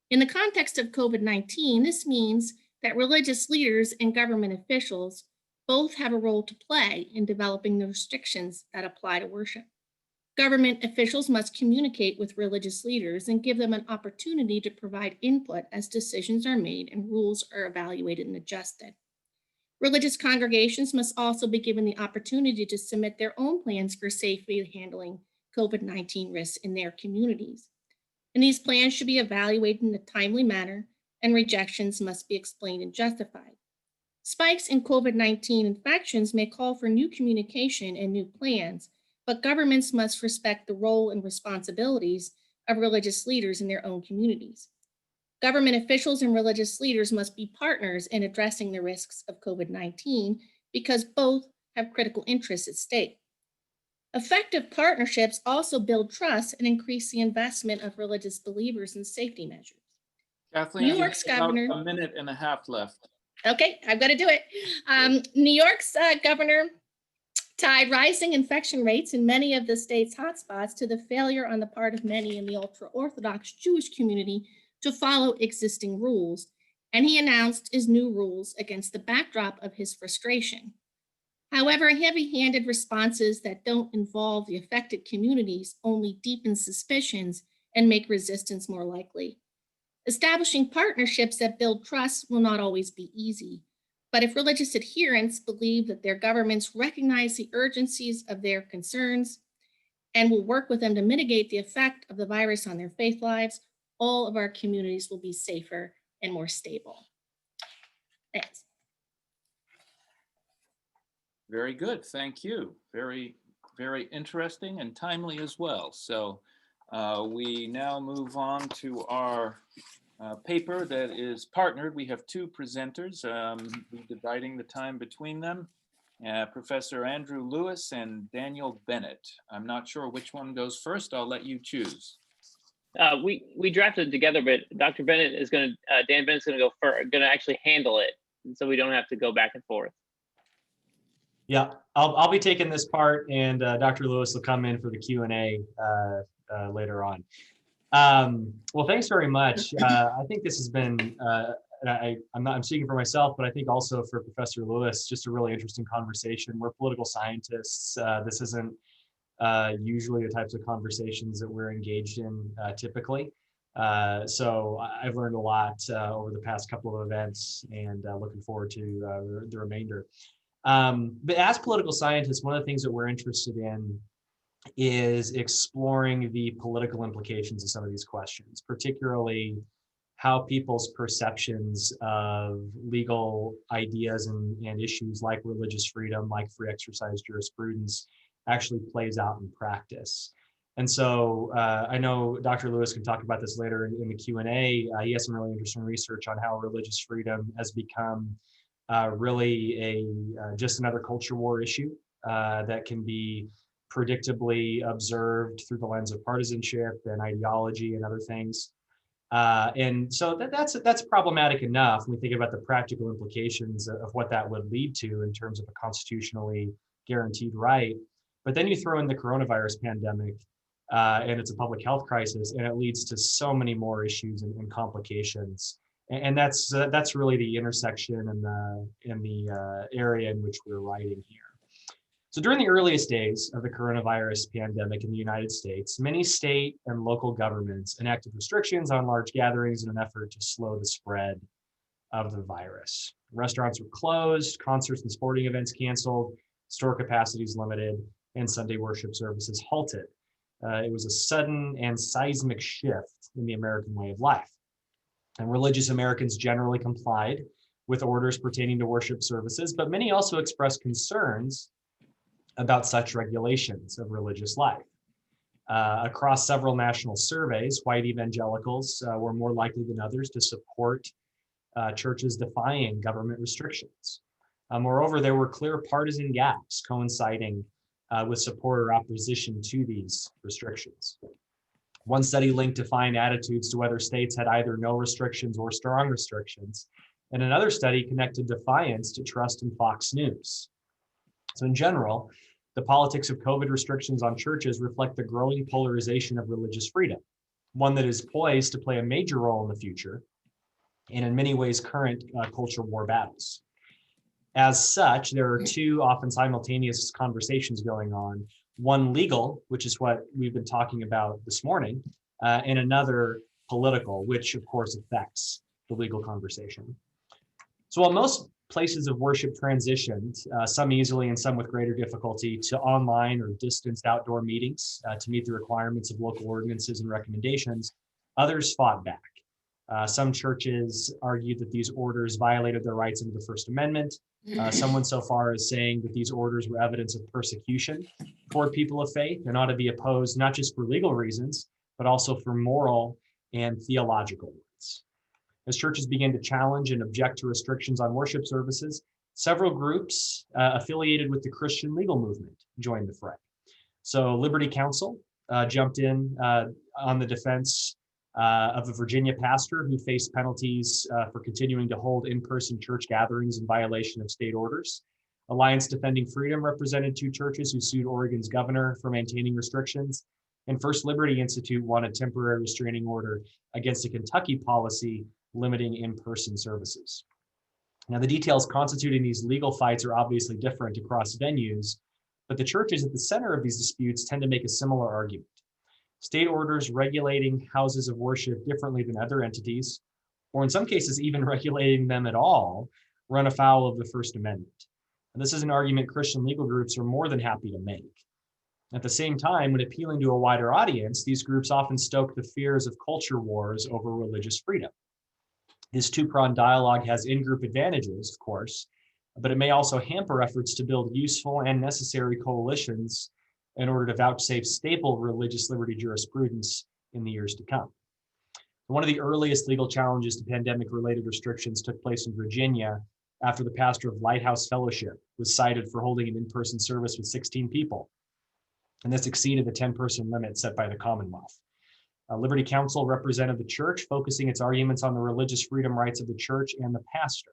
In the context of COVID-19, this means that religious leaders and government officials both have a role to play in developing the restrictions that apply to worship. Government officials must communicate with religious leaders and give them an opportunity to provide input as decisions are made and rules are evaluated and adjusted. Religious congregations must also be given the opportunity to submit their own plans for safely handling COVID-19 risks in their communities. And these plans should be evaluated in a timely manner, and rejections must be explained and justified. Spikes in COVID-19 infections may call for new communication and new plans, but governments must respect the role and responsibilities of religious leaders in their own communities. Government officials and religious leaders must be partners in addressing the risks of COVID-19 because both have critical interests at stake. Effective partnerships also build trust and increase the investment of religious believers in safety measures. Kathleen, New you York's have about governor. a minute and a half left. Okay, I've got to do it. New York's governor tied rising infection rates in many of the state's hotspots to the failure on the part of many in the ultra-Orthodox Jewish community to follow existing rules, and he announced his new rules against the backdrop of his frustration. However, heavy-handed responses that don't involve the affected communities only deepen suspicions and make resistance more likely. Establishing partnerships that build trust will not always be easy, but if religious adherents believe that their governments recognize the urgencies of their concerns and will work with them to mitigate the effect of the virus on their faith lives, all of our communities will be safer and more stable. Thanks. Very good, thank you. Very, very interesting and timely as well. So we now move on to our paper that is partnered. We have two presenters, we're dividing the time between them. Professor Andrew Lewis and Daniel Bennett. I'm not sure which one goes first. I'll let you choose. We drafted it together, but Dr. Bennett is going to, Dan Bennett's going to go first, going to actually handle it, and so we don't have to go back and forth. Yeah, I'll be taking this part, and Dr. Lewis will come in for the Q&A later on. Well, thanks very much. I think this has been, I'm speaking for myself, but I think also for Professor Lewis, just a really interesting conversation. We're political scientists. This isn't usually the types of conversations that we're engaged in typically. So I've learned a lot over the past couple of events, and looking forward to the remainder. But as political scientists, one of the things that we're interested in is exploring the political implications of some of these questions, particularly how people's perceptions of legal ideas and issues like religious freedom, like free exercise jurisprudence, actually plays out in practice. And so I know Dr. Lewis can talk about this later in the Q&A. He has some really interesting research on how religious freedom has become really just another culture war issue that can be predictably observed through the lens of partisanship and ideology and other things. And so that's problematic enough when we think about the practical implications of what that would lead to in terms of a constitutionally guaranteed right. But then you throw in the coronavirus pandemic and it's a public health crisis, and it leads to so many more issues and complications. And that's really the intersection and the area in which we're writing here. So during the earliest days of the coronavirus pandemic in the United States, many state and local governments enacted restrictions on large gatherings in an effort to slow the spread of the virus. Restaurants were closed, concerts and sporting events canceled, store capacities limited, and Sunday worship services halted. It was a sudden and seismic shift in the American way of life. And religious Americans generally complied with orders pertaining to worship services, but many also expressed concerns about such regulations of religious life. Across several national surveys, white evangelicals were more likely than others to support churches defying government restrictions. Moreover, there were clear partisan gaps coinciding with support or opposition to these restrictions. One study linked defiant attitudes to whether states had either no restrictions or strong restrictions, and another study connected defiance to trust in Fox News. So in general, the politics of COVID restrictions on churches reflect the growing polarization of religious freedom, one that is poised to play a major role in the future, and in many ways current culture war battles. As such, there are two often simultaneous conversations going on, one legal, which is what we've been talking about this morning, and another political, which of course affects the legal conversation. So while most places of worship transitioned, some easily and some with greater difficulty, to online or distanced outdoor meetings to meet the requirements of local ordinances and recommendations, others fought back. Some churches argued that these orders violated their rights under the First Amendment. Some went so far as saying that these orders were evidence of persecution toward people of faith and ought to be opposed not just for legal reasons, but also for moral and theological ones. As churches began to challenge and object to restrictions on worship services, several groups affiliated with the Christian legal movement joined the fray. So Liberty Counsel jumped in on the defense of a Virginia pastor who faced penalties for continuing to hold in-person church gatherings in violation of state orders. Alliance Defending Freedom represented two churches who sued Oregon's governor for maintaining restrictions. And First Liberty Institute won a temporary restraining order against a Kentucky policy limiting in-person services. Now, the details constituting these legal fights are obviously different across venues, but the churches at the center of these disputes tend to make a similar argument. State orders regulating houses of worship differently than other entities, or in some cases even regulating them at all, run afoul of the First Amendment. And this is an argument Christian legal groups are more than happy to make. At the same time, when appealing to a wider audience, these groups often stoke the fears of culture wars over religious freedom. This two-pronged dialogue has in-group advantages, of course, but it may also hamper efforts to build useful and necessary coalitions in order to vouchsafe stable religious liberty jurisprudence in the years to come. One of the earliest legal challenges to pandemic-related restrictions took place in Virginia after the pastor of Lighthouse Fellowship was cited for holding an in-person service with 16 people, and this exceeded the 10-person limit set by the Commonwealth. Liberty Counsel represented the church, focusing its arguments on the religious freedom rights of the church and the pastor.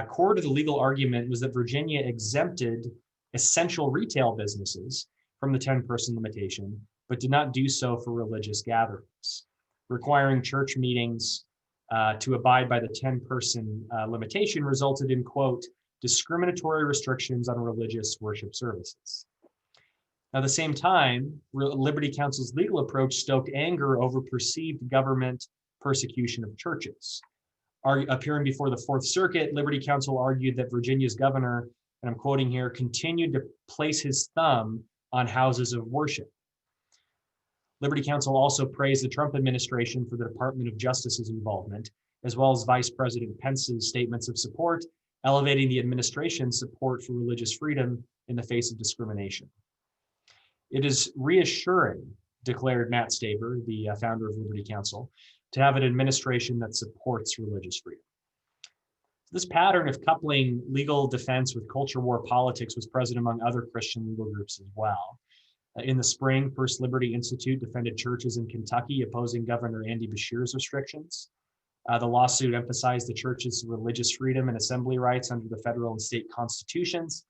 Core to the legal argument was that Virginia exempted essential retail businesses from the 10-person limitation, but did not do so for religious gatherings. Requiring church meetings to abide by the 10-person limitation resulted in, quote, discriminatory restrictions on religious worship services. Now, at the same time, Liberty Counsel's legal approach stoked anger over perceived government persecution of churches. Appearing before the Fourth Circuit, Liberty Counsel argued that Virginia's governor, and I'm quoting here, continued to place his thumb on houses of worship. Liberty Counsel also praised the Trump administration for the Department of Justice's involvement, as well as Vice President Pence's statements of support, elevating the administration's support for religious freedom in the face of discrimination. It is reassuring, declared Matt Staver, the founder of Liberty Counsel, to have an administration that supports religious freedom. This pattern of coupling legal defense with culture war politics was present among other Christian legal groups as well. In the spring, First Liberty Institute defended churches in Kentucky opposing Governor Andy Beshear's restrictions. The lawsuit emphasized the church's religious freedom and assembly rights under the federal and state constitutions.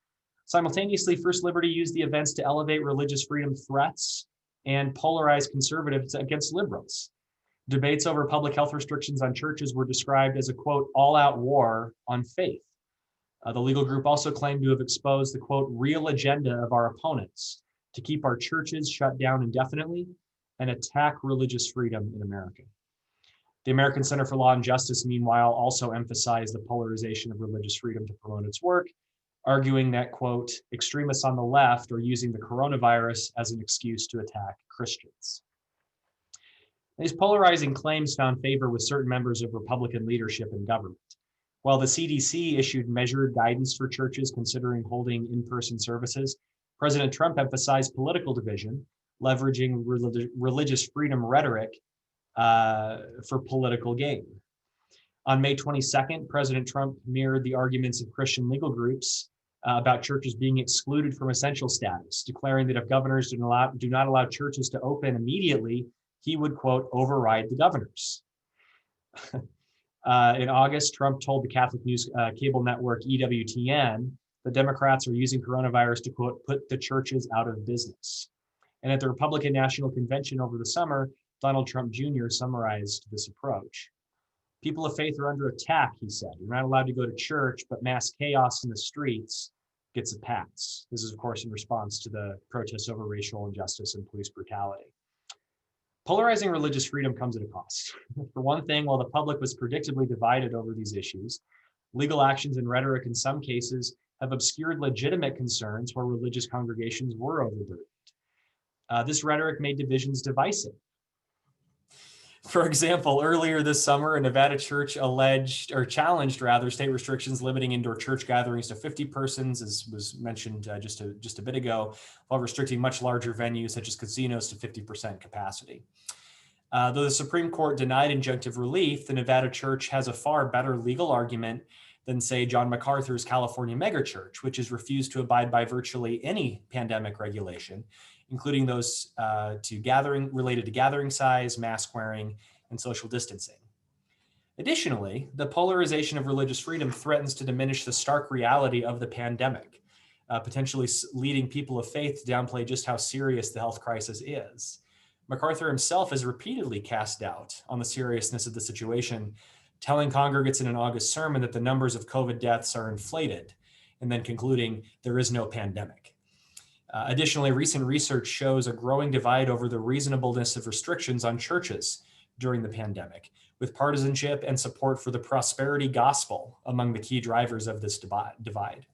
Simultaneously, First Liberty used the events to elevate religious freedom threats and polarize conservatives against liberals. Debates over public health restrictions on churches were described as a, quote, all-out war on faith. The legal group also claimed to have exposed the, quote, real agenda of our opponents to keep our churches shut down indefinitely and attack religious freedom in America. The American Center for Law and Justice, meanwhile, also emphasized the polarization of religious freedom to promote its work, arguing that, quote, extremists on the left are using the coronavirus as an excuse to attack Christians. These polarizing claims found favor with certain members of Republican leadership and government. While the CDC issued measured guidance for churches considering holding in-person services, President Trump emphasized political division, leveraging religious freedom rhetoric for political gain. On May 22nd, President Trump mirrored the arguments of Christian legal groups about churches being excluded from essential status, declaring that if governors do not allow churches to open immediately, he would, quote, override the governors. In August, Trump told the Catholic news cable network EWTN the Democrats are using coronavirus to, quote, put the churches out of business. And at the Republican National Convention over the summer, Donald Trump Jr. summarized this approach. People of faith are under attack, he said. You're not allowed to go to church, but mass chaos in the streets gets a pass. This is, of course, in response to the protests over racial injustice and police brutality. Polarizing religious freedom comes at a cost. For one thing, while the public was predictably divided over these issues, legal actions and rhetoric in some cases have obscured legitimate concerns where religious congregations were overburdened. This rhetoric made divisions divisive. For example, earlier this summer, a Nevada church challenged state restrictions limiting indoor church gatherings to 50 persons, as was mentioned just a bit ago, while restricting much larger venues such as casinos to 50% capacity. Though the Supreme Court denied injunctive relief, the Nevada church has a far better legal argument than, say, John MacArthur's California megachurch, which has refused to abide by virtually any pandemic regulation, including those related to gathering size, mask wearing, and social distancing. Additionally, the polarization of religious freedom threatens to diminish the stark reality of the pandemic, potentially leading people of faith to downplay just how serious the health crisis is. MacArthur himself has repeatedly cast doubt on the seriousness of the situation, telling congregants in an August sermon that the numbers of COVID deaths are inflated, and then concluding there is no pandemic. Additionally, recent research shows a growing divide over the reasonableness of restrictions on churches during the pandemic, with partisanship and support for the prosperity gospel among the key drivers of this divide.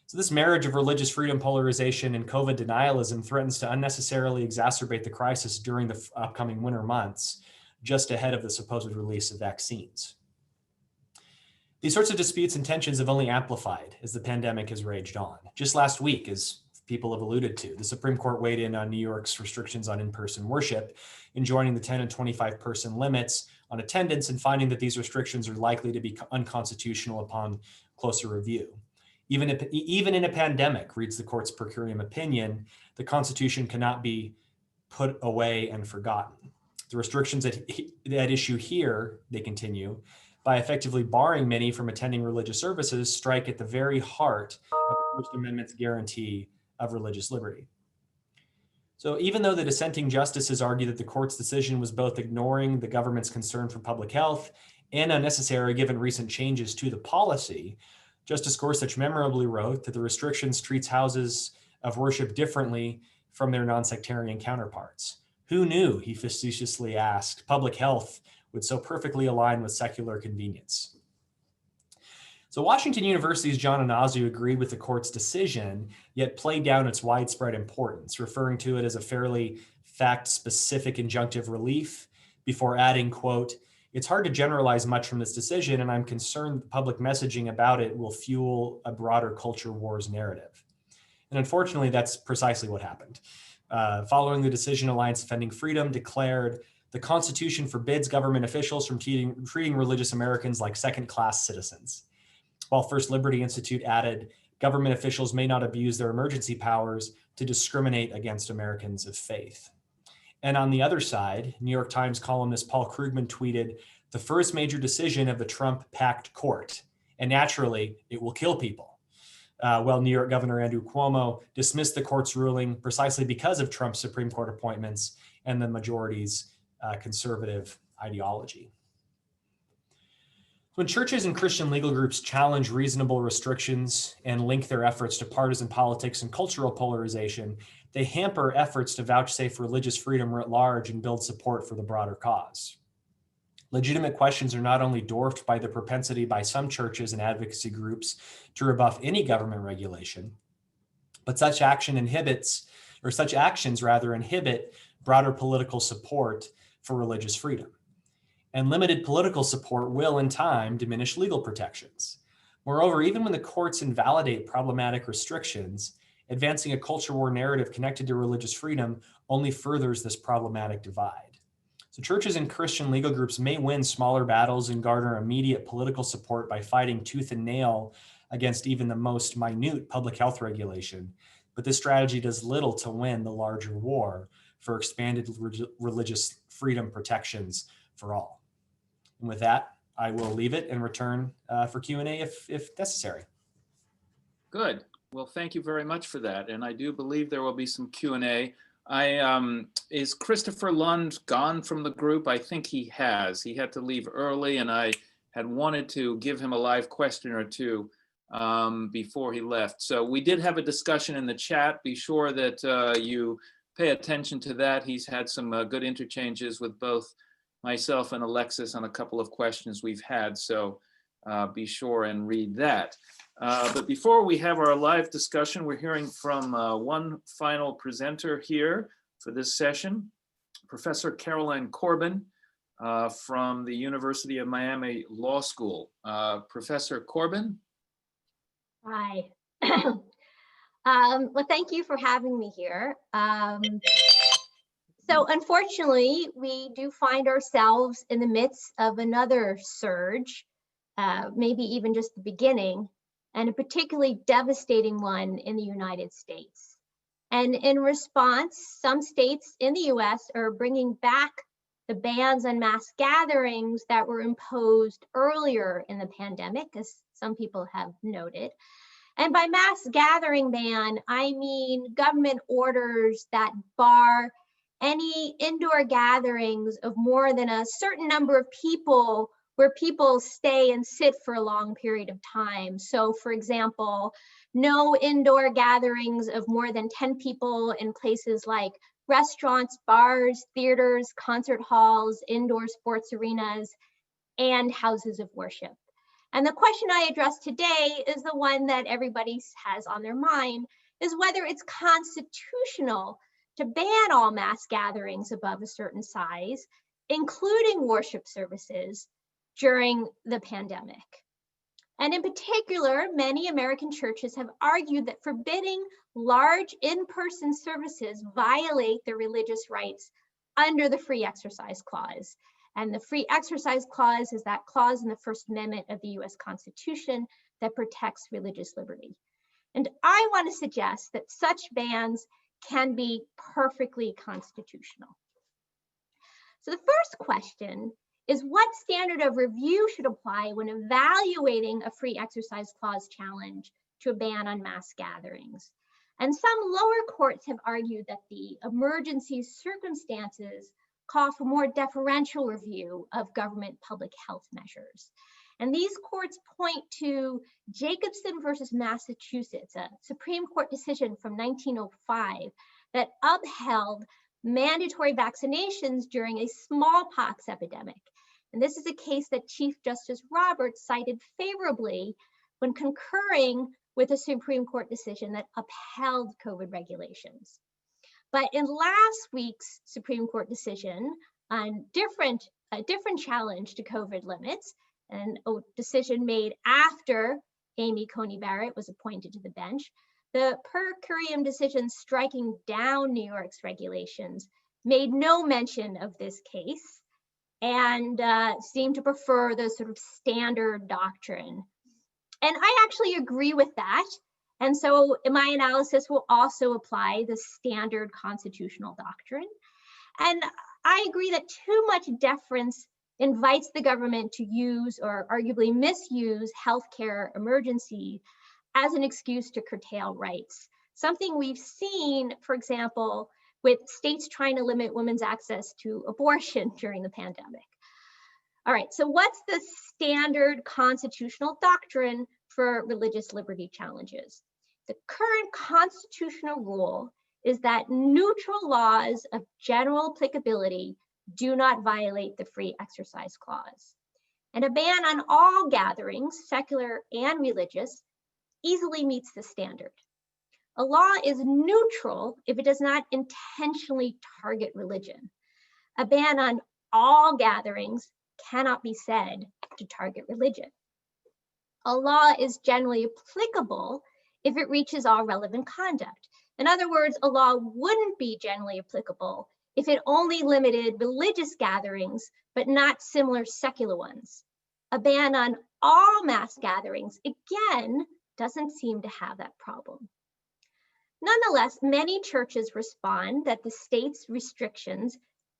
So this marriage of religious freedom polarization and COVID denialism threatens to unnecessarily exacerbate the crisis during the upcoming winter months, just ahead of the supposed release of vaccines. These sorts of disputes and tensions have only amplified as the pandemic has raged on. Just last week, as people have alluded to, the Supreme Court weighed in on New York's restrictions on in-person worship, enjoining the 10 and 25 person limits on attendance and finding that these restrictions are likely to be unconstitutional upon closer review. Even in a pandemic, reads the court's per curiam opinion, the Constitution cannot be put away and forgotten. The restrictions at issue here, they continue, by effectively barring many from attending religious services, strike at the very heart of the First Amendment's guarantee of religious liberty. So even though the dissenting justices argue that the court's decision was both ignoring the government's concern for public health and unnecessary given recent changes to the policy, Justice Gorsuch memorably wrote that the restrictions treats houses of worship differently from their non-sectarian counterparts. Who knew, he facetiously asked, public health would so perfectly align with secular convenience? So Washington University's John Anazu agreed with the court's decision, yet played down its widespread importance, referring to it as a fairly fact-specific injunctive relief before adding, quote, "It's hard to generalize much from this decision, and I'm concerned that public messaging about it will fuel a broader culture wars narrative." And unfortunately, that's precisely what happened. Following the decision, Alliance Defending Freedom declared the Constitution forbids government officials from treating religious Americans like second-class citizens. While First Liberty Institute added, government officials may not abuse their emergency powers to discriminate against Americans of faith. And on the other side, New York Times columnist Paul Krugman tweeted, "The first major decision of the Trump-packed court, and naturally, it will kill people." While New York Governor Andrew Cuomo dismissed the court's ruling precisely because of Trump's Supreme Court appointments and the majority's conservative ideology. When churches and Christian legal groups challenge reasonable restrictions and link their efforts to partisan politics and cultural polarization, they hamper efforts to vouchsafe religious freedom writ large and build support for the broader cause. Legitimate questions are not only dwarfed by the propensity by some churches and advocacy groups to rebuff any government regulation, but such actions inhibit broader political support for religious freedom. And limited political support will, in time, diminish legal protections. Moreover, even when the courts invalidate problematic restrictions, advancing a culture war narrative connected to religious freedom only furthers this problematic divide. So churches and Christian legal groups may win smaller battles and garner immediate political support by fighting tooth and nail against even the most minute public health regulation, but this strategy does little to win the larger war for expanded religious freedom protections for all. And with that, I will leave it and return for Q&A if necessary. Good. Well, thank you very much for that. And I do believe there will be some Q&A. Is Christopher Lund gone from the group? I think he has. He had to leave early, and I had wanted to give him a live question or two before he left. So we did have a discussion in the chat. Be sure that you pay attention to that. He's had some good interchanges with both myself and Alexis on a couple of questions we've had. So be sure and read that. But before we have our live discussion, we're hearing from one final presenter here for this session, Professor Caroline Corbin from the University of Miami Law School. Professor Corbin? Hi. Well, thank you for having me here. So unfortunately, we do find ourselves in the midst of another surge, maybe even just the beginning, and a particularly devastating one in the United States. And in response, some states in the US are bringing back the bans on mass gatherings that were imposed earlier in the pandemic, as some people have noted. And by mass gathering ban, I mean government orders that bar any indoor gatherings of more than a certain number of people where people stay and sit for a long period of time. So for example, no indoor gatherings of more than 10 people in places like restaurants, bars, theaters, concert halls, indoor sports arenas, and houses of worship. And the question I address today is the one that everybody has on their mind, is whether it's constitutional to ban all mass gatherings above a certain size, including worship services, during the pandemic. And in particular, many American churches have argued that forbidding large in-person services violate their religious rights under the Free Exercise Clause. And the Free Exercise Clause is that clause in the First Amendment of the US Constitution that protects religious liberty. And I want to suggest that such bans can be perfectly constitutional. So the first question is, what standard of review should apply when evaluating a Free Exercise Clause challenge to a ban on mass gatherings? And some lower courts have argued that the emergency circumstances call for more deferential review of government public health measures. And these courts point to Jacobson versus Massachusetts, a Supreme Court decision from 1905 that upheld mandatory vaccinations during a smallpox epidemic. And this is a case that Chief Justice Roberts cited favorably when concurring with a Supreme Court decision that upheld COVID regulations. But in last week's Supreme Court decision on a different challenge to COVID limits, and a decision made after Amy Coney Barrett was appointed to the bench, the per curiam decision striking down New York's regulations made no mention of this case and seemed to prefer the sort of standard doctrine. And I actually agree with that. And so my analysis will also apply the standard constitutional doctrine. And I agree that too much deference invites the government to use or arguably misuse healthcare emergency as an excuse to curtail rights. Something we've seen, for example, with states trying to limit women's access to abortion during the pandemic. All right, so what's the standard constitutional doctrine for religious liberty challenges? The current constitutional rule is that neutral laws of general applicability do not violate the Free Exercise Clause. And a ban on all gatherings, secular and religious, easily meets the standard. A law is neutral if it does not intentionally target religion. A ban on all gatherings cannot be said to target religion. A law is generally applicable if it reaches all relevant conduct. In other words, a law wouldn't be generally applicable if it only limited religious gatherings, but not similar secular ones. A ban on all mass gatherings, again, doesn't seem to have that problem. Nonetheless, many churches respond that the state's restrictions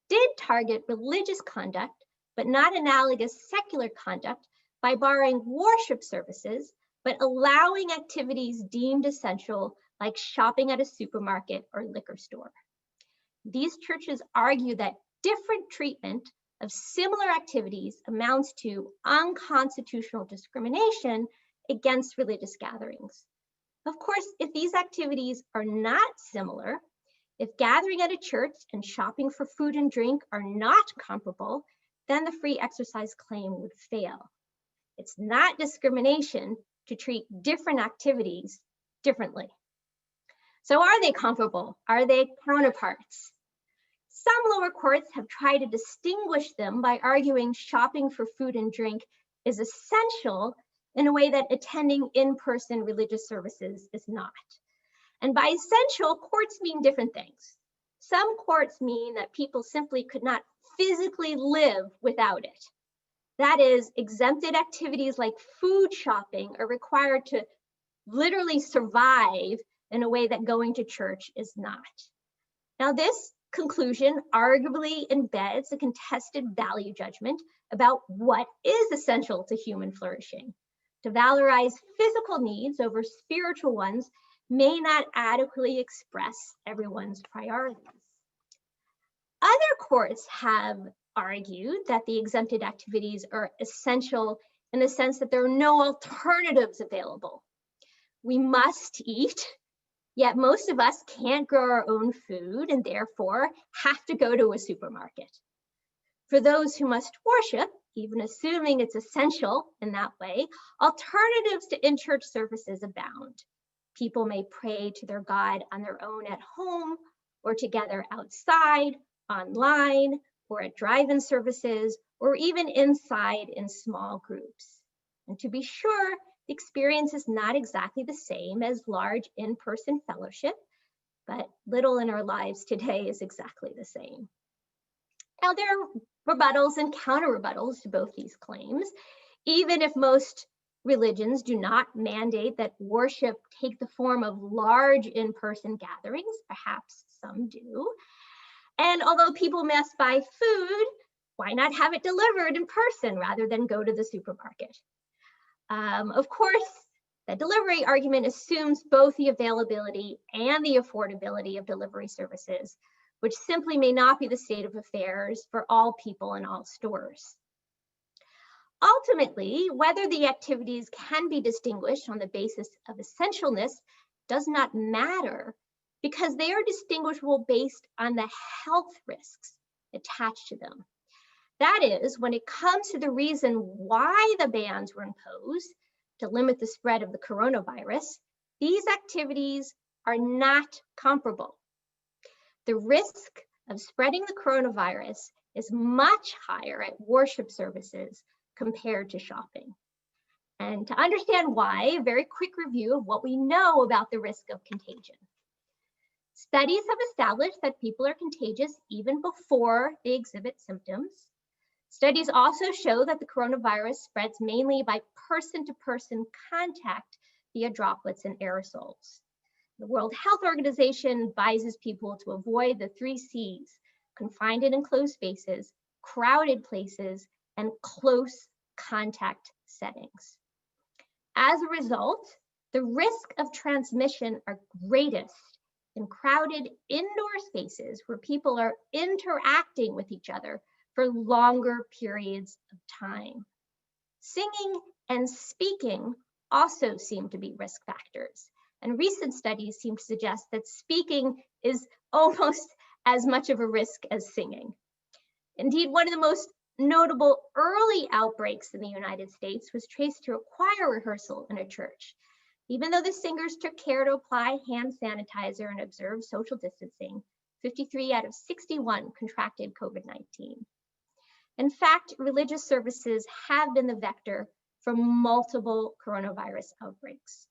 did target religious conduct, but not analogous secular conduct, by barring worship services, but allowing activities deemed essential, like shopping at a supermarket or liquor store. These churches argue that different treatment of similar activities amounts to unconstitutional discrimination against religious gatherings. Of course, if these activities are not similar, if gathering at a church and shopping for food and drink are not comparable, then the free exercise claim would fail. It's not discrimination to treat different activities differently. So are they comparable? Are they counterparts? Some lower courts have tried to distinguish them by arguing shopping for food and drink is essential in a way that attending in-person religious services is not. And by essential, courts mean different things. Some courts mean that people simply could not physically live without it. That is, exempted activities like food shopping are required to literally survive in a way that going to church is not. Now, this conclusion arguably embeds a contested value judgment about what is essential to human flourishing. To valorize physical needs over spiritual ones may not adequately express everyone's priorities. Other courts have argued that the exempted activities are essential in the sense that there are no alternatives available. We must eat, yet most of us can't grow our own food and therefore have to go to a supermarket. For those who must worship, even assuming it's essential in that way, alternatives to in-church services abound. People may pray to their God on their own at home, or together outside, online, or at drive-in services, or even inside in small groups. And to be sure, the experience is not exactly the same as large in-person fellowship, but little in our lives today is exactly the same. Now, there are rebuttals and counter-rebuttals to both these claims. Even if most religions do not mandate that worship take the form of large in-person gatherings, perhaps some do. And although people must buy food, why not have it delivered in person rather than go to the supermarket? Of course, the delivery argument assumes both the availability and the affordability of delivery services, which simply may not be the state of affairs for all people in all stores. Ultimately, whether the activities can be distinguished on the basis of essentialness does not matter, because they are distinguishable based on the health risks attached to them. That is, when it comes to the reason why the bans were imposed, to limit the spread of the coronavirus, these activities are not comparable. The risk of spreading the coronavirus is much higher at worship services compared to shopping. And to understand why, a very quick review of what we know about the risk of contagion. Studies have established that people are contagious even before they exhibit symptoms. Studies also show that the coronavirus spreads mainly by person-to-person contact via droplets and aerosols. The World Health Organization advises people to avoid the 3 C's: confined and enclosed spaces, crowded places, and close contact settings. As a result, the risk of transmission are greatest in crowded indoor spaces where people are interacting with each other for longer periods of time. Singing and speaking also seem to be risk factors, and recent studies seem to suggest that speaking is almost as much of a risk as singing. Indeed, one of the most notable early outbreaks in the United States was traced to a choir rehearsal in a church. Even though the singers took care to apply hand sanitizer and observe social distancing, 53 out of 61 contracted COVID-19. In fact, religious services have been the vector for multiple coronavirus outbreaks.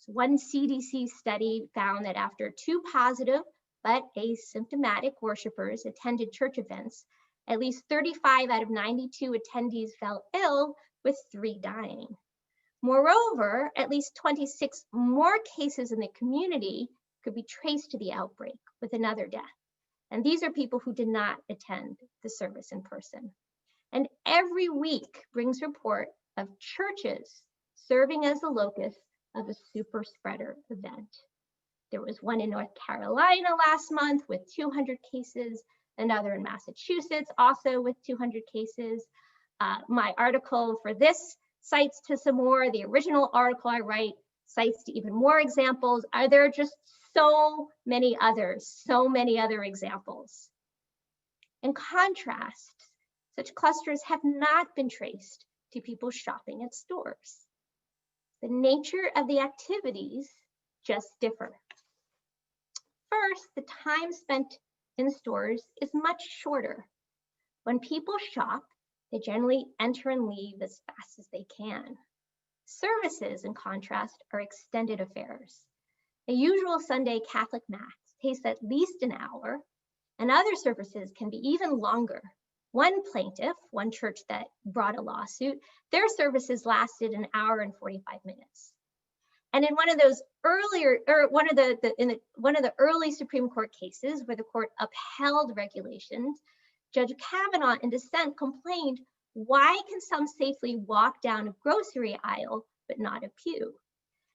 So one CDC study found that after 2 positive but asymptomatic worshipers attended church events, at least 35 out of 92 attendees fell ill, with 3 dying. Moreover, at least 26 more cases in the community could be traced to the outbreak, with another death. And these are people who did not attend the service in person. And every week brings report of churches serving as the locus of a super spreader event. There was one in North Carolina last month with 200 cases, another in Massachusetts also with 200 cases. My article for this cites to some more. The original article I write cites to even more examples. There are just so many others, so many other examples. In contrast, such clusters have not been traced to people shopping at stores. The nature of the activities just differ. First, the time spent in stores is much shorter. When people shop, they generally enter and leave as fast as they can. Services, in contrast, are extended affairs. A usual Sunday Catholic Mass takes at least an hour, and other services can be even longer. One plaintiff, one church that brought a lawsuit, their services lasted an hour and 45 minutes. And in one of those earlier, or one of the early Supreme Court cases where the court upheld regulations, Judge Kavanaugh in dissent complained, why can some safely walk down a grocery aisle but not a pew?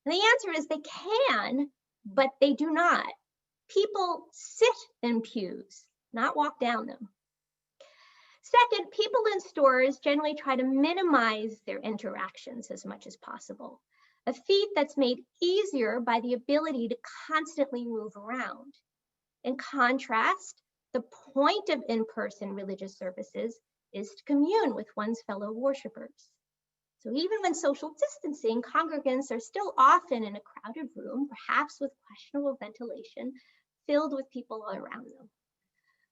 And the answer is they can, but they do not. People sit in pews, not walk down them. Second, people in stores generally try to minimize their interactions as much as possible, a feat that's made easier by the ability to constantly move around. In contrast, the point of in-person religious services is to commune with one's fellow worshipers. So even when social distancing, congregants are still often in a crowded room, perhaps with questionable ventilation, filled with people all around them.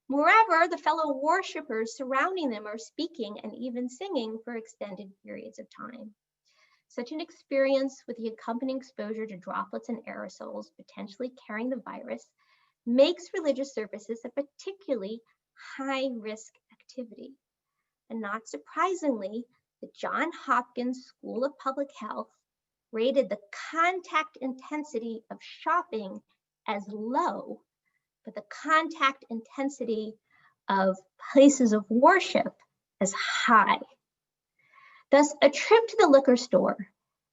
Moreover, the fellow worshipers surrounding them are speaking and even singing for extended periods of time. Such an experience with the accompanying exposure to droplets and aerosols potentially carrying the virus makes religious services a particularly high-risk activity. And not surprisingly, the Johns Hopkins School of Public Health rated the contact intensity of shopping as low, but the contact intensity of places of worship as high. Thus, a trip to the liquor store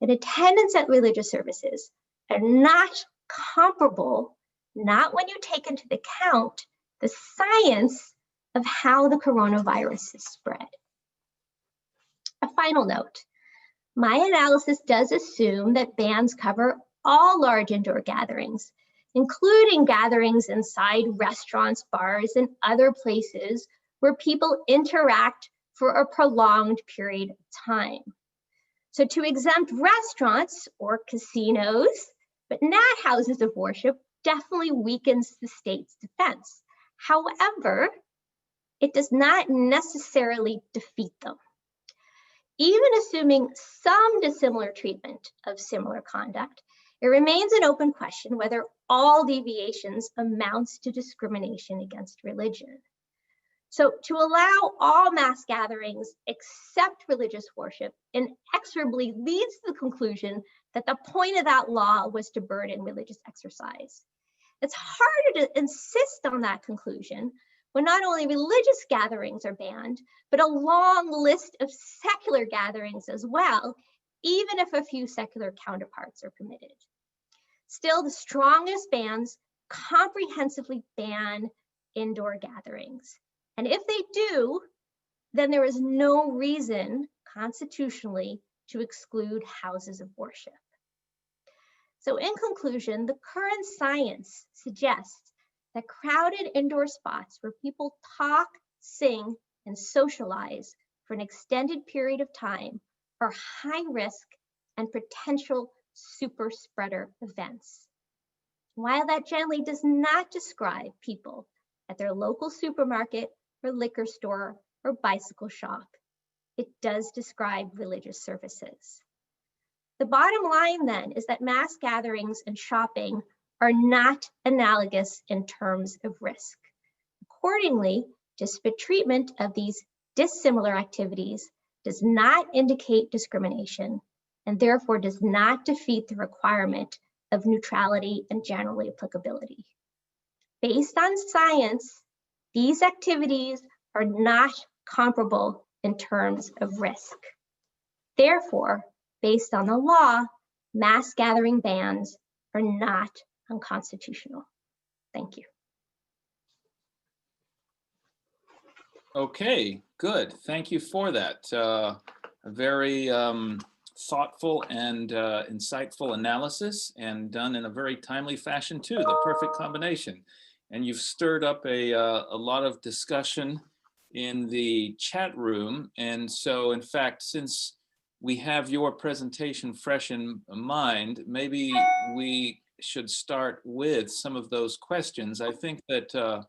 and attendance at religious services are not comparable, not when you take into account the science of how the coronavirus is spread. A final note, my analysis does assume that bans cover all large indoor gatherings, including gatherings inside restaurants, bars, and other places where people interact for a prolonged period of time. So to exempt restaurants or casinos, but not houses of worship, definitely weakens the state's defense. However, it does not necessarily defeat them. Even assuming some dissimilar treatment of similar conduct, it remains an open question whether all deviations amounts to discrimination against religion. So to allow all mass gatherings except religious worship inexorably leads to the conclusion that the point of that law was to burden religious exercise. It's harder to insist on that conclusion when not only religious gatherings are banned, but a long list of secular gatherings as well, even if a few secular counterparts are permitted. Still, the strongest bans comprehensively ban indoor gatherings. And if they do, then there is no reason constitutionally to exclude houses of worship. So in conclusion, the current science suggests that crowded indoor spots where people talk, sing, and socialize for an extended period of time are high risk and potential super spreader events. While that generally does not describe people at their local supermarket or liquor store or bicycle shop, it does describe religious services. The bottom line then is that mass gatherings and shopping are not analogous in terms of risk. Accordingly, disparate treatment of these dissimilar activities does not indicate discrimination and therefore does not defeat the requirement of neutrality and general applicability. Based on science, these activities are not comparable in terms of risk. Therefore, based on the law, mass gathering bans are not unconstitutional. Thank you. Okay, good. Thank you for that. A very thoughtful and insightful analysis, and done in a very timely fashion too, the perfect combination. And you've stirred up a lot of discussion in the chat room. And so, in fact, since we have your presentation fresh in mind, maybe we should start with some of those questions. I think that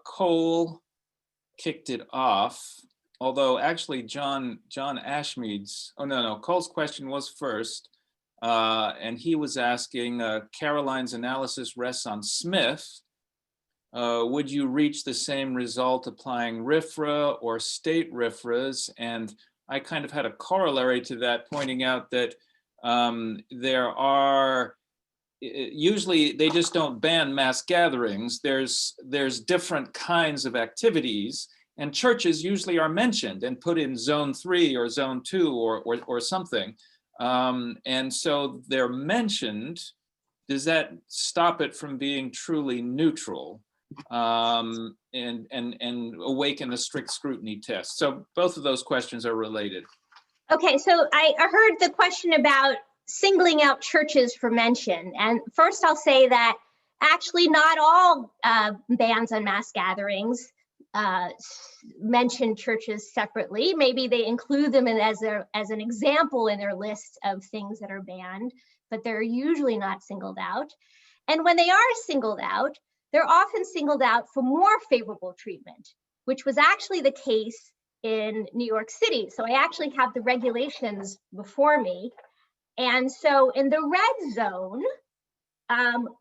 Cole kicked it off, although actually John Ashmead's, Cole's question was first, and he was asking, Caroline's analysis rests on Smith. Would you reach the same result applying RFRA or state RFRAs? And I kind of had a corollary to that, pointing out that there are, usually they just don't ban mass gatherings. There's different kinds of activities, and churches usually are mentioned and put in zone 3 or zone 2 or something. And so they're mentioned. Does that stop it from being truly neutral and awaken the strict scrutiny test? So both of those questions are related. Okay, so I heard the question about singling out churches for mention. And first I'll say that actually not all bans on mass gatherings mention churches separately. Maybe they include them as an example in their list of things that are banned, but they're usually not singled out. And when they are singled out, they're often singled out for more favorable treatment, which was actually the case in New York City. So I actually have the regulations before me. And so in the red zone,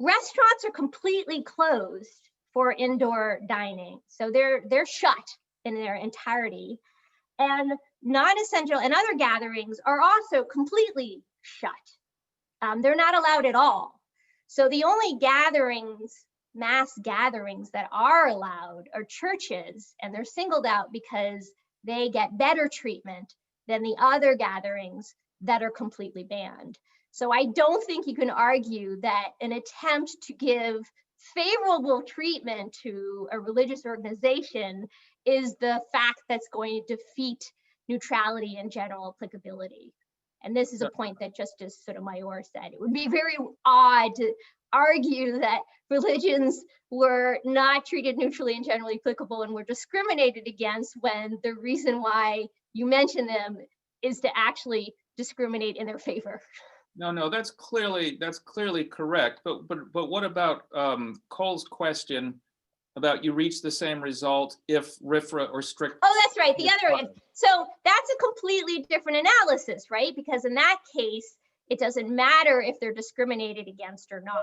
restaurants are completely closed for indoor dining. So they're shut in their entirety. And non-essential and other gatherings are also completely shut. They're not allowed at all. So the only mass gatherings that are allowed are churches, and they're singled out because they get better treatment than the other gatherings that are completely banned. So I don't think you can argue that an attempt to give favorable treatment to a religious organization is the fact that's going to defeat neutrality and general applicability. And this is a point that Justice Sotomayor said. It would be very odd to argue that religions were not treated neutrally and generally applicable and were discriminated against when the reason why you mention them is to actually discriminate in their favor. No, that's clearly correct. But what about Cole's question about you reach the same result if RFRA or strict? Oh, that's right. The other end. So that's a completely different analysis, right? Because in that case, it doesn't matter if they're discriminated against or not.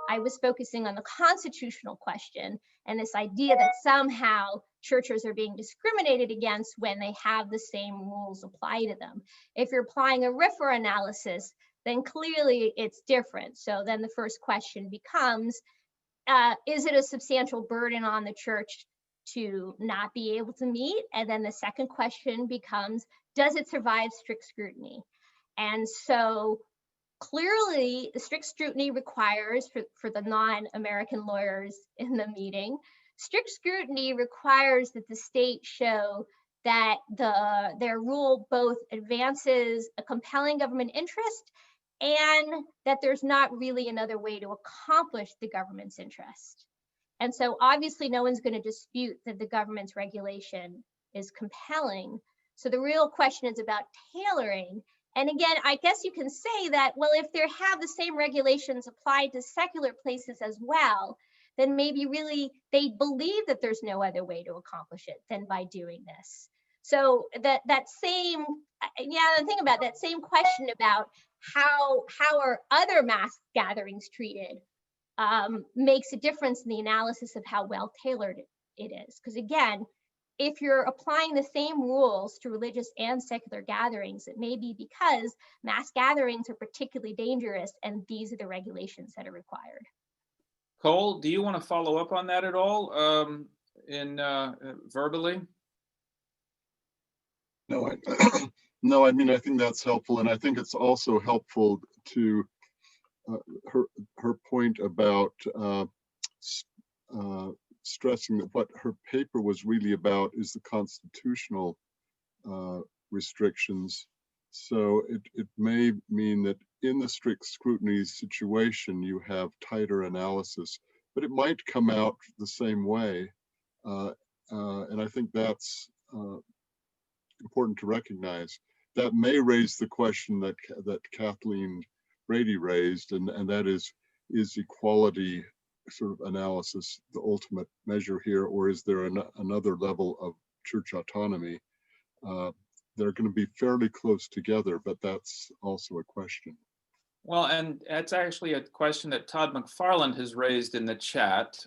I was focusing on the constitutional question and this idea that somehow churches are being discriminated against when they have the same rules apply to them. If you're applying a RFRA analysis, then clearly it's different. So then the first question becomes, is it a substantial burden on the church to not be able to meet? And then the second question becomes, does it survive strict scrutiny? And so clearly the strict scrutiny requires, for the non-American lawyers in the meeting, strict scrutiny requires that the state show that their rule both advances a compelling government interest and that there's not really another way to accomplish the government's interest. And so obviously no one's going to dispute that the government's regulation is compelling. So the real question is about tailoring. And again, I guess you can say that, well, if they have the same regulations applied to secular places as well, then maybe really they believe that there's no other way to accomplish it than by doing this. So that same, the thing about that same question about how are other mass gatherings treated makes a difference in the analysis of how well tailored it is. Because again, if you're applying the same rules to religious and secular gatherings, it may be because mass gatherings are particularly dangerous and these are the regulations that are required. Cole, do you want to follow up on that at all verbally? No, no, I mean, I think that's helpful. And I think it's also helpful to her point about stressing that what her paper was really about is the constitutional restrictions. So it may mean that in the strict scrutiny situation, you have tighter analysis, but it might come out the same way. And I think that's important to recognize. That may raise the question that Kathleen Brady raised, and that is equality sort of analysis the ultimate measure here, or is there another level of church autonomy? They're going to be fairly close together, but that's also a question. Well, and that's actually a question that Todd McFarland has raised in the chat,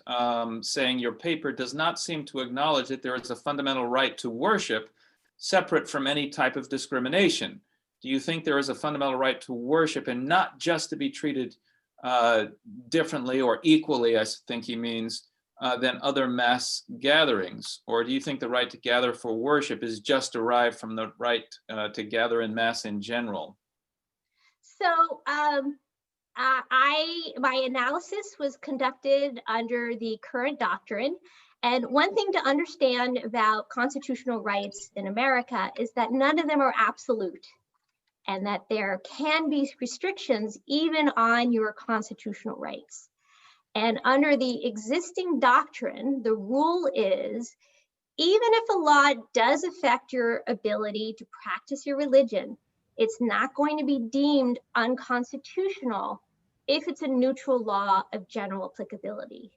saying your paper does not seem to acknowledge that there is a fundamental right to worship separate from any type of discrimination. Do you think there is a fundamental right to worship and not just to be treated differently or equally, I think he means, than other mass gatherings? Or do you think the right to gather for worship is just derived from the right to gather in mass in general? So my analysis was conducted under the current doctrine. And one thing to understand about constitutional rights in America is that none of them are absolute, and that there can be restrictions even on your constitutional rights. And under the existing doctrine, the rule is, even if a law does affect your ability to practice your religion, it's not going to be deemed unconstitutional if it's a neutral law of general applicability.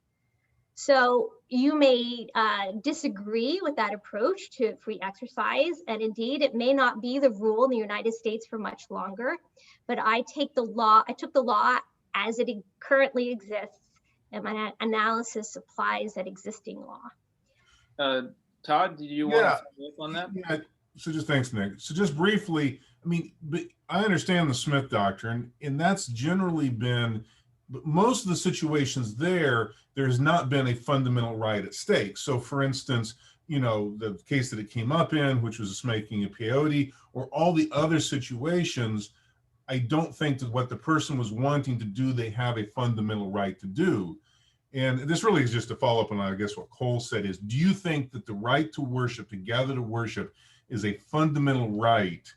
So you may disagree with that approach to free exercise, and indeed it may not be the rule in the United States for much longer, but I took the law as it currently exists, and my analysis applies that existing law. Todd, do you want to follow up on that? Yeah, so just thanks, Nick. So just briefly, I mean, I understand the Smith doctrine, and that's generally been, but most of the situations there's not been a fundamental right at stake. So for instance, you know, the case that it came up in, which was making a peyote, or all the other situations, I don't think that what the person was wanting to do, they have a fundamental right to do. And this really is just a follow up on, I guess, what Cole said is, do you think that the right to worship, to gather to worship, is a fundamental right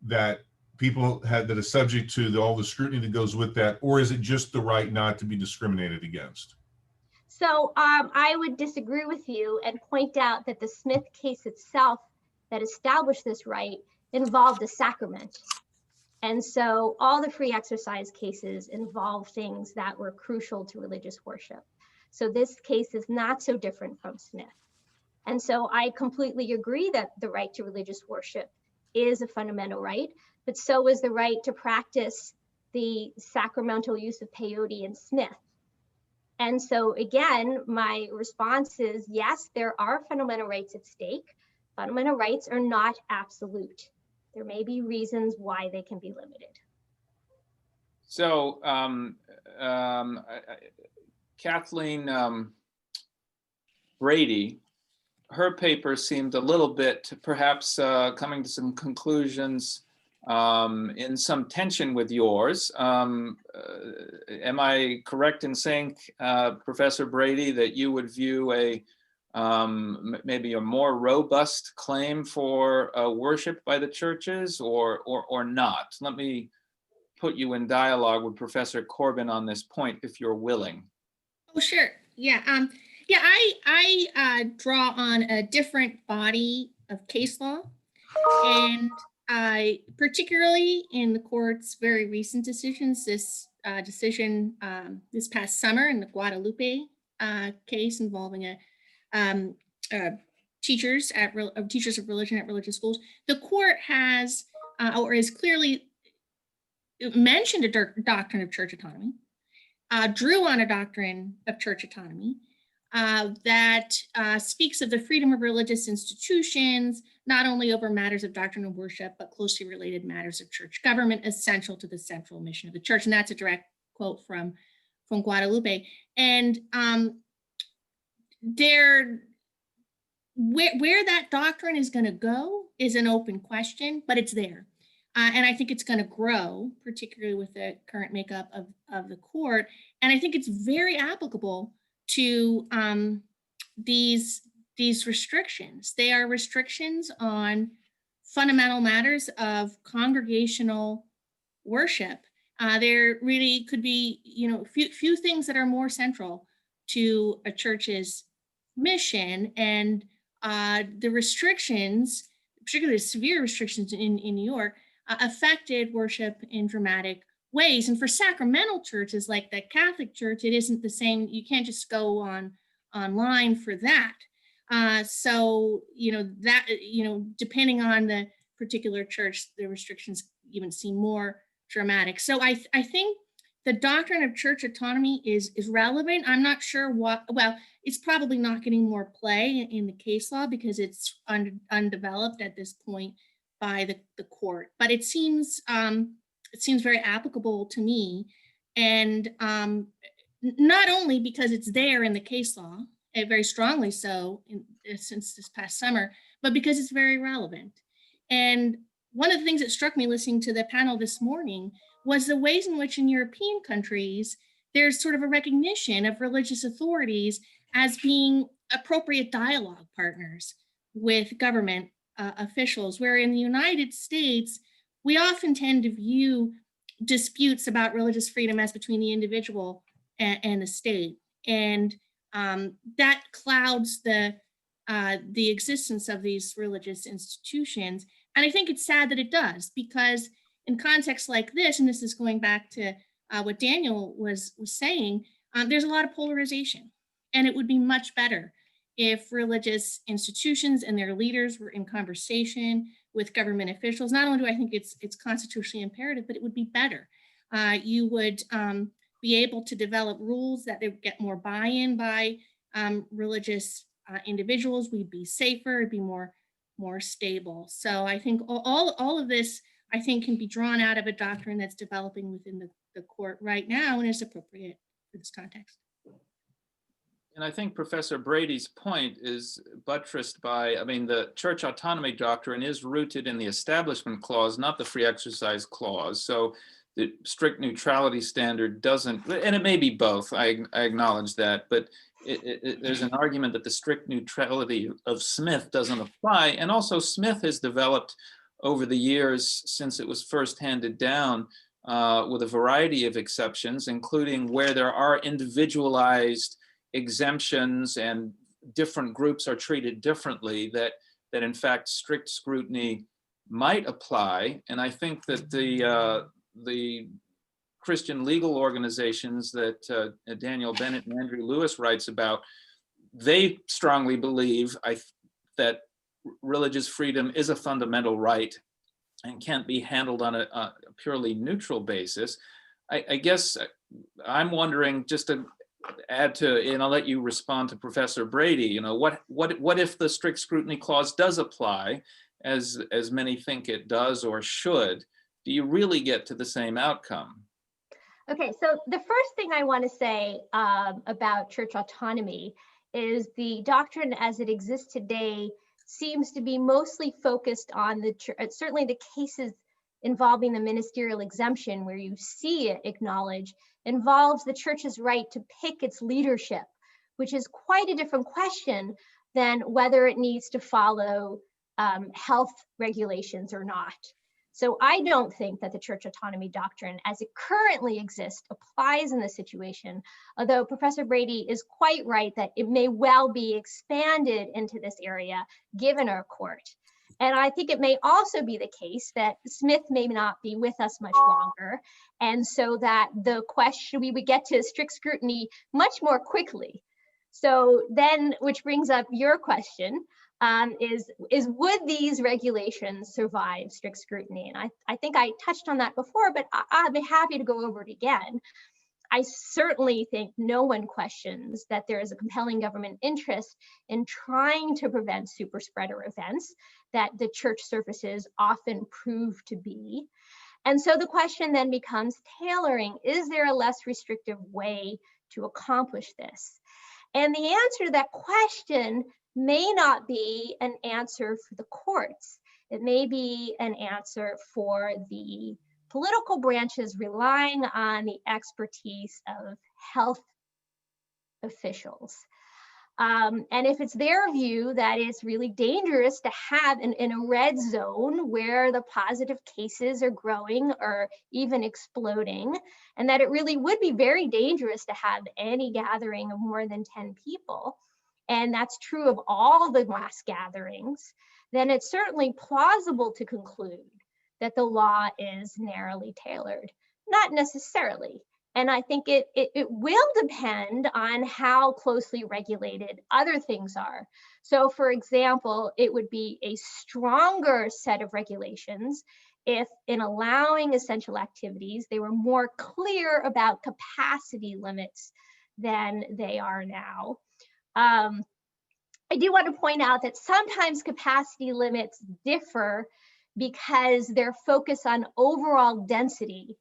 that people have, that is subject to all the scrutiny that goes with that, or is it just the right not to be discriminated against? So I would disagree with you and point out that the Smith case itself that established this right involved a sacrament. And so all the free exercise cases involve things that were crucial to religious worship. So this case is not so different from Smith. And so I completely agree that the right to religious worship is a fundamental right, but so is the right to practice the sacramental use of peyote in Smith. And so again, my response is, yes, there are fundamental rights at stake. Fundamental rights are not absolute. There may be reasons why they can be limited. So Kathleen Brady, her paper seemed a little bit perhaps coming to some conclusions in some tension with yours. Am I correct in saying, Professor Brady, that you would view a maybe a more robust claim for worship by the churches, or not? Let me put you in dialogue with Professor Corbin on this point, if you're willing. Oh, sure. Yeah. Yeah, I draw on a different body of case law, and particularly in the court's very recent decisions, this decision this past summer in the Guadalupe case involving a teachers teachers of religion at religious schools. The court has or is clearly mentioned a doctrine of church autonomy, drew on a doctrine of church autonomy that speaks of the freedom of religious institutions, not only over matters of doctrine and worship, but closely related matters of church government, essential to the central mission of the church. And that's a direct quote from Guadalupe. And where that doctrine is going to go is an open question, but it's there. And I think it's going to grow, particularly with the current makeup of the court. And I think it's very applicable to these restrictions. They are restrictions on fundamental matters of congregational worship. There really could be, few things that are more central to a church's mission, and the restrictions, particularly the severe restrictions in New York, affected worship in dramatic ways. And for sacramental churches like the Catholic Church, it isn't the same. You can't just go online for that. So, depending on the particular church, the restrictions even seem more dramatic. So I think the doctrine of church autonomy is relevant. I'm not sure it's probably not getting more play in the case law because it's undeveloped at this point by the court, but it seems very applicable to me, and not only because it's there in the case law, very strongly so since this past summer, but because it's very relevant. And one of the things that struck me listening to the panel this morning was the ways in which in European countries, there's sort of a recognition of religious authorities as being appropriate dialogue partners with government officials, where in the United States, we often tend to view disputes about religious freedom as between the individual and the state. And that clouds the existence of these religious institutions. And I think it's sad that it does, because in contexts like this, and this is going back to what Daniel was saying, there's a lot of polarization, and it would be much better if religious institutions and their leaders were in conversation with government officials. Not only do I think it's constitutionally imperative, but it would be better. You would be able to develop rules that they get more buy-in by religious individuals. We'd be safer, it'd be more stable. So I think all of this, I think, can be drawn out of a doctrine that's developing within the court right now and is appropriate for this context. And I think Professor Brady's point is buttressed by, the church autonomy doctrine is rooted in the Establishment Clause, not the Free Exercise Clause. So the strict neutrality standard doesn't, and it may be both, I acknowledge that, but there's an argument that the strict neutrality of Smith doesn't apply. And also Smith has developed over the years since it was first handed down with a variety of exceptions, including where there are individualized exemptions and different groups are treated differently, that in fact strict scrutiny might apply. And I think that the Christian legal organizations that Daniel Bennett and Andrew Lewis writes about, they strongly believe that religious freedom is a fundamental right and can't be handled on a purely neutral basis. I guess I'm wondering, just to add to, and I'll let you respond to Professor Brady, what if the strict scrutiny clause does apply, as many think it does or should? Do you really get to the same outcome? Okay, so the first thing I want to say about church autonomy is the doctrine as it exists today seems to be mostly focused on certainly the cases involving the ministerial exemption, where you see it acknowledged, involves the church's right to pick its leadership, which is quite a different question than whether it needs to follow health regulations or not. So I don't think that the church autonomy doctrine as it currently exists applies in this situation, although Professor Brady is quite right that it may well be expanded into this area given our court. And I think it may also be the case that Smith may not be with us much longer, and so that the question, we would get to strict scrutiny much more quickly. So then, which brings up your question, is would these regulations survive strict scrutiny? And I think I touched on that before, but I'd be happy to go over it again. I certainly think no one questions that there is a compelling government interest in trying to prevent super spreader events that the church services often prove to be. And so the question then becomes tailoring. Is there a less restrictive way to accomplish this? And the answer to that question may not be an answer for the courts. It may be an answer for the political branches relying on the expertise of health officials. And if it's their view that it's really dangerous to have in a red zone where the positive cases are growing or even exploding, and that it really would be very dangerous to have any gathering of more than 10 people, and that's true of all the mass gatherings, then it's certainly plausible to conclude that the law is narrowly tailored. Not necessarily. And I think it will depend on how closely regulated other things are. So for example, it would be a stronger set of regulations if in allowing essential activities, they were more clear about capacity limits than they are now. I do want to point out that sometimes capacity limits differ because they're focused on overall density.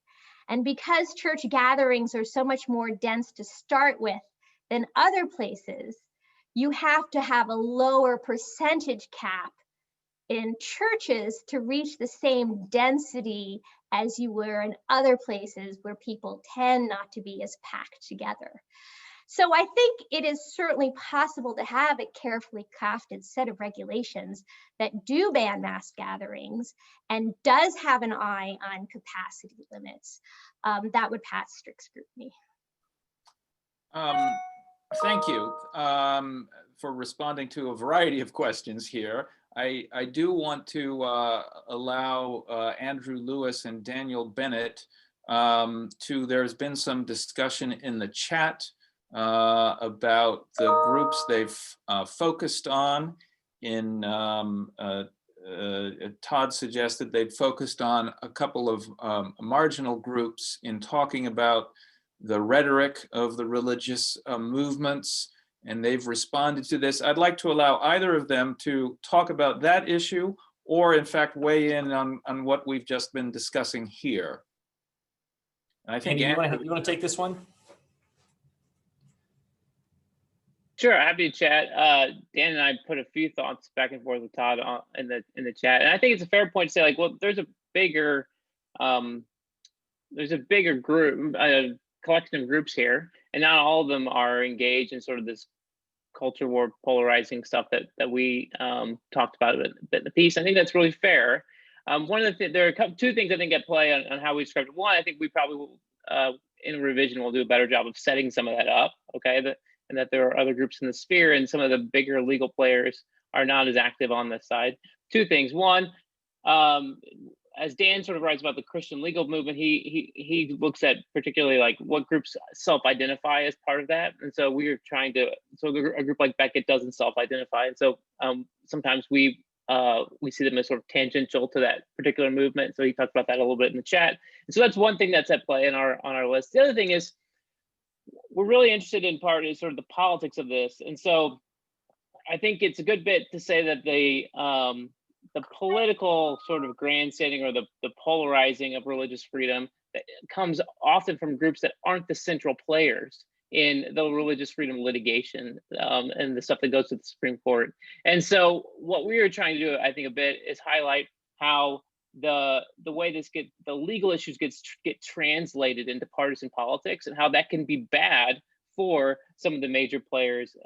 And because church gatherings are so much more dense to start with than other places, you have to have a lower percentage cap in churches to reach the same density as you were in other places where people tend not to be as packed together. So I think it is certainly possible to have a carefully crafted set of regulations that do ban mass gatherings and does have an eye on capacity limits that would pass strict scrutiny. Thank you for responding to a variety of questions here. I do want to allow Andrew Lewis and Daniel Bennett there's been some discussion in the chat about the groups they've focused on. Todd suggested they'd focused on a couple of marginal groups in talking about the rhetoric of the religious movements, and they've responded to this. I'd like to allow either of them to talk about that issue or in fact weigh in on what we've just been discussing here. And I think Andy, you want to take this one? Sure, happy to chat. Dan and I put a few thoughts back and forth with Todd in the chat, and I think it's a fair point to say, like, well, there's a bigger group, collection of groups here, and not all of them are engaged in sort of this culture war polarizing stuff that we talked about a bit in the piece. I think that's really fair. One of the there are two things I think at play on how we described it. One, I think we probably will, in a revision, will do a better job of setting some of that up. Okay, and that there are other groups in the sphere, and some of the bigger legal players are not as active on this side. Two things. One, as Dan sort of writes about the Christian legal movement, he looks at particularly like what groups self-identify as part of that. And so we are trying to, so a group like Beckett doesn't self-identify. And so sometimes we see them as sort of tangential to that particular movement. So he talked about that a little bit in the chat. And so that's one thing that's at play on our list. The other thing is, we're really interested in part is sort of the politics of this. And so I think it's a good bit to say that the political sort of grandstanding or the polarizing of religious freedom that comes often from groups that aren't the central players in the religious freedom litigation and the stuff that goes to the Supreme Court. And so what we are trying to do, I think, a bit is highlight how the way the legal issues get translated into partisan politics, and how that can be bad for some of the major players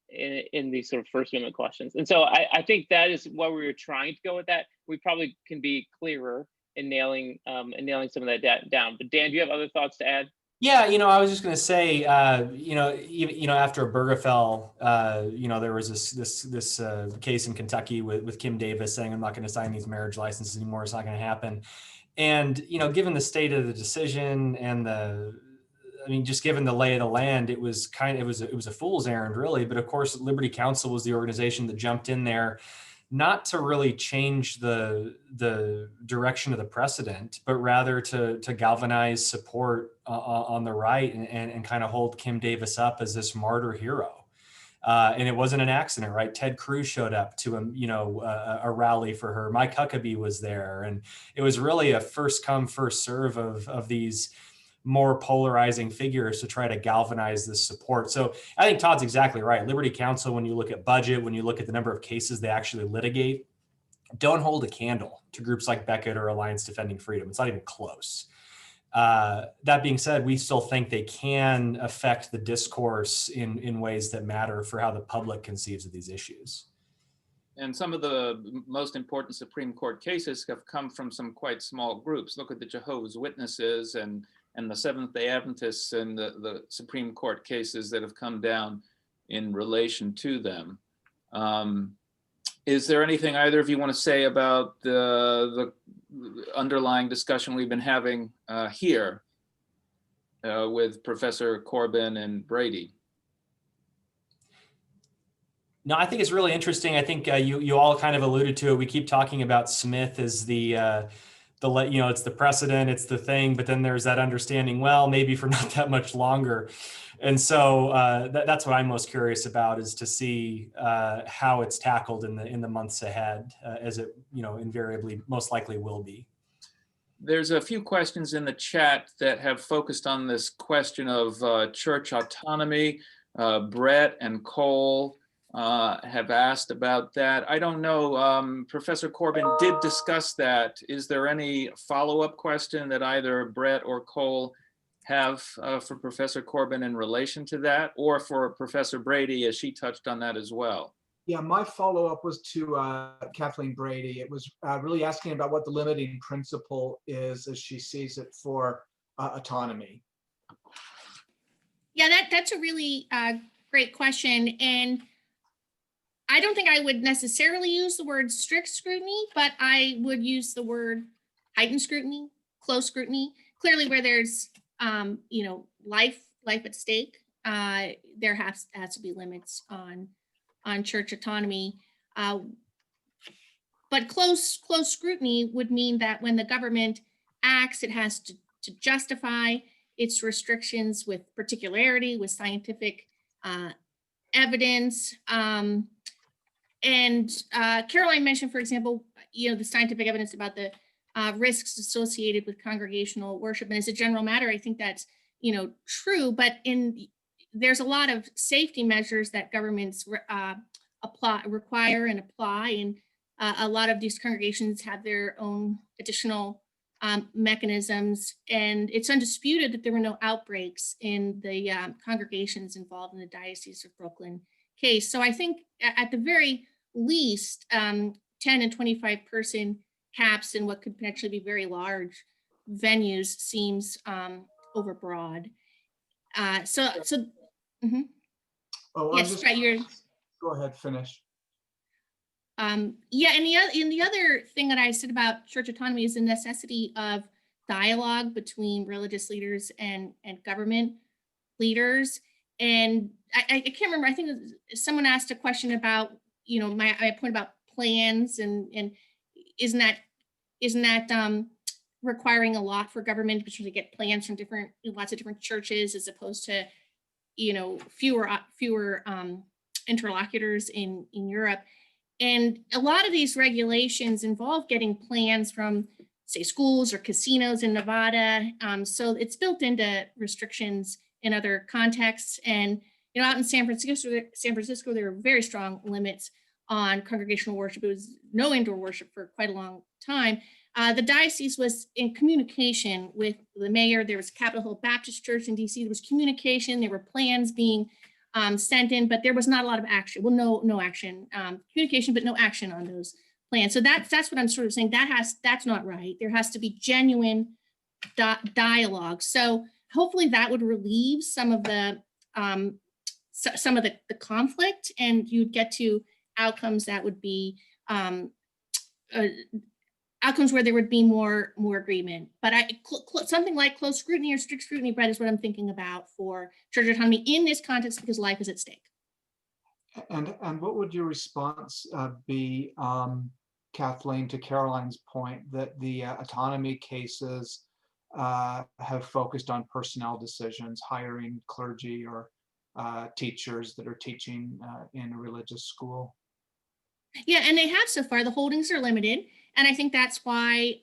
in these sort of First Amendment questions. And so I think that is where we were trying to go with that. We probably can be clearer in nailing some of that down. But Dan, do you have other thoughts to add? Yeah, I was just going to say, after Obergefell, there was this case in Kentucky with Kim Davis saying, "I'm not going to sign these marriage licenses anymore. It's not going to happen." And given the state of the decision and the I mean, just given the lay of the land, it was a fool's errand, really. But of course, Liberty Counsel was the organization that jumped in there, not to really change the direction of the precedent, but rather to galvanize support on the right and kind of hold Kim Davis up as this martyr hero. And it wasn't an accident, right? Ted Cruz showed up to a rally for her. Mike Huckabee was there, and it was really a first come, first serve of these more polarizing figures to try to galvanize this support. So I think Todd's exactly right. Liberty Counsel, when you look at budget, when you look at the number of cases they actually litigate, don't hold a candle to groups like Beckett or Alliance Defending Freedom. It's not even close. That being said, we still think they can affect the discourse in ways that matter for how the public conceives of these issues. And some of the most important Supreme Court cases have come from some quite small groups. Look at the Jehovah's Witnesses and the Seventh-day Adventists and the Supreme Court cases that have come down in relation to them. Is there anything either of you want to say about the underlying discussion we've been having here with Professor Corbin and Brady? No, I think it's really interesting. I think you all kind of alluded to it. We keep talking about Smith as it's the precedent, it's the thing, but then there's that understanding, well, maybe for not that much longer. And so that's what I'm most curious about, is to see how it's tackled in the months ahead, as it invariably most likely will be. There's a few questions in the chat that have focused on this question of church autonomy. Brett and Cole have asked about that. I don't know, Professor Corbin did discuss that. Is there any follow-up question that either Brett or Cole have for Professor Corbin in relation to that, or for Professor Brady, as she touched on that as well? Yeah, my follow-up was to Kathleen Brady. It was really asking about what the limiting principle is as she sees it for autonomy. Yeah, that's a really great question. And I don't think I would necessarily use the word strict scrutiny, but I would use the word heightened scrutiny, close scrutiny. Clearly, where there's life at stake, there has to be limits on church autonomy. But close scrutiny would mean that when the government acts, it has to justify its restrictions with particularity, with scientific evidence. And Caroline mentioned, for example, the scientific evidence about the risks associated with congregational worship. And as a general matter, I think that's true. But there's a lot of safety measures that governments require and apply, and a lot of these congregations have their own additional mechanisms. And it's undisputed that there were no outbreaks in the congregations involved in the Diocese of Brooklyn case. So I think at the very least, 10 and 25 person caps in what could potentially be very large venues seems overbroad. Mm-hmm. Oh, yes, right. Go ahead, finish. Yeah, and the other thing that I said about church autonomy is the necessity of dialogue between religious leaders and government leaders. And I can't remember, I think someone asked a question about, my point about plans, and isn't that requiring a lot for government to get plans from lots of different churches, as opposed to, fewer interlocutors in Europe. And a lot of these regulations involve getting plans from, say, schools or casinos in Nevada. So it's built into restrictions in other contexts. And out in San Francisco, there are very strong limits on congregational worship. It was no indoor worship for quite a long time. The diocese was in communication with the mayor. There was Capitol Hill Baptist Church in DC. There was communication. There were plans being sent in, but there was not a lot of action. Well, no action, communication, but no action on those plans. So that's what I'm sort of saying. That's not right. There has to be genuine dialogue. So hopefully that would relieve some of the conflict, and you'd get to outcomes that would be outcomes where there would be more agreement. But something like close scrutiny or strict scrutiny, Brett, is what I'm thinking about for church autonomy in this context because life is at stake. And what would your response be, Kathleen, to Caroline's point that the autonomy cases have focused on personnel decisions, hiring clergy or teachers that are teaching in a religious school? Yeah, and they have so far. The holdings are limited. And I think that's why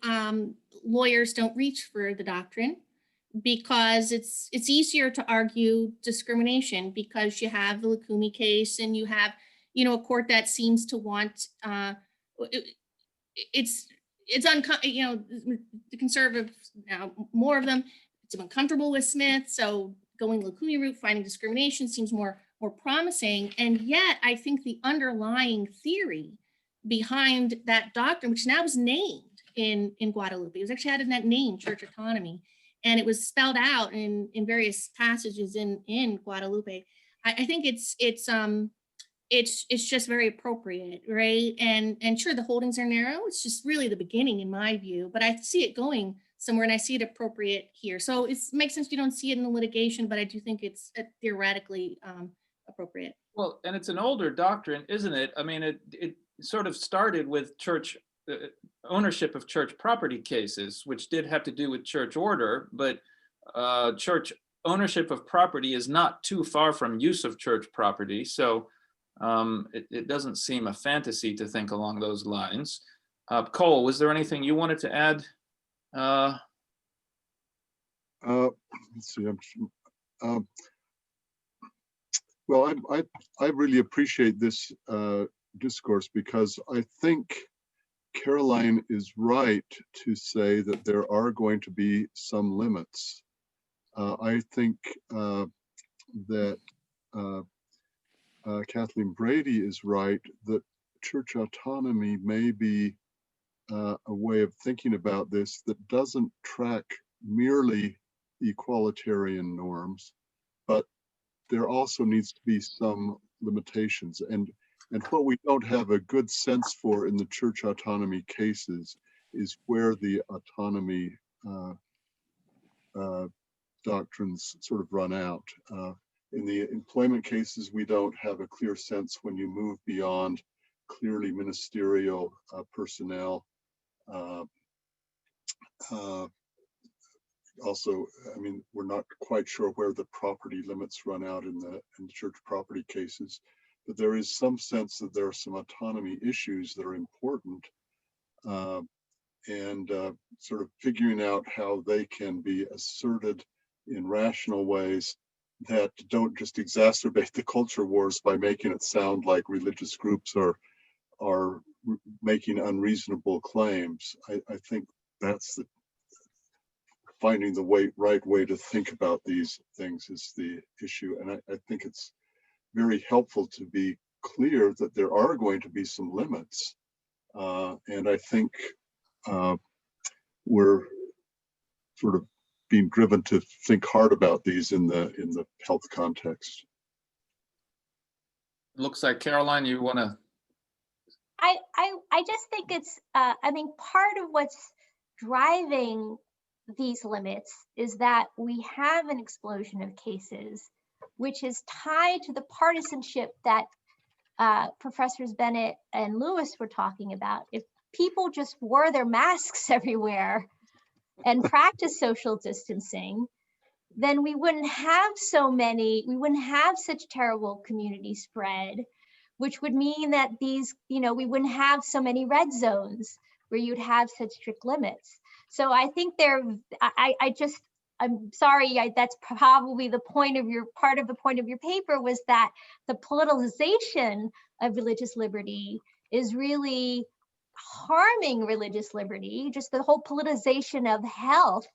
lawyers don't reach for the doctrine, because it's easier to argue discrimination because you have the Lukumi case and you have, a court that seems to want, it's the conservatives, more of them, it's uncomfortable with Smith. So going Lukumi route, finding discrimination seems more promising. And yet I think the underlying theory behind that doctrine, which now is named in Guadalupe, it was actually added that name, church autonomy, and it was spelled out in various passages in Guadalupe. I think it's just very appropriate, right? And sure, the holdings are narrow. It's just really the beginning in my view, but I see it going somewhere and I see it appropriate here. So it makes sense you don't see it in the litigation, but I do think it's theoretically appropriate. Well, and it's an older doctrine, isn't it? I mean, it sort of started with church ownership of church property cases, which did have to do with church order, but church ownership of property is not too far from use of church property. So it doesn't seem a fantasy to think along those lines. Cole, was there anything you wanted to add? Let's see. Well, I really appreciate this discourse because I think Caroline is right to say that there are going to be some limits. I think that Kathleen Brady is right that church autonomy may be a way of thinking about this that doesn't track merely equalitarian norms, but there also needs to be some limitations. And what we don't have a good sense for in the church autonomy cases is where the autonomy doctrines sort of run out. In the employment cases, we don't have a clear sense when you move beyond clearly ministerial personnel. Also, I mean, we're not quite sure where the property limits run out in the church property cases, but there is some sense that there are some autonomy issues that are important, and sort of figuring out how they can be asserted in rational ways that don't just exacerbate the culture wars by making it sound like religious groups are making unreasonable claims. I think that's the finding the right way to think about these things is the issue. And I think it's very helpful to be clear that there are going to be some limits. And I think we're sort of being driven to think hard about these in the health context. Looks like Caroline, you want to? I just think it's, I think part of what's driving these limits is that we have an explosion of cases, which is tied to the partisanship that Professors Bennett and Lewis were talking about. If people just wore their masks everywhere and practice social distancing, then we wouldn't have we wouldn't have such terrible community spread, which would mean that these, we wouldn't have so many red zones where you'd have such strict limits. So I think I'm sorry, that's probably part of the point of your paper was that the politicization of religious liberty is really harming religious liberty. Just the whole politicization of health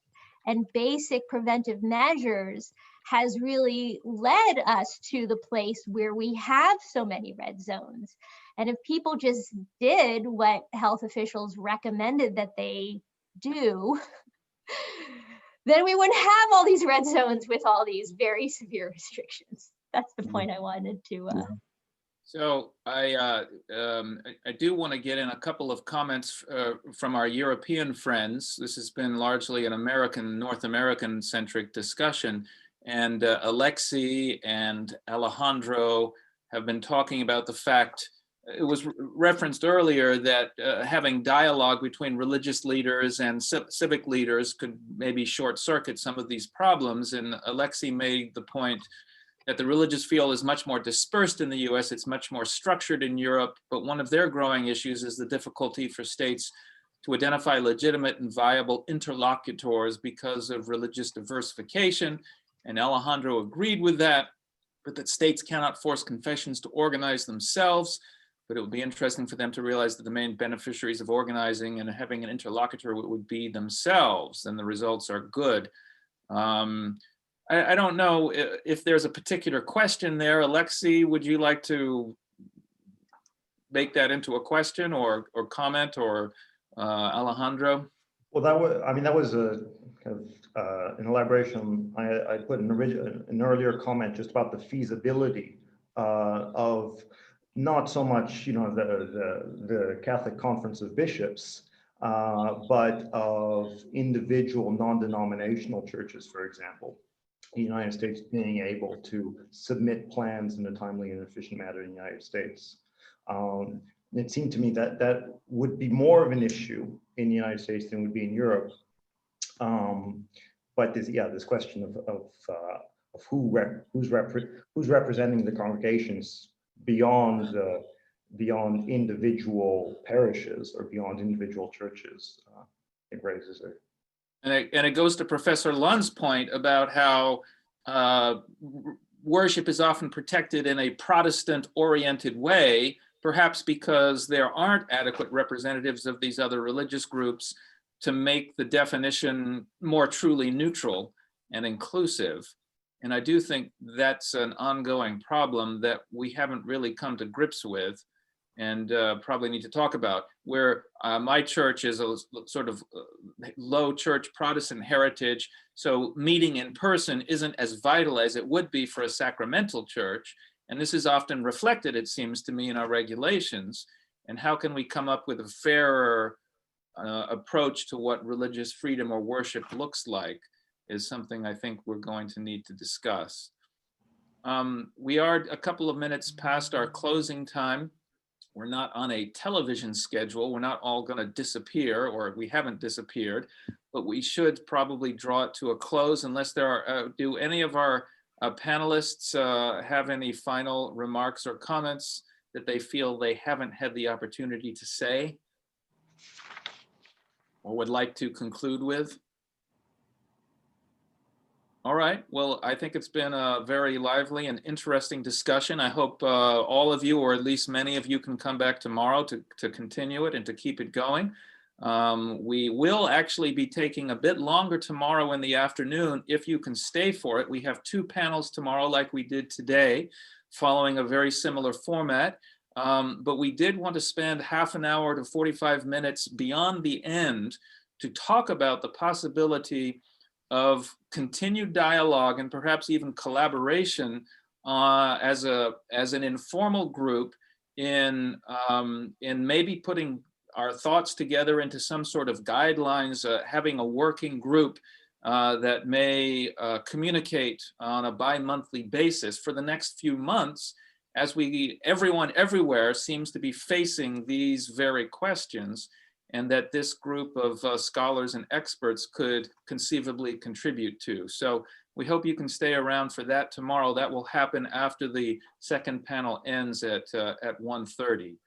and basic preventive measures has really led us to the place where we have so many red zones. And if people just did what health officials recommended that they do, then we wouldn't have all these red zones with all these very severe restrictions. That's the point I wanted to. So I do want to get in a couple of comments from our European friends. This has been largely an North American centric discussion. And Alexi and Alejandro have been talking about the fact, it was referenced earlier, that having dialogue between religious leaders and civic leaders could maybe short circuit some of these problems. And Alexi made the point that the religious field is much more dispersed in the US, it's much more structured in Europe, but one of their growing issues is the difficulty for states to identify legitimate and viable interlocutors because of religious diversification. And Alejandro agreed with that, but that states cannot force confessions to organize themselves, but it would be interesting for them to realize that the main beneficiaries of organizing and having an interlocutor would be themselves, and the results are good. I don't know if there's a particular question there. Alexi, would you like to make that into a question or comment, or Alejandro? Well, that was a kind of an elaboration. I put an earlier comment just about the feasibility of not so much, the Catholic Conference of Bishops, but of individual non-denominational churches, for example. The United States being able to submit plans in a timely and efficient manner in the United States. It seemed to me that that would be more of an issue in the United States than would be in Europe. But this question of who's representing the congregations beyond individual parishes or beyond individual churches, it raises it. And it goes to Professor Lund's point about how worship is often protected in a Protestant-oriented way, perhaps because there aren't adequate representatives of these other religious groups to make the definition more truly neutral and inclusive. And I do think that's an ongoing problem that we haven't really come to grips with, and probably need to talk about, where my church is a sort of low church Protestant heritage. So meeting in person isn't as vital as it would be for a sacramental church. And this is often reflected, it seems to me, in our regulations. And how can we come up with a fairer approach to what religious freedom or worship looks like is something I think we're going to need to discuss. We are a couple of minutes past our closing time. We're not on a television schedule. We're not all going to disappear, or we haven't disappeared, but we should probably draw it to a close unless there are, do any of our panelists have any final remarks or comments that they feel they haven't had the opportunity to say or would like to conclude with? All right, well, I think it's been a very lively and interesting discussion. I hope all of you, or at least many of you, can come back tomorrow to continue it and to keep it going. We will actually be taking a bit longer tomorrow in the afternoon if you can stay for it. We have 2 panels tomorrow like we did today, following a very similar format. But we did want to spend half an hour to 45 minutes beyond the end to talk about the possibility of continued dialogue and perhaps even collaboration as an informal group in maybe putting our thoughts together into some sort of guidelines, having a working group that may communicate on a bi-monthly basis for the next few months, as everyone everywhere seems to be facing these very questions, and that this group of scholars and experts could conceivably contribute to. So we hope you can stay around for that tomorrow. That will happen after the second panel ends at 1:30.